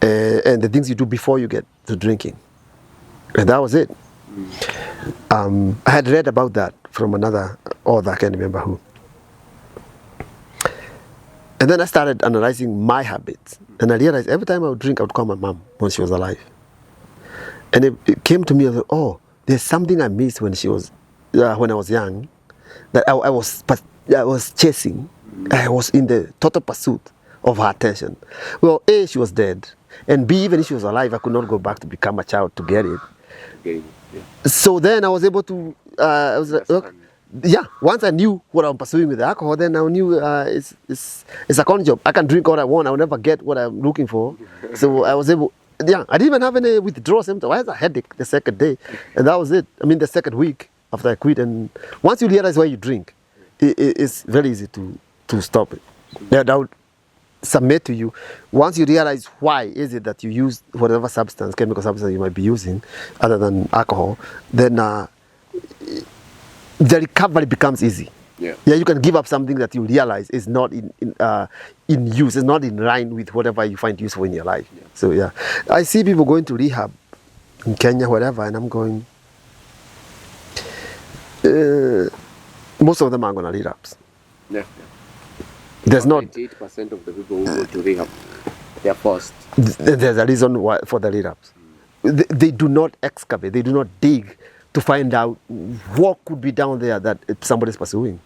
and the things you do before you get to drinking. And that was it. I had read about that from another author, I can't remember who. And then I started analyzing my habits. And I realized every time I would drink, I would call my mom when she was alive. And it came to me, I was like, oh, there's something I missed when she was, when I was young, that I was chasing. I was in the total pursuit of her attention. Well, A, she was dead. And B, even if she was alive, I could not go back to become a child to get it. Okay, yeah. So then I was able to, I was like, look, yeah, once I knew what I'm pursuing with the alcohol, then I knew it's a con job. I can drink what I want, I'll never get what I'm looking for. So I was able, yeah, I didn't even have any withdrawal symptoms. I had a headache the second day, and that was it. I mean, the second week after I quit. And once you realize why you drink, it's very easy to stop it. Yeah, submit to you, once you realize why is it that you use whatever substance, chemical substance you might be using, other than alcohol, then the recovery becomes easy. Yeah. Yeah, you can give up something that you realize is not in use, is not in line with whatever you find useful in your life. Yeah. So yeah, I see people going to rehab in Kenya, whatever, and I'm going. Most of them are gonna relapse. Yeah. There's not. 98% of the people who go to rehab, they are forced. There's a reason why for the relapse. They do not excavate. They do not dig to find out what could be down there that somebody's pursuing.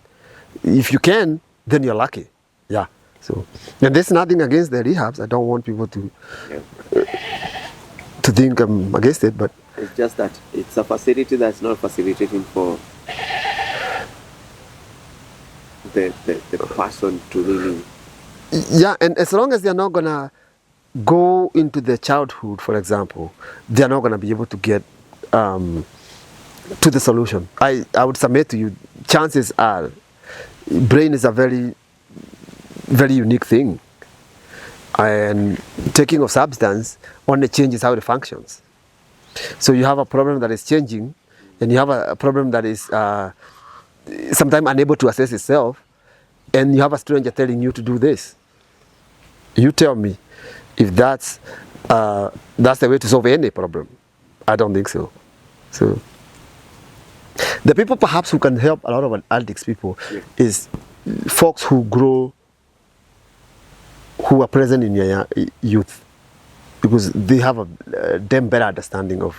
If you can, then you're lucky. Yeah. So, and there's nothing against the rehabs. I don't want people to think I'm against it, but it's just that it's a facility that's not facilitating for the person to really. Yeah, and as long as they're not gonna go into the childhood, for example, they're not gonna be able to get to the solution. I would submit to you, chances are, brain is a very, very unique thing, and taking of substance only changes how it functions. So you have a problem that is changing, and you have a problem that is sometimes unable to assess itself, and you have a stranger telling you to do this. You tell me if that's the way to solve any problem. I don't think so. So the people perhaps who can help a lot of addicts people is folks who grow, who are present in your youth, because they have a damn better understanding of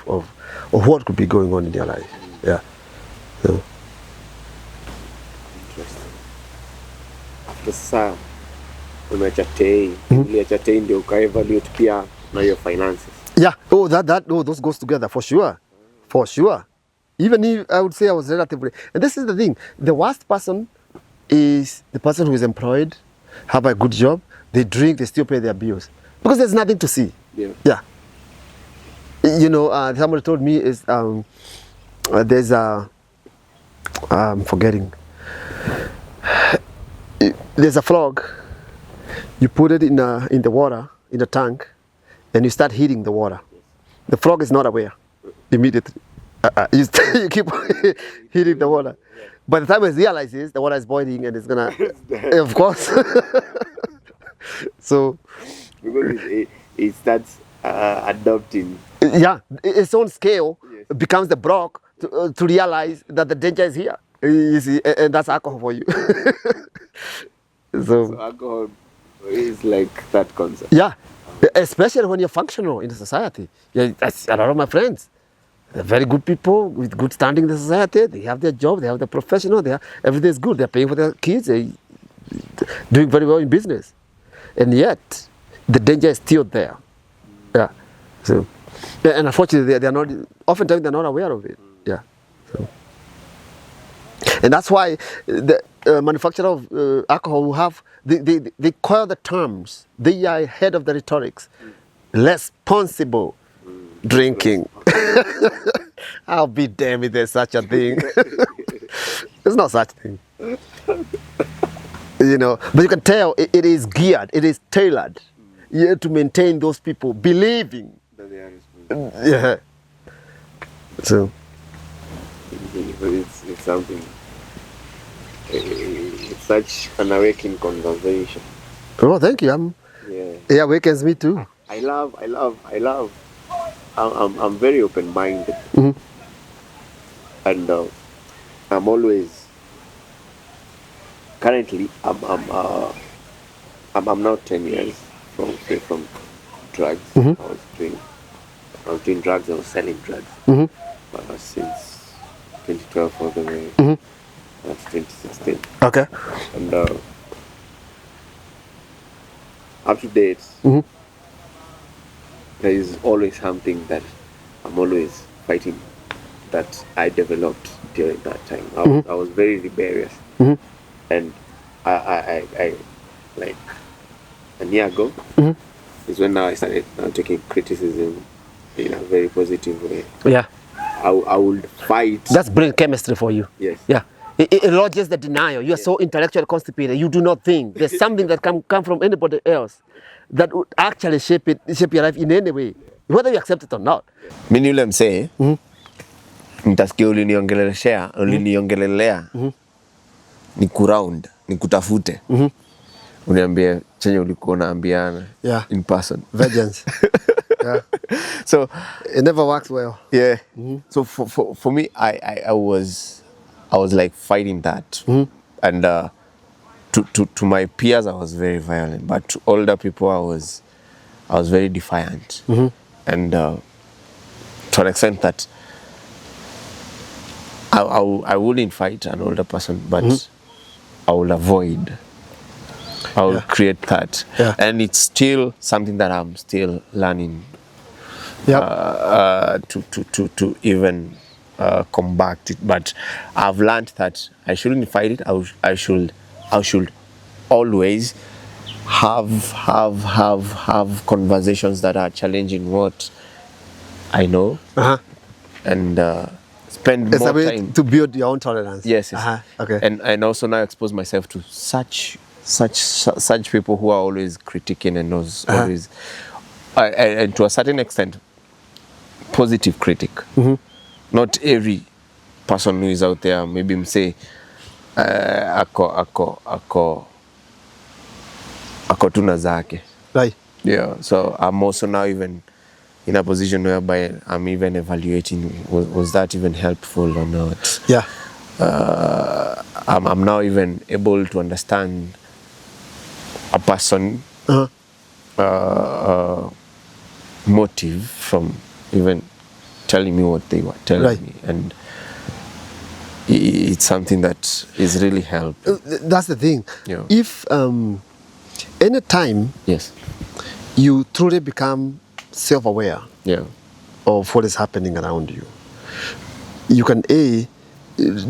what could be going on in their life. Yeah. So. Sasa umeacha tei ndio ukaevaluate pia na your finances. Yeah. Those goes together for sure. For sure. Even if I would say I was relatively, and this is the thing, the worst person is the person who is employed, have a good job, they drink, they still pay their bills. Because there's nothing to see. Yeah. Yeah. You know, somebody told me is there's a I'm forgetting. There's a frog. You put it in the water, in the tank, and you start heating the water. The frog is not aware immediately. You keep heating the water. By the time it realizes the water is boiling and it's gonna, of course. So, because it starts adopting. Yeah, its own scale becomes the block to realize that the danger is here. You see, and that's alcohol for you. So alcohol is like that concept. Yeah, especially when you're functional in the society. Yeah, that's a lot of my friends. They're very good people with good standing in the society. They have their job, they have their professional, everything is good. They're paying for their kids, they're doing very well in business. And yet, the danger is still there. Yeah. So, and unfortunately, they're not, oftentimes they're not aware of it. Yeah. So. And that's why the manufacturer of alcohol will have, they coil the terms. They are ahead of the rhetorics. Responsible drinking. I'll be damned if there's such a thing. There's no such thing. You know, but you can tell it is geared, it is tailored to maintain those people believing. That they are responsible. Yeah. So. It's something. It's such an awakening conversation. Oh, thank you. It awakens me too. I love. I'm very open-minded, and I'm always. Currently, I'm now 10 years from drugs. I was doing drugs. I was selling drugs since 2012 all the way. That's 2016. Okay. And up to date, there is always something that I'm always fighting that I developed during that time. I was very rebellious, and I like a year ago is when now I started taking criticism in a very positive way. Yeah. I would fight. That's brain chemistry for you. Yes. Yeah. It lodges the denial. You are so intellectually constipated. You do not think. There's something that can come from anybody else that would actually shape your life in any way, whether you accept it or not. Mimi yule msee nitasikia uliniongelelea ni kuround, ni kutafute. Uniambie chenye ulikuwa unaambiana in person. Vengeance. Yeah. So it never works well. Yeah. So for me, I was like fighting that, and to my peers I was very violent, but to older people I was very defiant, and to an extent that I wouldn't fight an older person, but I will avoid. I will create that, and it's still something that I'm still learning. To even combat it, but I've learned that I shouldn't fight it. I should always have conversations that are challenging what I know, and spend it's more a way time to build your own tolerance. Yes. Okay. And also now expose myself to such people who are always critiquing and always, and to a certain extent, positive critic. Not every person who is out there, maybe say, ako tuna zake. Right. Yeah. So I'm also now even in a position whereby I'm even evaluating, was that even helpful or not? Yeah. I'm now even able to understand a person motive from even telling me what they were telling me, and it's something that is really helpful. That's the thing. Yeah. If any time you truly become self-aware of what is happening around you, you can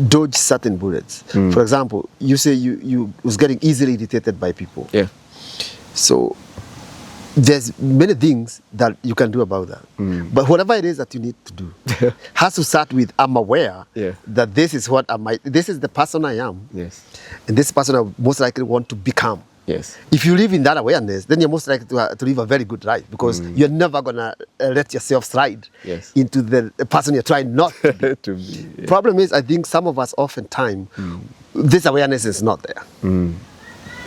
dodge certain bullets. For example, you say you was getting easily irritated by people. Yeah. So there's many things that you can do about that. But whatever it is that you need to do has to start with, I'm aware that this is what this is the person I am. Yes. And this person I most likely want to become. Yes. If you live in that awareness, then you're most likely to live a very good life, because you're never gonna let yourself slide into the person you're trying not to be. To be, yeah. Problem is, I think some of us oftentimes, this awareness is not there.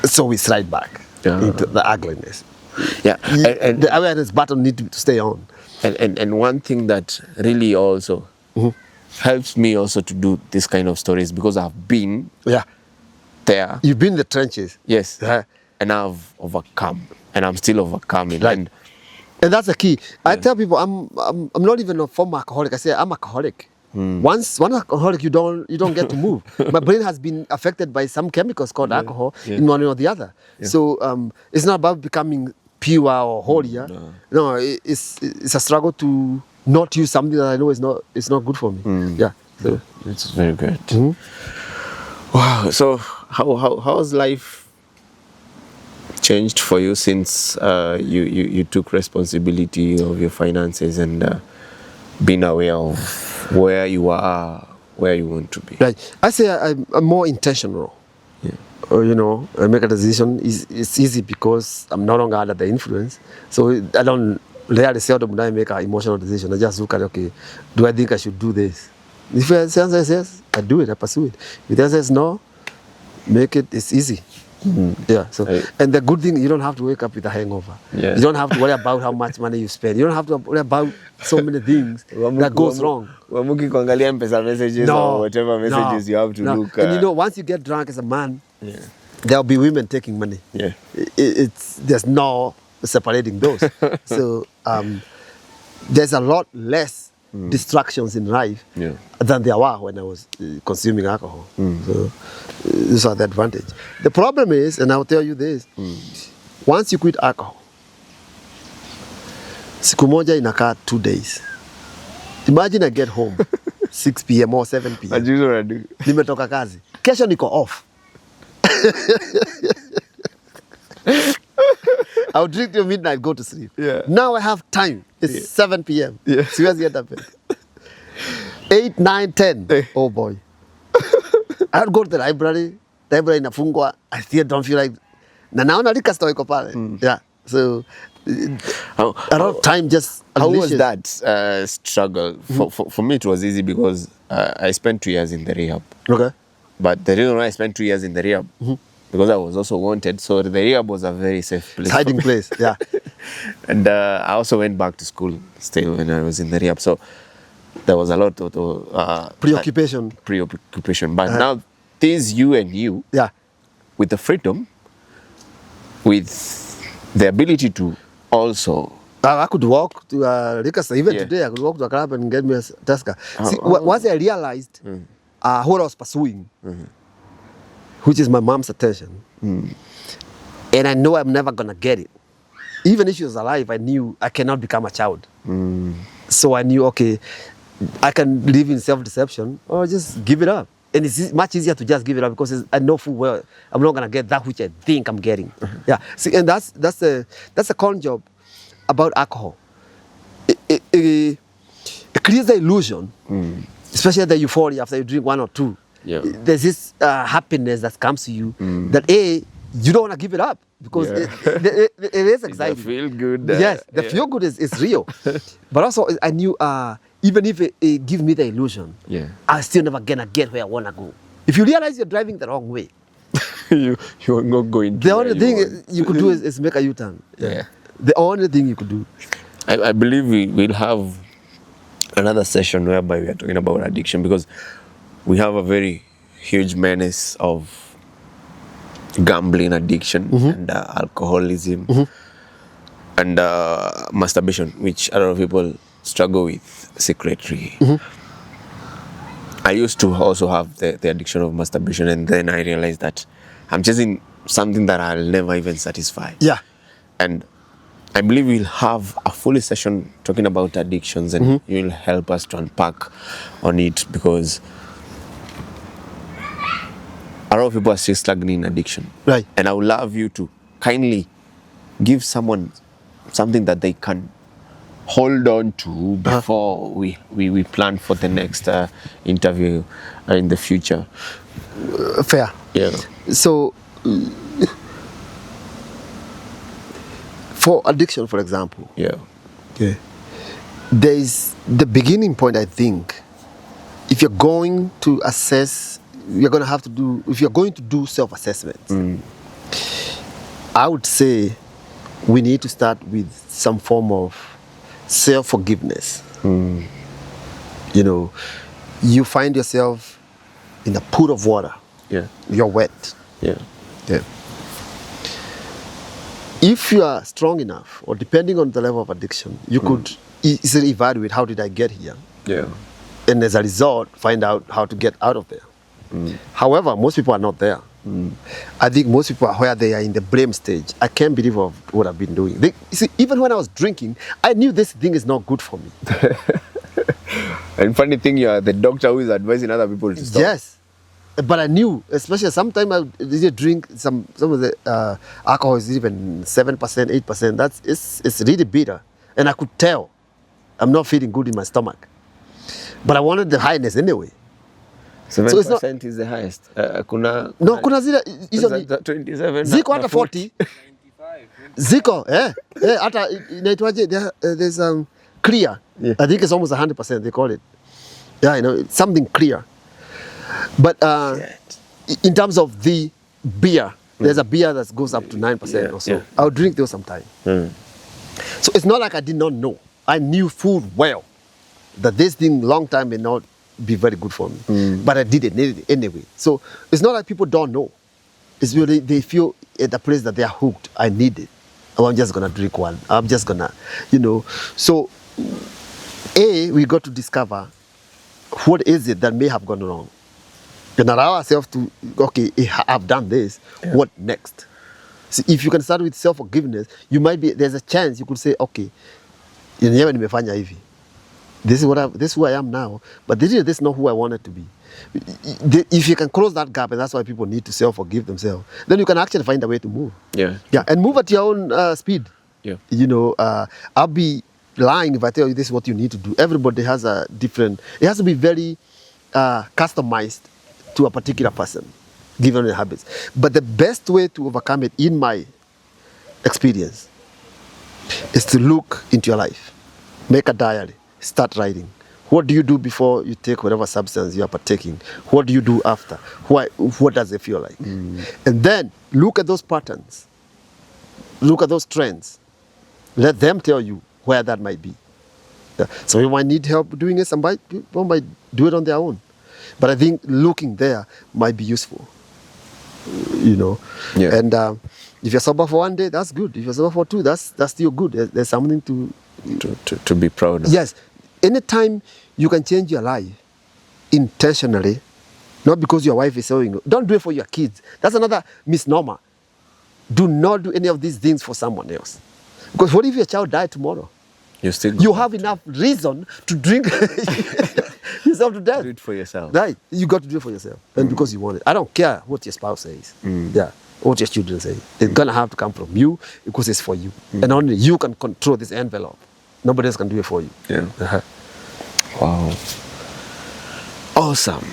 So we slide back into the ugliness. Yeah. And the awareness button needs to stay on. And one thing that really also helps me also to do this kind of stories, because I've been there. You've been in the trenches. Yes. And I've overcome, and I'm still overcoming. Right. And that's the key. I tell people I'm not even a former alcoholic. I say I'm alcoholic. Once one alcoholic, you don't get to move. My brain has been affected by some chemicals called alcohol in one or the other. So it's not about becoming pure or holier. No, it's a struggle to not use something that I know is not good for me. Yeah. So it's very good. Wow. So how has life changed for you since you took responsibility of your finances and being aware of where you are, where you want to be? Right. I say I'm more intentional. I make a decision. It's easy because I'm no longer under the influence. So I don't rarely seldom do I make an emotional decision. I just look at, okay, do I think I should do this? If the answer says yes, I do it, I pursue it. If the answer says no, it's easy. Yeah. So and the good thing, you don't have to wake up with a hangover. You don't have to worry about how much money you spend. You don't have to worry about so many things that goes wrong. Wamuki kuangalia mpesa messages or whatever messages you have to look at. And once you get drunk as a man, there'll be women taking money. Yeah. There's no separating those. So there's a lot less distractions in life than there were when I was consuming alcohol. So these are the advantage. The problem is, and I'll tell you this, once you quit alcohol, siku moja inakaa 2 days. Imagine I get home 6 p.m. or 7 p.m. Nimetoka kazi. Kesho niko off. I'll drink till midnight, go to sleep. Now I have time. It's 7 p.m. Siwezi get up. 8, 9, 10. Oh boy. I would go to the library inafungwa, I still don't feel like, na naona liquor store iko pale. Yeah, so a lot of time just How was unleashes. that struggle? For me, it was easy because I spent 2 years in the rehab. Okay. But the reason why I spent 2 years in the rehab, because I was also wanted, so the rehab was a very safe place. It's hiding place, yeah. And I also went back to school still when I was in the rehab. So there was a lot of Preoccupation. preoccupation. But now, things you and you, Yeah. with the freedom, with the ability to also. I could walk to a liquor store. Even Yeah. today, I could walk to a club and get me a Tusker. See, once I realized what I was pursuing, which is my mom's attention, and I know I'm never going to get it. Even if she was alive, I knew I cannot become a child. So I knew, okay, I can live in self-deception or just give it up. And it's much easier to just give it up because I know full well I'm not going to get that which I think I'm getting. Yeah. See, and that's a con job about alcohol. It creates the illusion, especially the euphoria after you drink one or two. Yeah. There's this happiness that comes to you that you don't want to give it up because it is exciting. The feel good. Yes, the feel good is real. But also I knew even if it gives me the illusion, I'm still never gonna get where I wanna go. If you realize you're driving the wrong way, you're not going to the only thing want. you could do is make a U-turn. Yeah. The only thing you could do. I believe we'll have another session whereby we are talking about addiction because we have a very huge menace of gambling addiction and alcoholism and masturbation, which a lot of people struggle with secretly. I used to also have the addiction of masturbation, and then I realized that I'm chasing something that I'll never even satisfy. Yeah. And I believe we'll have a full session talking about addictions, and you'll help us to unpack on it because a lot of people are still struggling in addiction. Right. And I would love you to kindly give someone something that they can hold on to before we plan for the next interview in the future. Fair. Yeah. So, for addiction, for example, there is the beginning point, I think. If you're going to assess, you're going to have to do, if you're going to do self-assessments, I would say we need to start with some form of self-forgiveness. You know, you find yourself in a pool of water. Yeah. You're wet. Yeah. Yeah. If you are strong enough, or depending on the level of addiction, you could easily evaluate, how did I get here? Yeah. And as a result, find out how to get out of there. However, most people are not there. I think most people are where they are in the blame stage. I can't believe what I've been doing. You see, even when I was drinking, I knew this thing is not good for me. And funny thing, you are the doctor who is advising other people to stop. Yes. But I knew, especially sometimes I did drink some of the alcohol is even 7%, 8%. It's really bitter. And I could tell I'm not feeling good in my stomach. But I wanted the highness anyway. 7% is the highest. Kuna zile hizo ni 27 ziko hata 40. Ziko, hata inaitwaje, there's clear. Yeah. I think it's almost 100% they call it. Yeah, you know, it's something clear. But in terms of the beer, there's a beer that goes up to 9% or so. Yeah. I'll drink those sometime. So it's not like I did not know. I knew full well that this thing long time may not be very good for me. But I did it anyway. So it's not like people don't know. It's really, they feel at the place that they are hooked. I need it. Oh, I'm just going to drink one. I'm just going to, you know. So, we got to discover what is it that may have gone wrong. And allow ourselves to, okay, I've done this. What next? See, if you can start with self-forgiveness, there's a chance you could say, okay, nimefanya hivi. This is who I am now, but this is not who I wanted to be. If you can close that gap, and that's why people need to self-forgive themselves, then you can actually find a way to move. Yeah, and move at your own speed. Yeah, you know, I'll be lying if I tell you this is what you need to do. Everybody has a different. It has to be very customized to a particular person, given the habits. But the best way to overcome it, in my experience, is to look into your life, make a diary, start writing. What do you do before you take whatever substance you are partaking? What do you do after? What does it feel like? And then look at those patterns. Look at those trends. Let them tell you where that might be. Yeah. Some people might need help doing it. Some people might do it on their own. But I think looking there might be useful. You know. Yeah. And if you're sober for 1 day, that's good. If you're sober for 2, that's still good. There's something to be proud of. Yes. Anytime you can change your life intentionally, not because your wife is saying, don't do it for your kids. That's another misnomer. Do not do any of these things for someone else. Because what if your child died tomorrow? You have enough reason to drink yourself to death. Do it for yourself. Right. You got to do it for yourself. And because you want it. I don't care what your spouse says. Yeah. What your children say. It's going to have to come from you because it's for you. And only you can control this envelope. Nobody else can do it for you. Yeah. Wow. Awesome.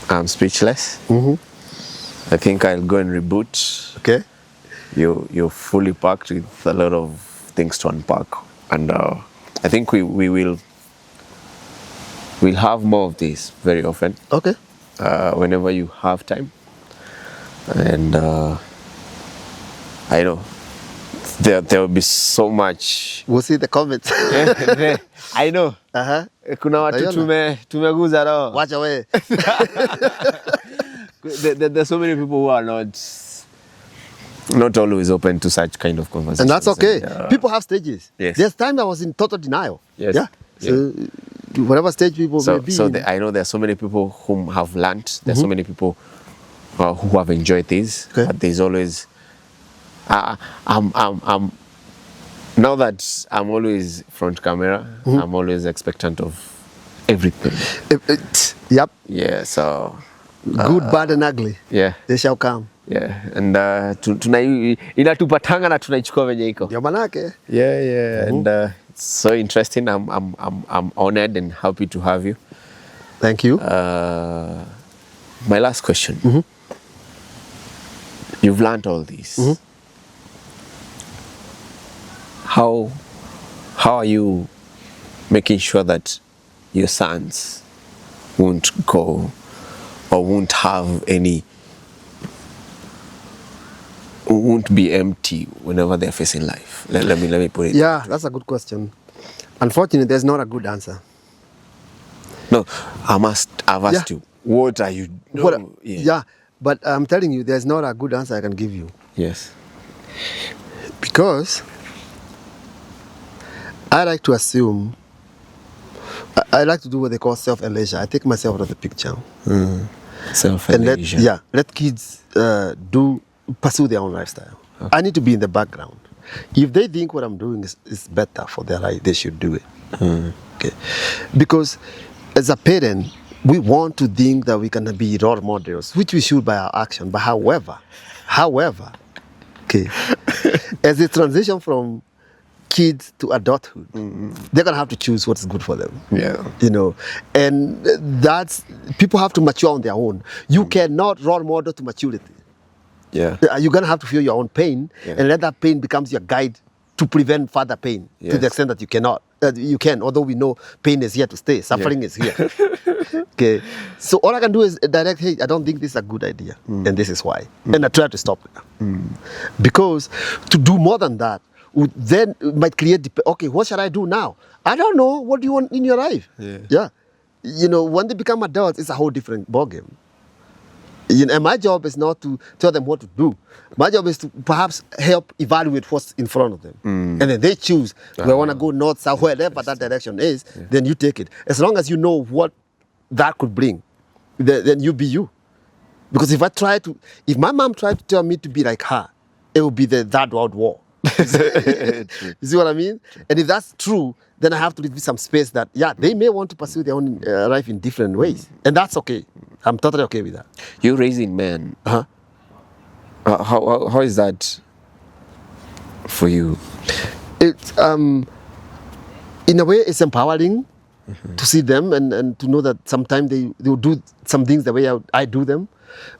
I'm speechless. I think I'll go and reboot. Okay. You're fully packed with a lot of things to unpack, and I think we'll have more of this very often. Okay. Whenever you have time, and I know there will be so much. We'll see the comments. I know. Kuna watu tumeguza roho. Watch away. There's so many people who are not always open to such kind of conversations. And that's okay. People have stages. Yes. There's time I was in total denial. Yes. Yeah. So whatever stage people may be. So I know there are so many people who have learned. There's so many people who have enjoyed this. Okay. But there's always I'm now that I'm always front camera, I'm always expectant of everything. Yep. Yeah, so good, bad and ugly. Yeah. They shall come. Yeah. And inatupatanga na tunaichukua venye iko. Ndio manake. Yeah. And it's so interesting. I'm honored and happy to have you. Thank you. My last question. You've learned all this. How are you making sure that your sons won't go or won't be empty whenever they're facing life? Let me put it. Yeah, that's a good question. Unfortunately, there's not a good answer. No, I've asked you. What are you doing? Yeah, but I'm telling you, there's not a good answer I can give you. Yes. Because I like to assume, I like to do what they call self-erasure. I take myself out of the picture. Self-erasure. Let kids pursue their own lifestyle. Okay. I need to be in the background. If they think what I'm doing is better for their life, they should do it. Okay. Because as a parent, we want to think that we can be role models, which we should by our action. But however, okay, as they transition from kids to adulthood, they're gonna have to choose what's good for them. Yeah. You know, and that's, people have to mature on their own. You cannot role model to maturity. Yeah. You're gonna have to feel your own pain, and let that pain becomes your guide to prevent further pain to the extent that you cannot. You can, although we know pain is here to stay, suffering is here. Okay, so all I can do is direct, hey, I don't think this is a good idea, and this is why, and I try to stop it. Because to do more than that then might create, okay, what should I do now? I don't know. What do you want in your life? Yeah. You know, when they become adults, it's a whole different ballgame. You know, and my job is not to tell them what to do. My job is to perhaps help evaluate what's in front of them. And then they choose where I want to go, north, south, wherever that direction is, then you take it. As long as you know what that could bring, then you be you. Because if my mom tried to tell me to be like her, it would be the Third World War. You see what I mean? And if that's true, then I have to leave some space that, they may want to pursue their own life in different ways. And that's okay. I'm totally okay with that. You're raising men. How is that for you? It's in a way it's empowering, to see them and to know that sometimes they will do some things the way I do them.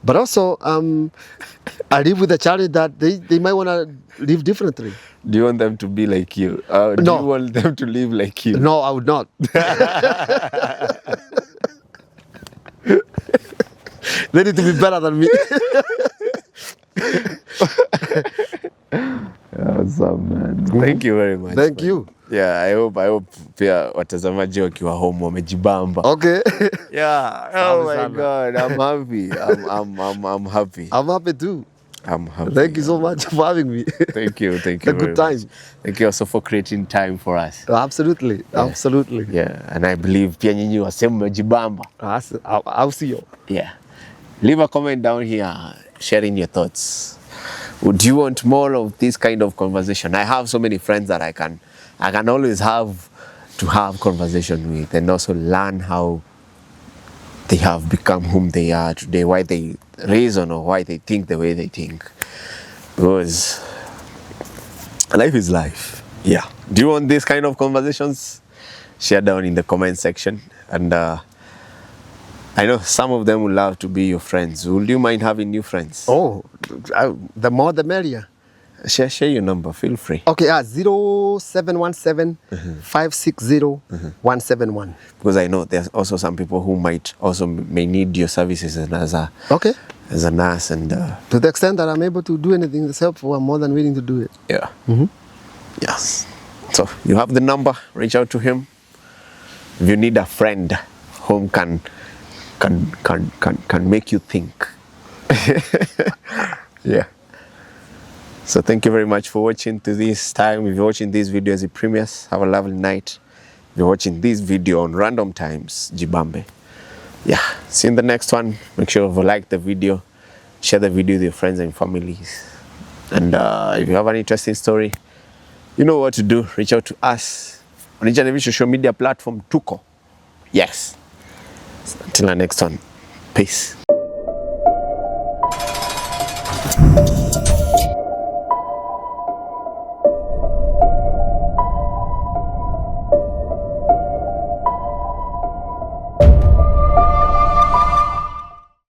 But also, I live with a challenge that they might want to live differently. Do you want them to be like you? Do No. you want them to live like you? No, I would not. They need to be better than me. Awesome, man. Thank you very much. Thank man. you. Yeah, I hope pia watazamaji wakiwa home wamejibamba. Okay. Yeah. Oh my God, I'm happy. I'm happy. I'm happy too. I'm happy. Thank you so much for having me. Thank you. A very good time. much. Thank you also for creating time for us. Absolutely. Absolutely. Yeah, and I believe pia nyinyi wasema mmejibamba. I'll see you. Yeah. Leave a comment down here sharing your thoughts. Would you want more of this kind of conversation? I have so many friends that I can always have conversation with, and also learn how they have become whom they are today, why they reason or why they think the way they think. Because life is life. Yeah. Do you want these kind of conversations? Share down in the comment section. And I know some of them would love to be your friends. Would you mind having new friends? Oh, the more the merrier. Share your number. Feel free. Okay, 0717 560 171. Because I know there's also some people who may need your services as a nurse, and to the extent that I'm able to do anything that's helpful, I'm more than willing to do it. Yeah. Yes. So you have the number. Reach out to him. If you need a friend whom can make you think. Yeah. So thank you very much for watching to this time. If you're watching this video as it premieres, have a lovely night. If you're watching this video on random times, Jibambe. Yeah. See you in the next one. Make sure you like the video, share the video with your friends and families. And if you have an interesting story, you know what to do. Reach out to us on each and every social media platform. Tuko. Yes. Until the next one. Peace.